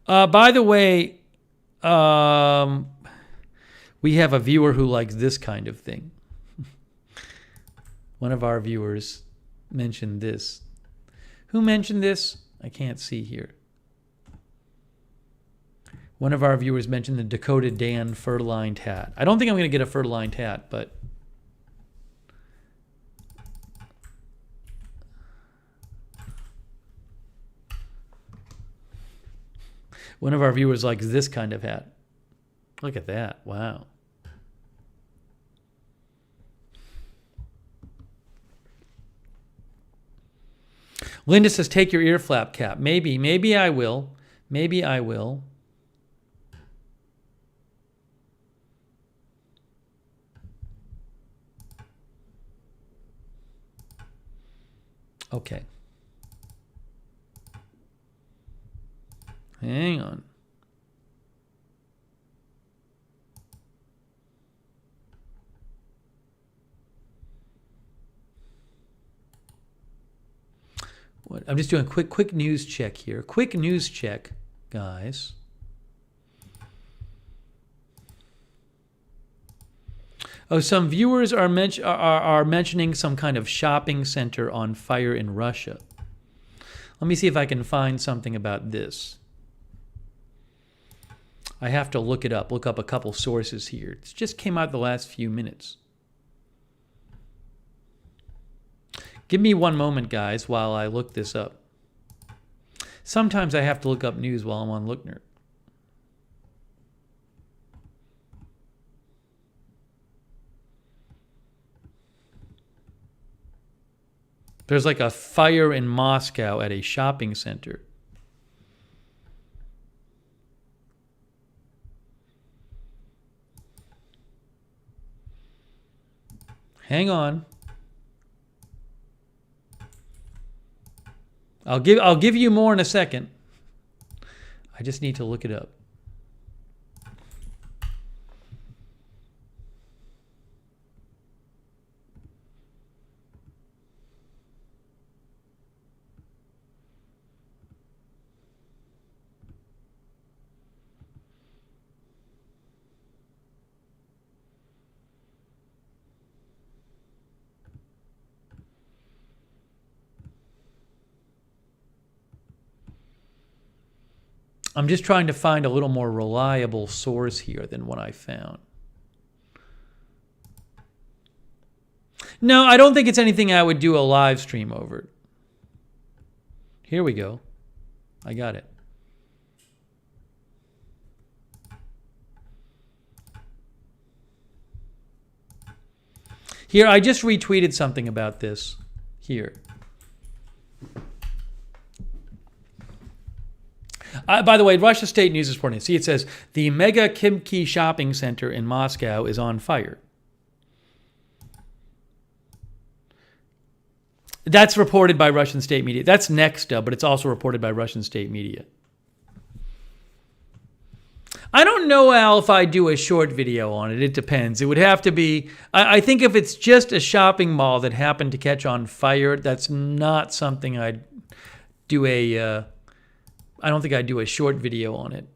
By the way, we have a viewer who likes this kind of thing. One of our viewers mentioned this. Who mentioned this? I can't see here. One of our viewers mentioned the Dakota Dan fur-lined hat. I don't think I'm going to get a fur-lined hat, but one of our viewers likes this kind of hat. Look at that. Wow. Linda says, take your ear flap cap. Maybe I will. Maybe I will. Okay. Hang on. I'm just doing a quick news check here. Quick news check, guys. Oh, some viewers are mentioning some kind of shopping center on fire in Russia. Let me see if I can find something about this. I have to look it up. Look up a couple sources here. It just came out the last few minutes. Give me one moment, guys, while I look this up. Sometimes I have to look up news while I'm on Lookner. There's like a fire in Moscow at a shopping center. Hang on. I'll give you more in a second. I just need to look it up. I'm just trying to find a little more reliable source here than what I found. No, I don't think it's anything I would do a live stream over. Here we go. I got it. Here, I just retweeted something about this. Here. By the way, Russia State News is reporting. See, it says the Mega Kimki shopping center in Moscow is on fire. That's reported by Russian state media. That's Nexta, but it's also reported by Russian state media. I don't know, Al, if I do a short video on it. It depends. It would have to be... I think if it's just a shopping mall that happened to catch on fire, that's not something I'd do a... I don't think I'd do a short video on it.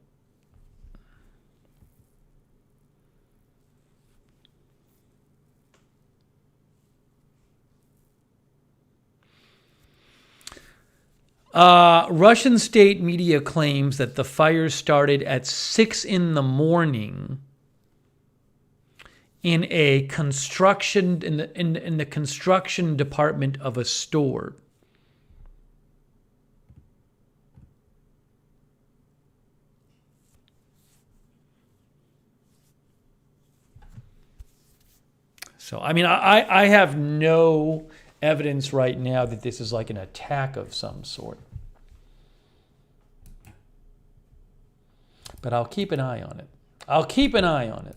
Russian state media claims that the fire started at 6 in the morning in a construction in the construction department of a store. So, I mean, I have no evidence right now that this is like an attack of some sort. But I'll keep an eye on it. I'll keep an eye on it.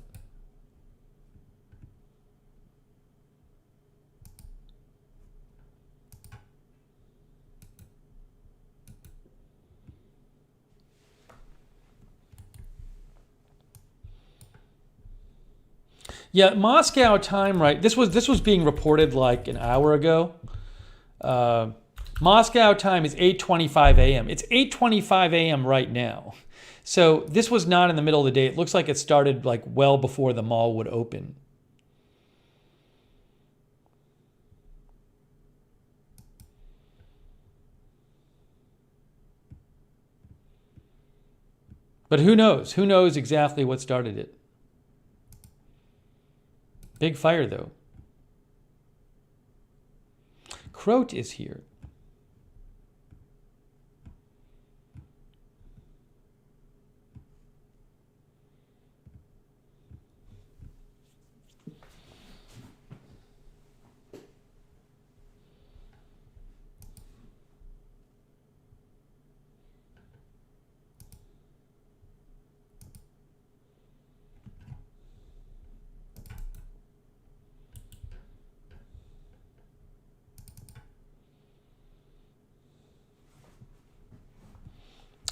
Yeah, Moscow time, right? This was being reported like an hour ago. Moscow time is 8:25 a.m. It's 8:25 a.m. right now. So this was not in the middle of the day. It looks like it started like well before the mall would open. But who knows? Who knows exactly what started it? Big fire, though. Croat is here.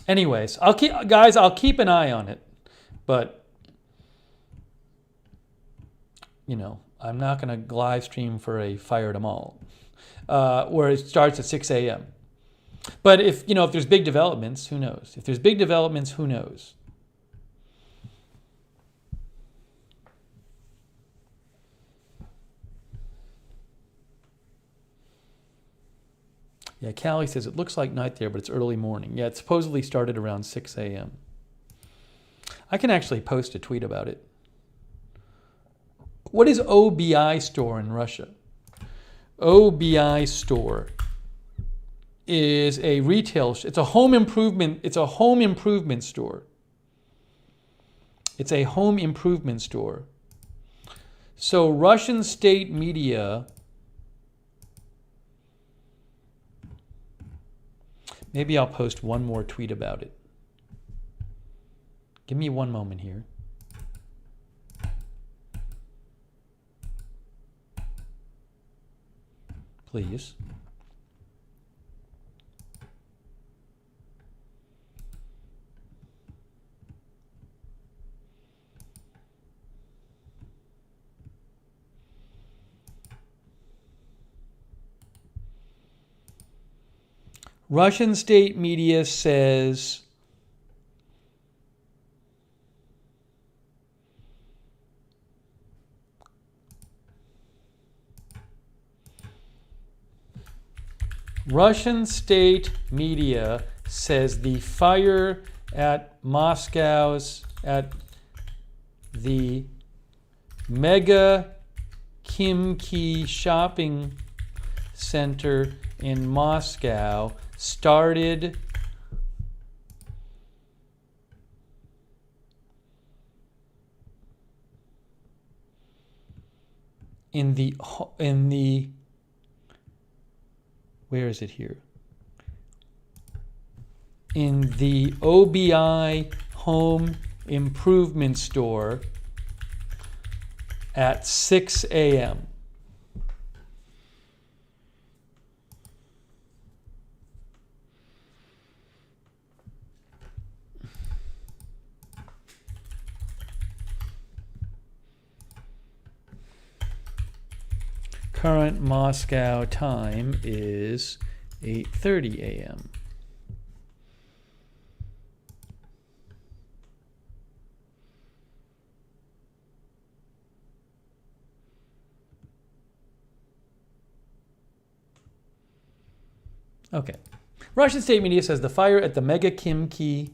Anyways, I'll keep an eye on it, but you know, I'm not going to live stream for a fire at a mall where it starts at 6 a.m. But if there's big developments, who knows? If there's big developments, who knows? Yeah, Callie says it looks like night there, but it's early morning. Yeah, it supposedly started around 6 a.m. I can actually post a tweet about it. What is OBI store in Russia? OBI store is a retail. It's a home improvement. It's a home improvement store. It's a home improvement store. So Russian state media. Maybe I'll post one more tweet about it. Give me one moment here. Please. Russian state media says the fire at the Mega Kimki shopping center in Moscow started in the where is it here? In the OBI home improvement store at 6 a.m. Current Moscow time is 8:30 a.m. Okay. Russian state media says the fire at the Mega Kimki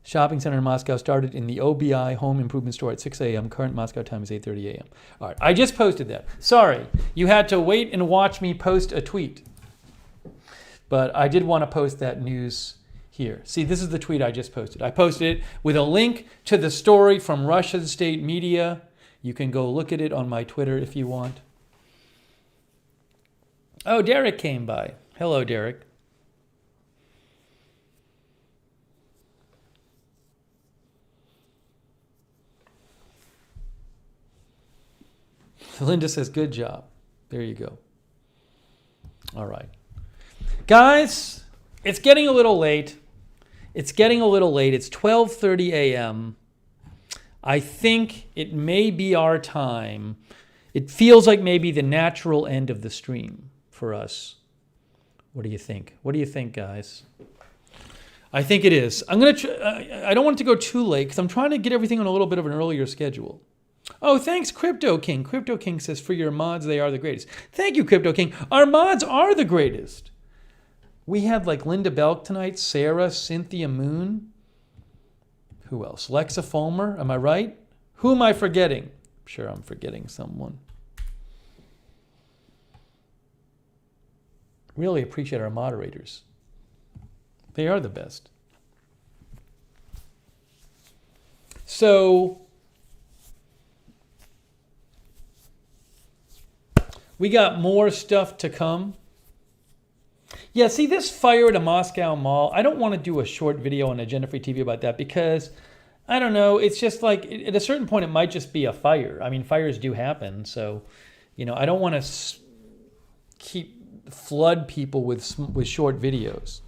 shopping center in Moscow started in the OBI home improvement store at 6 a.m. Current Moscow time is 8:30 a.m. All right, I just posted that. Sorry, you had to wait and watch me post a tweet. But I did want to post that news here. See, this is the tweet I just posted. I posted it with a link to the story from Russian state media. You can go look at it on my Twitter if you want. Oh, Derek came by. Hello, Derek. Linda says, good job. There you go. All right. Guys, it's getting a little late. It's 12:30 a.m. I think it may be our time. It feels like maybe the natural end of the stream for us. What do you think? What do you think, guys? I think it is. I don't want it to go too late because I'm trying to get everything on a little bit of an earlier schedule. Oh, thanks, Crypto King. Crypto King says, for your mods, they are the greatest. Thank you, Crypto King. Our mods are the greatest. We had like Linda Belk tonight, Sarah, Cynthia Moon. Who else? Lexa Fulmer, am I right? Who am I forgetting? I'm sure I'm forgetting someone. Really appreciate our moderators. They are the best. So we got more stuff to come. Yeah, see this fire at a Moscow mall, I don't want to do a short video on Agenda Free TV about that because, I don't know, it's just like, at a certain point it might just be a fire. I mean, fires do happen, so, I don't want to flood people with short videos.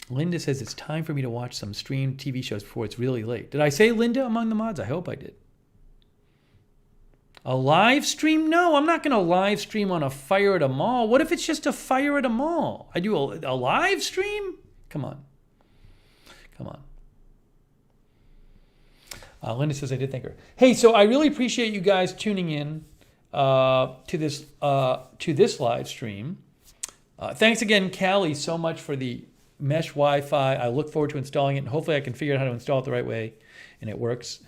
Linda says it's time for me to watch some streamed TV shows before it's really late. Did I say Linda among the mods? I hope I did. A live stream? No, I'm not going to live stream on a fire at a mall. What if it's just a fire at a mall? I do a live stream? Come on. Linda says I did thank her. Hey, so I really appreciate you guys tuning in to this live stream. Thanks again, Callie, so much for the mesh Wi-Fi. I look forward to installing it, and hopefully I can figure out how to install it the right way, and it works.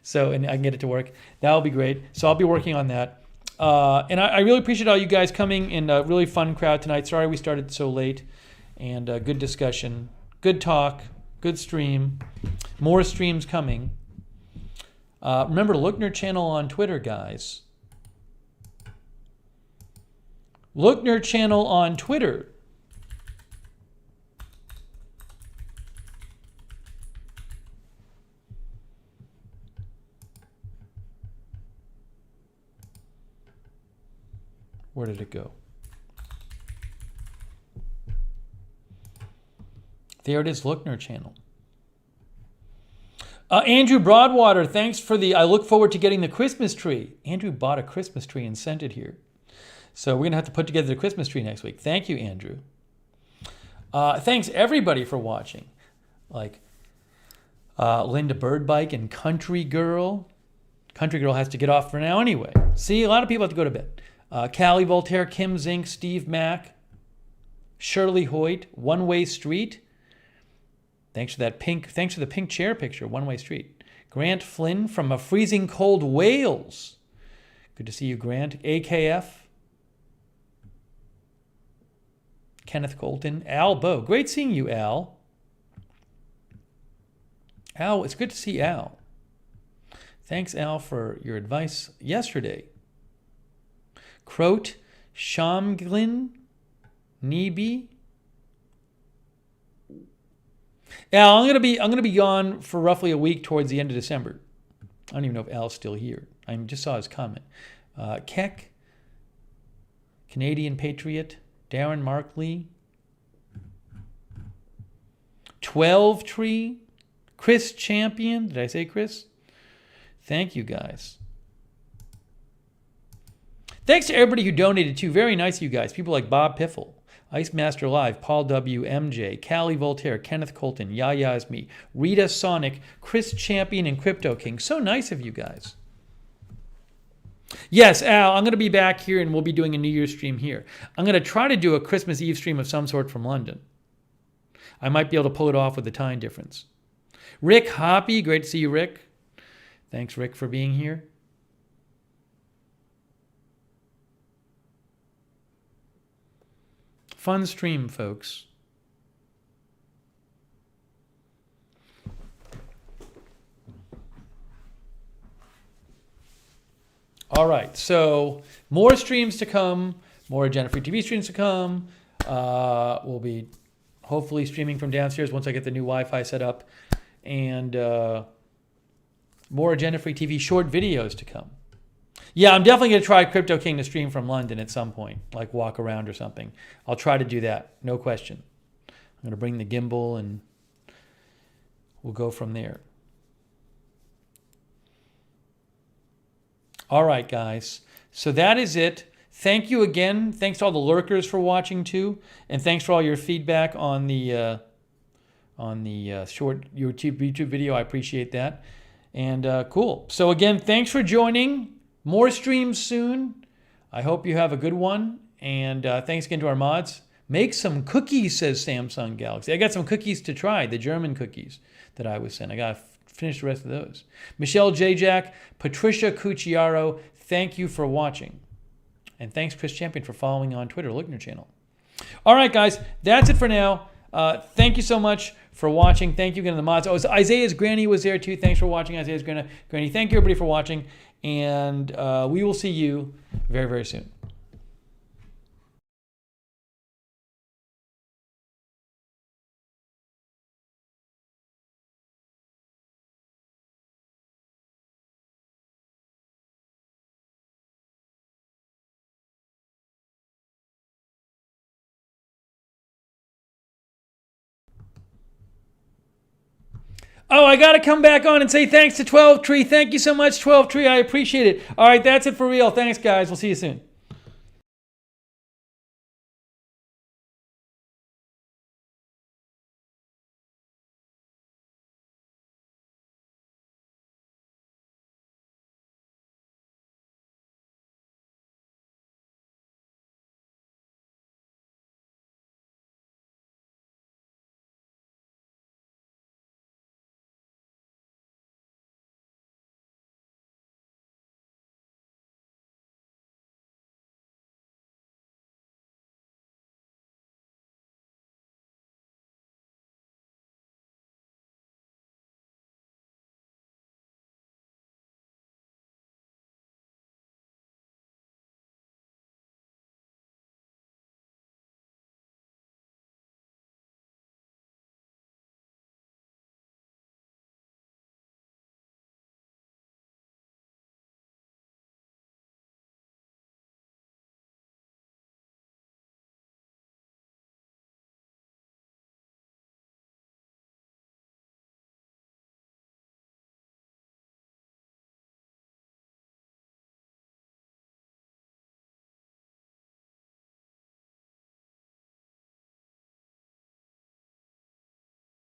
So, and I can get it to work. That'll be great. So I'll be working on that. And I really appreciate all you guys coming, and a really fun crowd tonight. Sorry we started so late, and good discussion, good talk, good stream. More streams coming. Remember, Lookner channel on Twitter, guys. Lookner channel on Twitter. Where did it go? There it is, Lookner channel. Andrew Broadwater, thanks for I look forward to getting the Christmas tree. Andrew bought a Christmas tree and sent it here. So we're going to have to put together the Christmas tree next week. Thank you, Andrew. Thanks, everybody, for watching. Like Linda Birdbike and Country Girl. Country Girl has to get off for now anyway. See, a lot of people have to go to bed. Callie Voltaire, Kim Zink, Steve Mack, Shirley Hoyt, One Way Street. Thanks for the pink chair picture, One Way Street. Grant Flynn from a freezing cold Wales. Good to see you, Grant. AKF. Kenneth Colton. Al Bow. Great seeing you, Al. Al, it's good to see Al. Thanks, Al, for your advice yesterday. Croat, Shamglin, Neeby. Al, I'm gonna be gone for roughly a week towards the end of December. I don't even know if Al's still here. I just saw his comment. Keck, Canadian Patriot, Darren Markley, 12 Tree, Chris Champion. Did I say Chris? Thank you, guys. Thanks to everybody who donated too. Very nice of you guys. People like Bob Piffle, Ice Master Live, Paul W, MJ, Callie Voltaire, Kenneth Colton, Yaya is me, Rita Sonic, Chris Champion, and Crypto King. So nice of you guys. Yes, Al, I'm going to be back here and we'll be doing a New Year's stream here. I'm going to try to do a Christmas Eve stream of some sort from London. I might be able to pull it off with the time difference. Rick Hoppy, great to see you, Rick. Thanks, Rick, for being here. Fun stream, folks. All right, so more streams to come, more Agenda Free TV streams to come. We'll be hopefully streaming from downstairs once I get the new Wi-Fi set up. And more Agenda Free TV short videos to come. Yeah, I'm definitely going to try Crypto King to stream from London at some point, like walk around or something. I'll try to do that, no question. I'm going to bring the gimbal and we'll go from there. All right, guys. So that is it. Thank you again. Thanks to all the lurkers for watching too, and thanks for all your feedback on the short YouTube video. I appreciate that. And cool. So again, thanks for joining. More streams soon. I hope you have a good one. And thanks again to our mods. Make some cookies, says Samsung Galaxy. I got some cookies to try, the German cookies that I was sent. I got to finish the rest of those. Michelle J. Jack, Patricia Cucciaro, thank you for watching. And thanks, Chris Champion, for following on Twitter, Lookner channel. All right, guys, that's it for now. Thank you so much for watching. Thank you again to the mods. Oh, Isaiah's granny was there too. Thanks for watching, Isaiah's granny. Thank you, everybody, for watching. And we will see you very, very soon. Oh, I got to come back on and say thanks to 12 Tree. Thank you so much, 12 Tree. I appreciate it. All right, that's it for real. Thanks, guys. We'll see you soon.